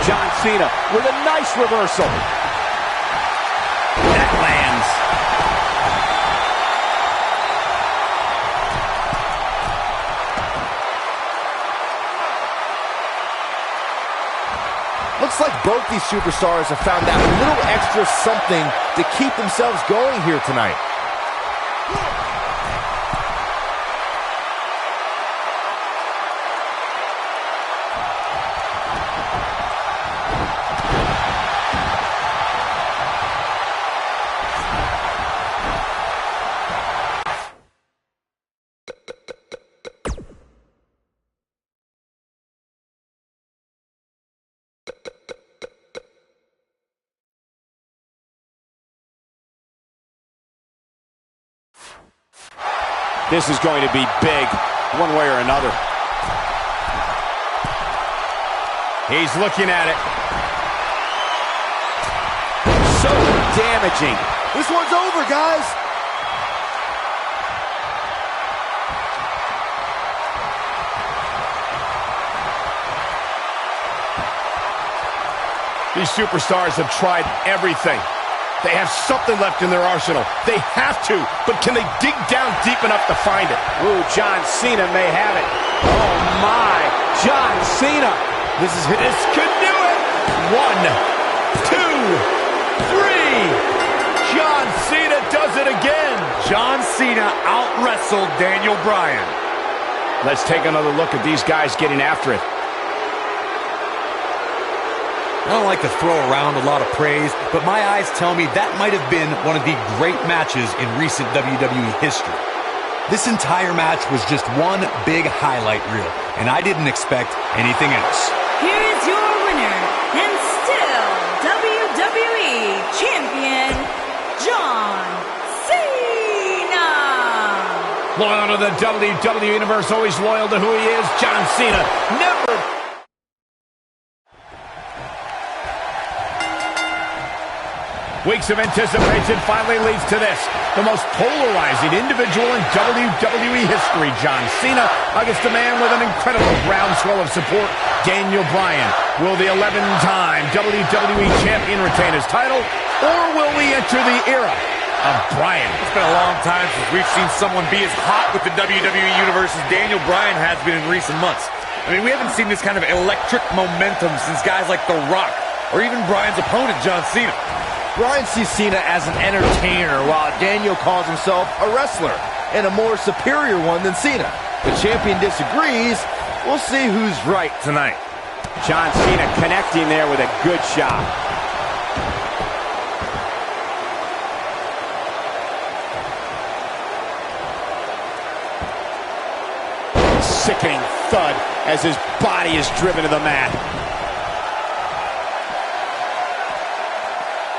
John Cena with a nice reversal. That lands. Looks like both these superstars have found that little extra something to keep themselves going here tonight. This is going to be big, one way or another. He's looking at it. So damaging. This one's over, guys. These superstars have tried everything. They have something left in their arsenal. They have to, but can they dig down deep enough to find it? Ooh, John Cena may have it. Oh, my. John Cena. This could do it. 1, 2, 3. John Cena does it again. John Cena out-wrestled Daniel Bryan. Let's take another look at these guys getting after it. I don't like to throw around a lot of praise, but my eyes tell me that might have been one of the great matches in recent WWE history. This entire match was just one big highlight reel, and I didn't expect anything else. Here is your winner, and still WWE Champion, John Cena. Loyal to the WWE Universe, always loyal to who he is, John Cena. Never... Weeks of anticipation finally leads to this. The most polarizing individual in WWE history, John Cena, against a man with an incredible groundswell of support, Daniel Bryan. Will the 11-time WWE Champion retain his title, or will we enter the era of Bryan? It's been a long time since we've seen someone be as hot with the WWE Universe as Daniel Bryan has been in recent months. I mean, we haven't seen this kind of electric momentum since guys like The Rock, or even Bryan's opponent, John Cena. Bryan sees Cena as an entertainer, while Daniel calls himself a wrestler, and a more superior one than Cena. The champion disagrees. We'll see who's right tonight. John Cena connecting there with a good shot. Sickening thud as his body is driven to the mat.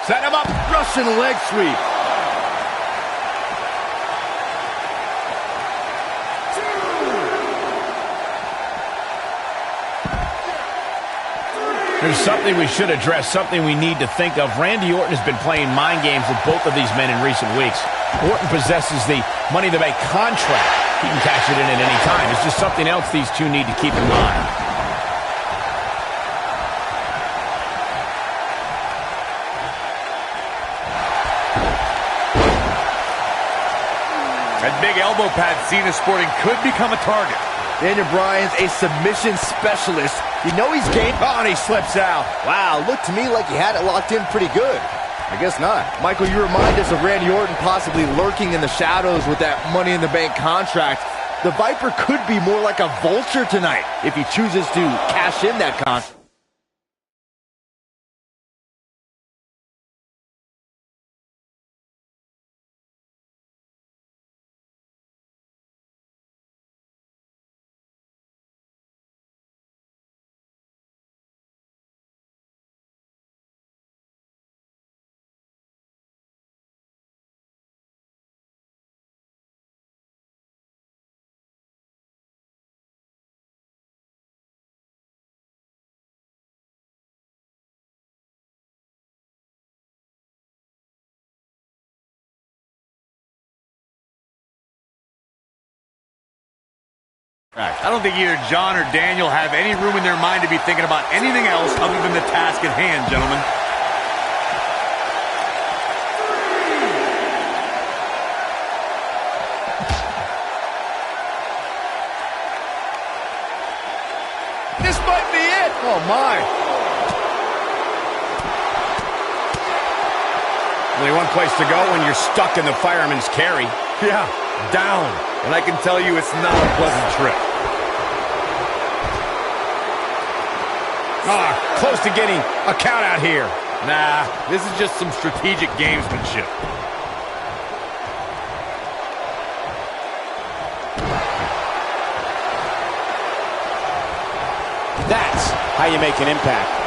Set him up, Russian leg sweep. There's something we should address, something we need to think of. Randy Orton has been playing mind games with both of these men in recent weeks. Orton possesses the Money in the Bank contract. He can cash it in at any time. It's just something else these two need to keep in mind. That big elbow pad Cena sporting could become a target. Daniel Bryan's a submission specialist. You know he's game. Oh, and he slips out. Wow, looked to me like he had it locked in pretty good. I guess not. Michael, you remind us of Randy Orton possibly lurking in the shadows with that Money in the Bank contract. The Viper could be more like a vulture tonight if he chooses to cash in that contract. I don't think either John or Daniel have any room in their mind to be thinking about anything else other than the task at hand, gentlemen. This might be it. Oh, my. Only one place to go when you're stuck in the fireman's carry. Yeah, down. And I can tell you it's not a pleasant trip. Close to getting a count out here. Nah, this is just some strategic gamesmanship. That's how you make an impact.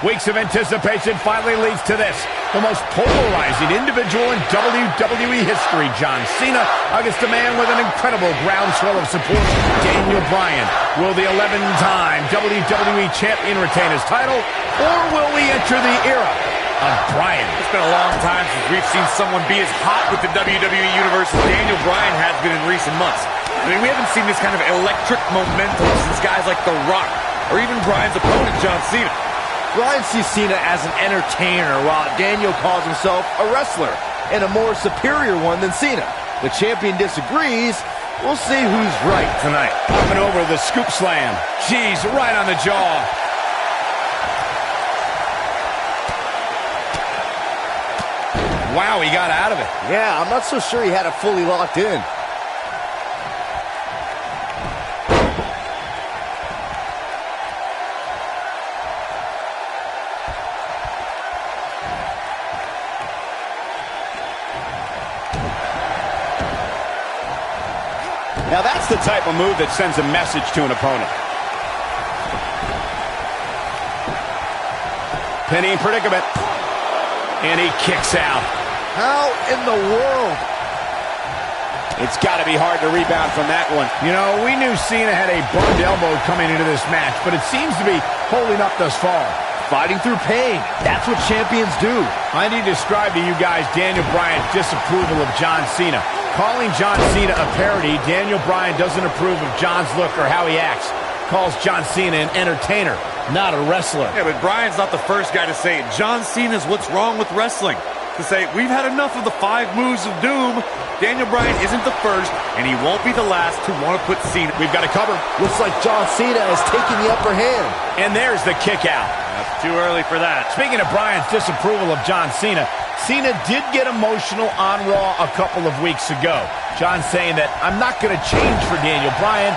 Weeks of anticipation finally leads to this. The most polarizing individual in WWE history, John Cena, against a man with an incredible groundswell of support, Daniel Bryan. Will the 11-time WWE Champion retain his title, or will we enter the era on Bryan. It's been a long time since we've seen someone be as hot with the WWE Universe as Daniel Bryan has been in recent months. I mean, we haven't seen this kind of electric momentum since guys like The Rock, or even Bryan's opponent, John Cena. Bryan sees Cena as an entertainer, while Daniel calls himself a wrestler, and a more superior one than Cena. The champion disagrees. We'll see who's right tonight. Popping over the scoop slam. Jeez, right on the jaw. Wow, he got out of it. Yeah, I'm not so sure he had it fully locked in. Now that's the type of move that sends a message to an opponent. Pinning predicament. And he kicks out. How in the world? It's got to be hard to rebound from that one. You know, we knew Cena had a burned elbow coming into this match, but it seems to be holding up thus far. Fighting through pain. That's what champions do. I need to describe to you guys Daniel Bryan's disapproval of John Cena. Calling John Cena a parody, Daniel Bryan doesn't approve of John's look or how he acts. Calls John Cena an entertainer, not a wrestler. Yeah, but Bryan's not the first guy to say it. John Cena's what's wrong with wrestling. To say, we've had enough of the 5 moves of doom. Daniel Bryan isn't the first, and he won't be the last to want to put Cena. We've got a cover. Looks like John Cena is taking the upper hand. And there's the kick out. That's too early for that. Speaking of Bryan's disapproval of John Cena, Cena did get emotional on Raw a couple of weeks ago. John saying that, I'm not going to change for Daniel Bryan.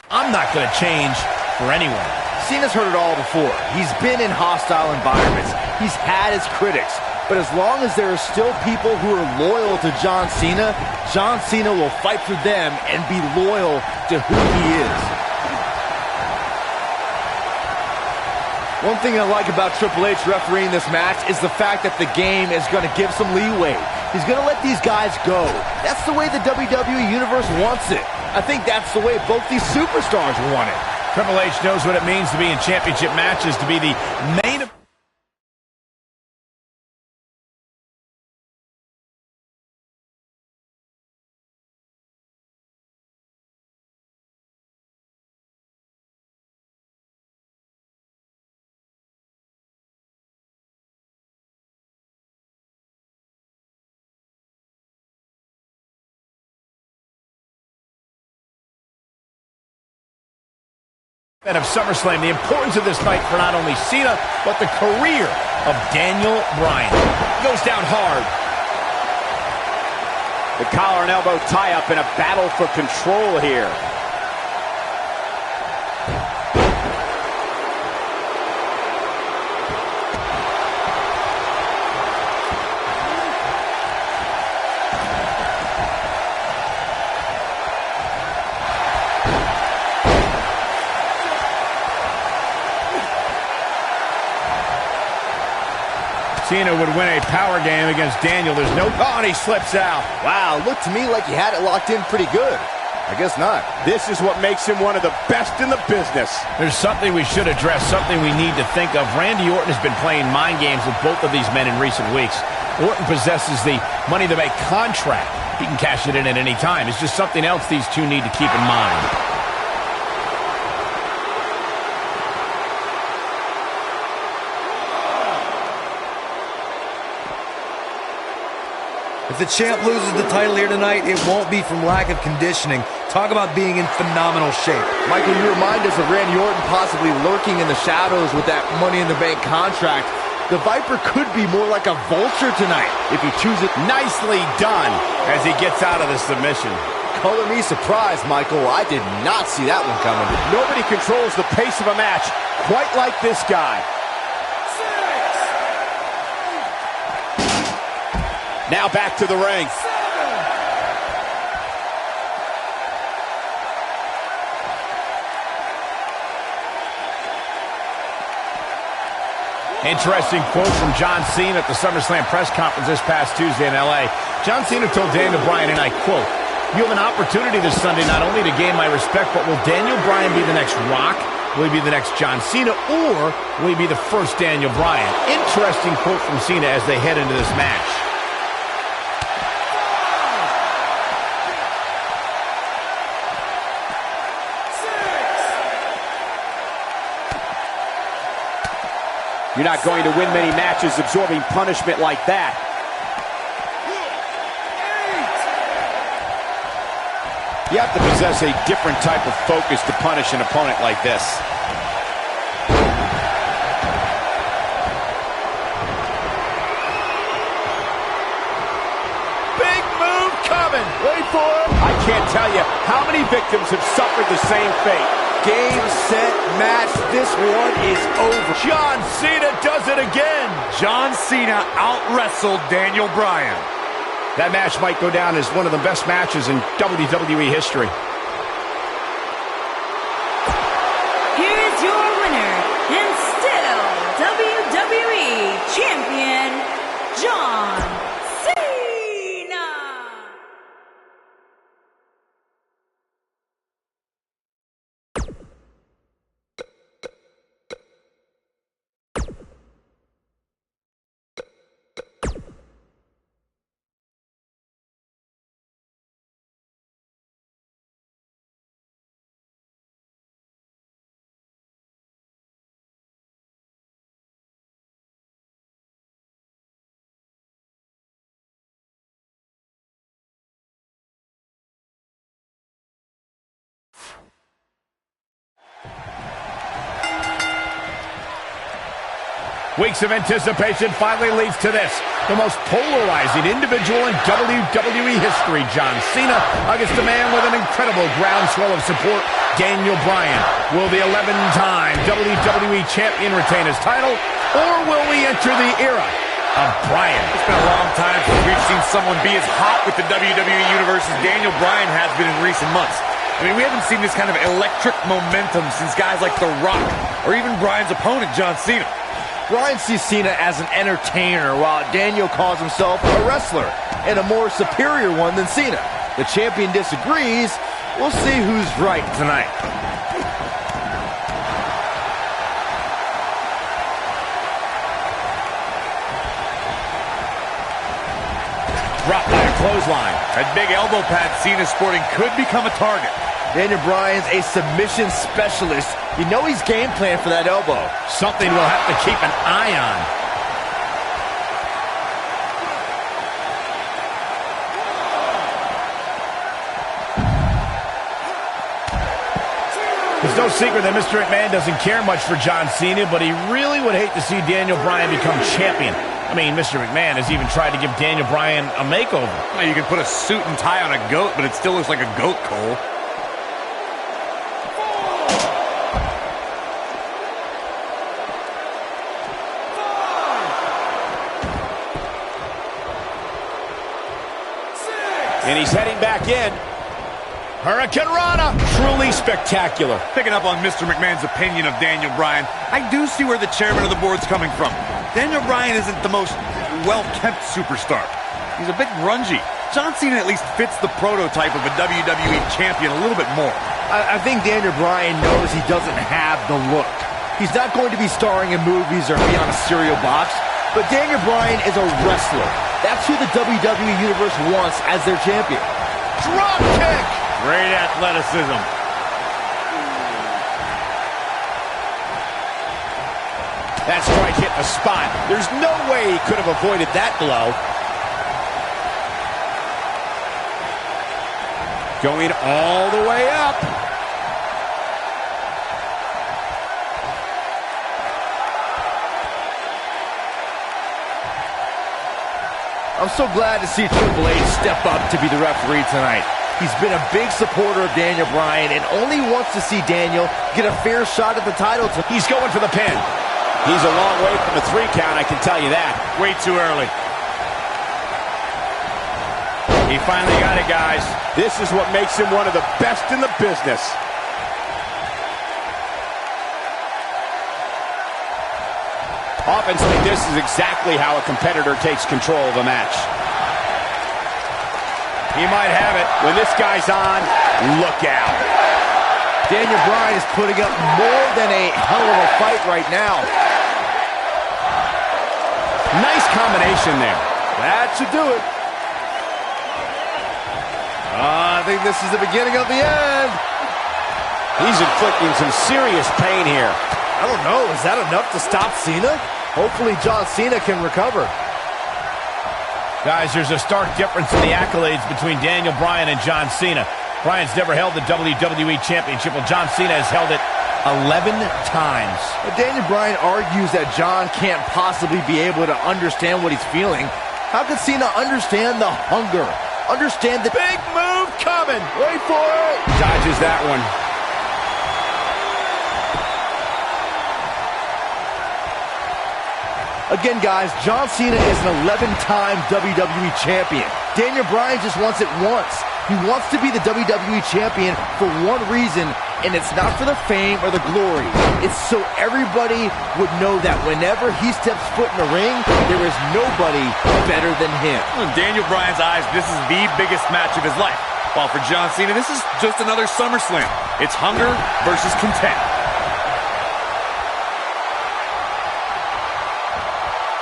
I'm not going to change for anyone. Cena's heard it all before. He's been in hostile environments. He's had his critics. But as long as there are still people who are loyal to John Cena will fight for them and be loyal to who he is. One thing I like about Triple H refereeing this match is the fact that the game is going to give some leeway. He's going to let these guys go. That's the way the WWE Universe wants it. I think that's the way both these superstars want it. Triple H knows what it means to be in championship matches, to be the main event. Of SummerSlam, the importance of this night for not only Cena, but the career of Daniel Bryan. Goes down hard. The collar and elbow tie-up in a battle for control here. Cena would win a power game against Daniel. There's no... Oh, and he slips out. Wow, looked to me like he had it locked in pretty good. I guess not. This is what makes him one of the best in the business. There's something we should address, something we need to think of. Randy Orton has been playing mind games with both of these men in recent weeks. Orton possesses the Money to Make contract. He can cash it in at any time. It's just something else these two need to keep in mind. If the champ loses the title here tonight, it won't be from lack of conditioning. Talk about being in phenomenal shape. Michael, you remind us of Randy Orton possibly lurking in the shadows with that Money in the Bank contract. The Viper could be more like a vulture tonight if he chooses. Nicely done as he gets out of the submission. Color me surprised, Michael. I did not see that one coming. Nobody controls the pace of a match quite like this guy. Now back to the ring. Interesting quote from John Cena at the SummerSlam press conference this past Tuesday in L.A. John Cena told Daniel Bryan, and I quote, You have an opportunity this Sunday not only to gain my respect, but will Daniel Bryan be the next Rock? Will he be the next John Cena? Or will he be the first Daniel Bryan? Interesting quote from Cena as they head into this match. You're not going to win many matches absorbing punishment like that. You have to possess a different type of focus to punish an opponent like this. Big move coming. Wait for it. I can't tell you how many victims have suffered the same fate. Game, set, match. This one is over. John Cena does it again. John Cena out-wrestled Daniel Bryan. That match might go down as one of the best matches in WWE history. Here is your winner, and still WWE Champion, John Cena. Weeks of anticipation finally leads to this. The most polarizing individual in WWE history, John Cena, against a man with an incredible groundswell of support, Daniel Bryan. Will the 11-time WWE Champion retain his title, or will we enter the era of Bryan? It's been a long time since we've seen someone be as hot with the WWE Universe as Daniel Bryan has been in recent months. I mean, we haven't seen this kind of electric momentum since guys like The Rock, or even Bryan's opponent, John Cena. Bryan sees Cena as an entertainer, while Daniel calls himself a wrestler, and a more superior one than Cena. The champion disagrees. We'll see who's right tonight. Dropped by a clothesline. That big elbow pad Cena sporting could become a target. Daniel Bryan's a submission specialist. You know he's game planned for that elbow. Something we'll have to keep an eye on. It's no secret that Mr. McMahon doesn't care much for John Cena, but he really would hate to see Daniel Bryan become champion. I mean, Mr. McMahon has even tried to give Daniel Bryan a makeover. Well, you can put a suit and tie on a goat, but it still looks like a goat, Cole. And he's heading back in. Hurricane Rana. Truly spectacular. Picking up on Mr. McMahon's opinion of Daniel Bryan, I do see where the chairman of the board's coming from. Daniel Bryan isn't the most well-kept superstar. He's a bit grungy. John Cena at least fits the prototype of a WWE champion a little bit more. I think Daniel Bryan knows he doesn't have the look. He's not going to be starring in movies or be on a cereal box, but Daniel Bryan is a wrestler. That's who the WWE Universe wants as their champion. Drop kick! Great athleticism. That strike hit the spot. There's no way he could have avoided that blow. Going all the way up. I'm so glad to see Triple H step up to be the referee tonight. He's been a big supporter of Daniel Bryan and only wants to see Daniel get a fair shot at the title. He's going for the pin. He's a long way from the 3 count, I can tell you that. Way too early. He finally got it, guys. This is what makes him one of the best in the business. Offensively, this is exactly how a competitor takes control of a match. He might have it. When this guy's on, look out. Daniel Bryan is putting up more than a hell of a fight right now. Nice combination there. That should do it. I think this is the beginning of the end. He's inflicting some serious pain here. I don't know. Is that enough to stop Cena? Hopefully John Cena can recover. Guys, there's a stark difference in the accolades between Daniel Bryan and John Cena. Bryan's never held the WWE Championship, while John Cena has held it 11 times. But Daniel Bryan argues that John can't possibly be able to understand what he's feeling. How could Cena understand the hunger? Understand the big move coming? Wait for it! Dodges that one. Again, guys, John Cena is an 11-time WWE Champion. Daniel Bryan just wants it once. He wants to be the WWE Champion for one reason, and it's not for the fame or the glory. It's so everybody would know that whenever he steps foot in the ring, there is nobody better than him. In Daniel Bryan's eyes, this is the biggest match of his life. While for John Cena, this is just another SummerSlam. It's hunger versus content.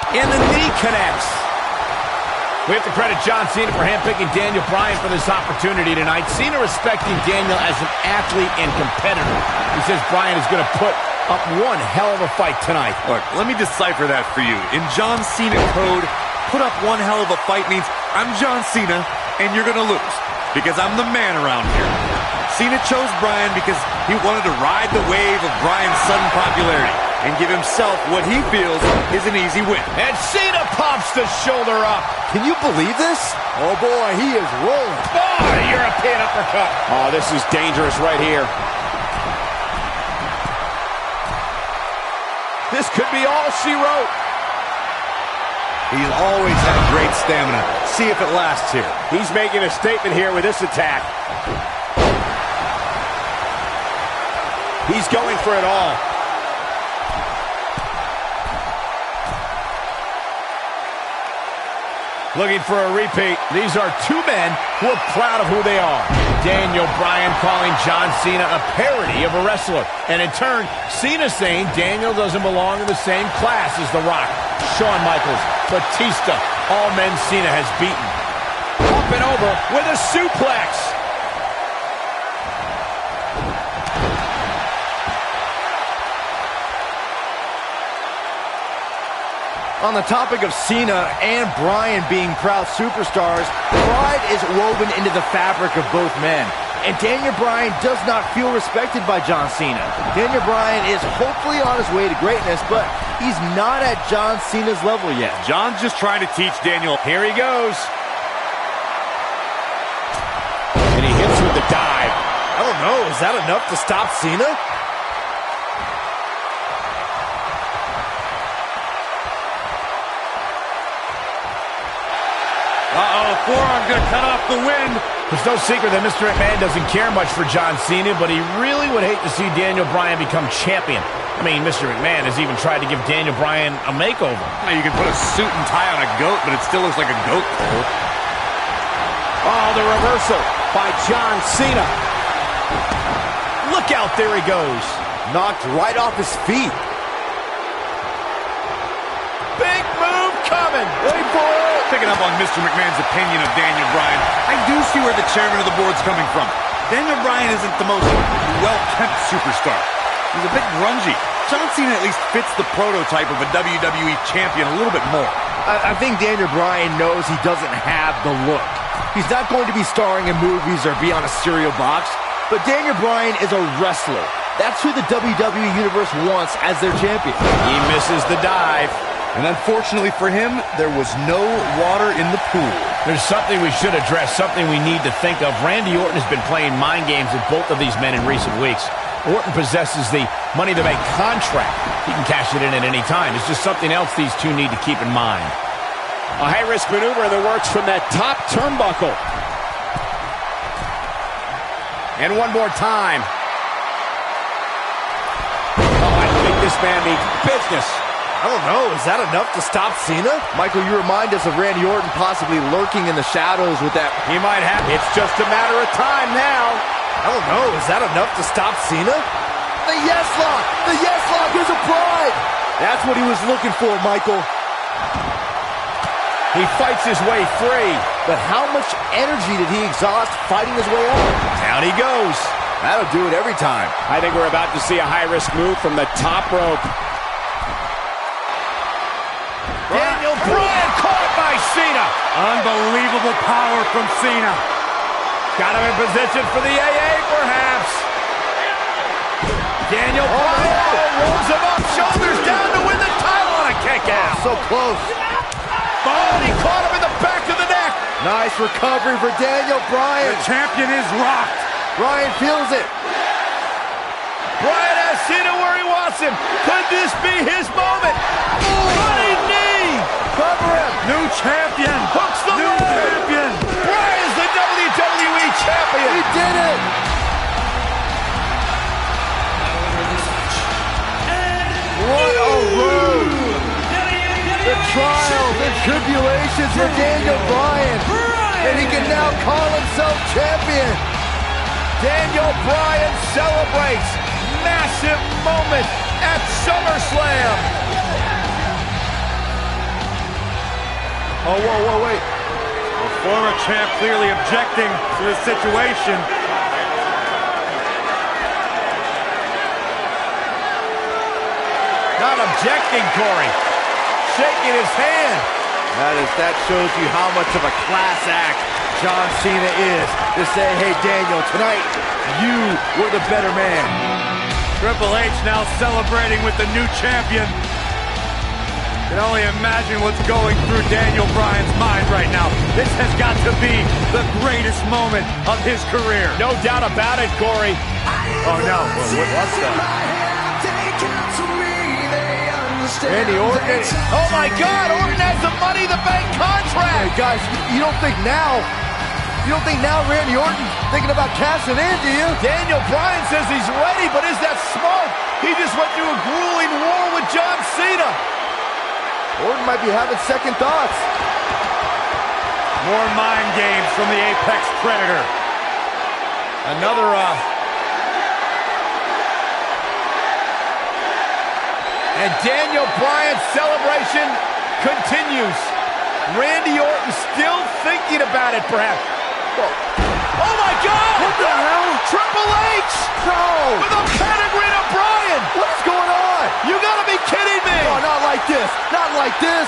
And the knee connects. We have to credit John Cena for handpicking Daniel Bryan for this opportunity tonight. Cena respecting Daniel as an athlete and competitor. He says Bryan is going to put up one hell of a fight tonight. Look, let me decipher that for you. In John Cena code, put up one hell of a fight means I'm John Cena and you're going to lose because I'm the man around here. Cena chose Bryan because he wanted to ride the wave of Bryan's sudden popularity and give himself what he feels is an easy win. And Cena pops the shoulder up. Can you believe this? Oh boy, he is rolling. Oh, European uppercut. Oh, this is dangerous right here. This could be all she wrote. He's always had great stamina. See if it lasts here. He's making a statement here with this attack. He's going for it all. Looking for a repeat. These are two men who are proud of who they are. Daniel Bryan calling John Cena a parody of a wrestler. And in turn, Cena saying Daniel doesn't belong in the same class as The Rock, Shawn Michaels, Batista, all men Cena has beaten. Up and over with a suplex. On the topic of Cena and Bryan being proud superstars, pride is woven into the fabric of both men. And Daniel Bryan does not feel respected by John Cena. Daniel Bryan is hopefully on his way to greatness, but he's not at John Cena's level yet. John's just trying to teach Daniel. Here he goes. And he hits with the dive. I don't know, is that enough to stop Cena? Uh-oh, forearm gonna cut off the wind. There's no secret that Mr. McMahon doesn't care much for John Cena, but he really would hate to see Daniel Bryan become champion. I mean, Mr. McMahon has even tried to give Daniel Bryan a makeover. Now, you can put a suit and tie on a goat, but it still looks like a goat pole. Oh, the reversal by John Cena. Look out, there he goes. Knocked right off his feet. Big move coming. Wait for it. Picking up on Mr. McMahon's opinion of Daniel Bryan, I do see where the chairman of the board's coming from. Daniel Bryan isn't the most well-kept superstar. He's a bit grungy. John Cena at least fits the prototype of a WWE champion a little bit more. I think Daniel Bryan knows he doesn't have the look. He's not going to be starring in movies or be on a cereal box, but Daniel Bryan is a wrestler. That's who the WWE Universe wants as their champion. He misses the dive. And unfortunately for him, there was no water in the pool. There's something we should address, something we need to think of. Randy Orton has been playing mind games with both of these men in recent weeks. Orton possesses the Money to Make contract. He can cash it in at any time. It's just something else these two need to keep in mind. A high-risk maneuver in the works from that top turnbuckle. And one more time. Oh, I think this man means business. I don't know. Is that enough to stop Cena? Michael, you remind us of Randy Orton possibly lurking in the shadows with that. He might have. It's just a matter of time now. I don't know. Is that enough to stop Cena? The yes lock! The yes lock is applied! That's what he was looking for, Michael. He fights his way free. But how much energy did he exhaust fighting his way up? Down he goes. That'll do it every time. I think we're about to see a high-risk move from the top rope. Daniel Bryan caught by Cena. Unbelievable power from Cena. Got him in position for the AA, perhaps. Daniel Bryan rolls him up, shoulders down to win the title on a kick out. So close. Oh, and he caught him in the back of the neck. Nice recovery for Daniel Bryan. The champion is rocked. Bryan feels it. Bryan has Cena where he wants him. Could this be his moment? Running knee. Cover him. New champion. Hooks the New leg. champion. Bryan's the WWE champion. He did it. What a road. The trials and tribulations for Daniel Bryan. And he can now call himself champion. Daniel Bryan celebrates. Massive moment at SummerSlam. Oh, whoa, wait. The former champ clearly objecting to the situation. Not objecting, Corey. Shaking his hand. That shows you how much of a class act John Cena is. To say, hey, Daniel, tonight, you were the better man. Triple H now celebrating with the new champion. Can only imagine what's going through Daniel Bryan's mind right now. This has got to be the greatest moment of his career. No doubt about it, Corey. Oh, no. What's that? Randy Orton. Oh, my God. Orton has the Money in the Bank contract. Hey, guys, you don't think now Randy Orton thinking about cashing in, do you? Daniel Bryan says he's ready, but is that smart? He just went through a grueling war with John Cena. Orton might be having second thoughts. More mind games from the Apex Predator. Another, And Daniel Bryan's celebration continues. Randy Orton still thinking about it, perhaps. Oh, my God! What the hell? Triple H! No! With a pedigree to Bryan! What is going on? You gotta be kidding me! Oh, not like this. Not like this.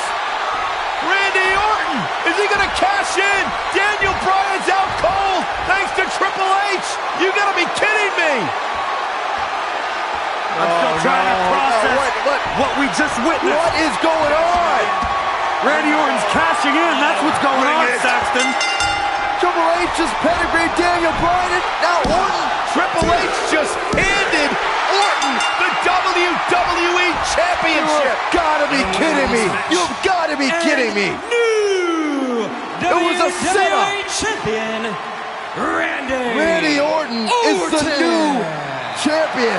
Randy Orton! Is he gonna cash in? Daniel Bryan's out cold thanks to Triple H! You gotta be kidding me! I'm still trying to process what we just witnessed. What is going on? Randy Orton's cashing in. That's what's going on, Saxton. Triple H just pedigreed Daniel Bryan, and now Orton. Triple H just handed Orton the WWE Championship. You've gotta be kidding me. You've gotta be kidding me. New It was a setup. champion, Randy Orton is the new champion.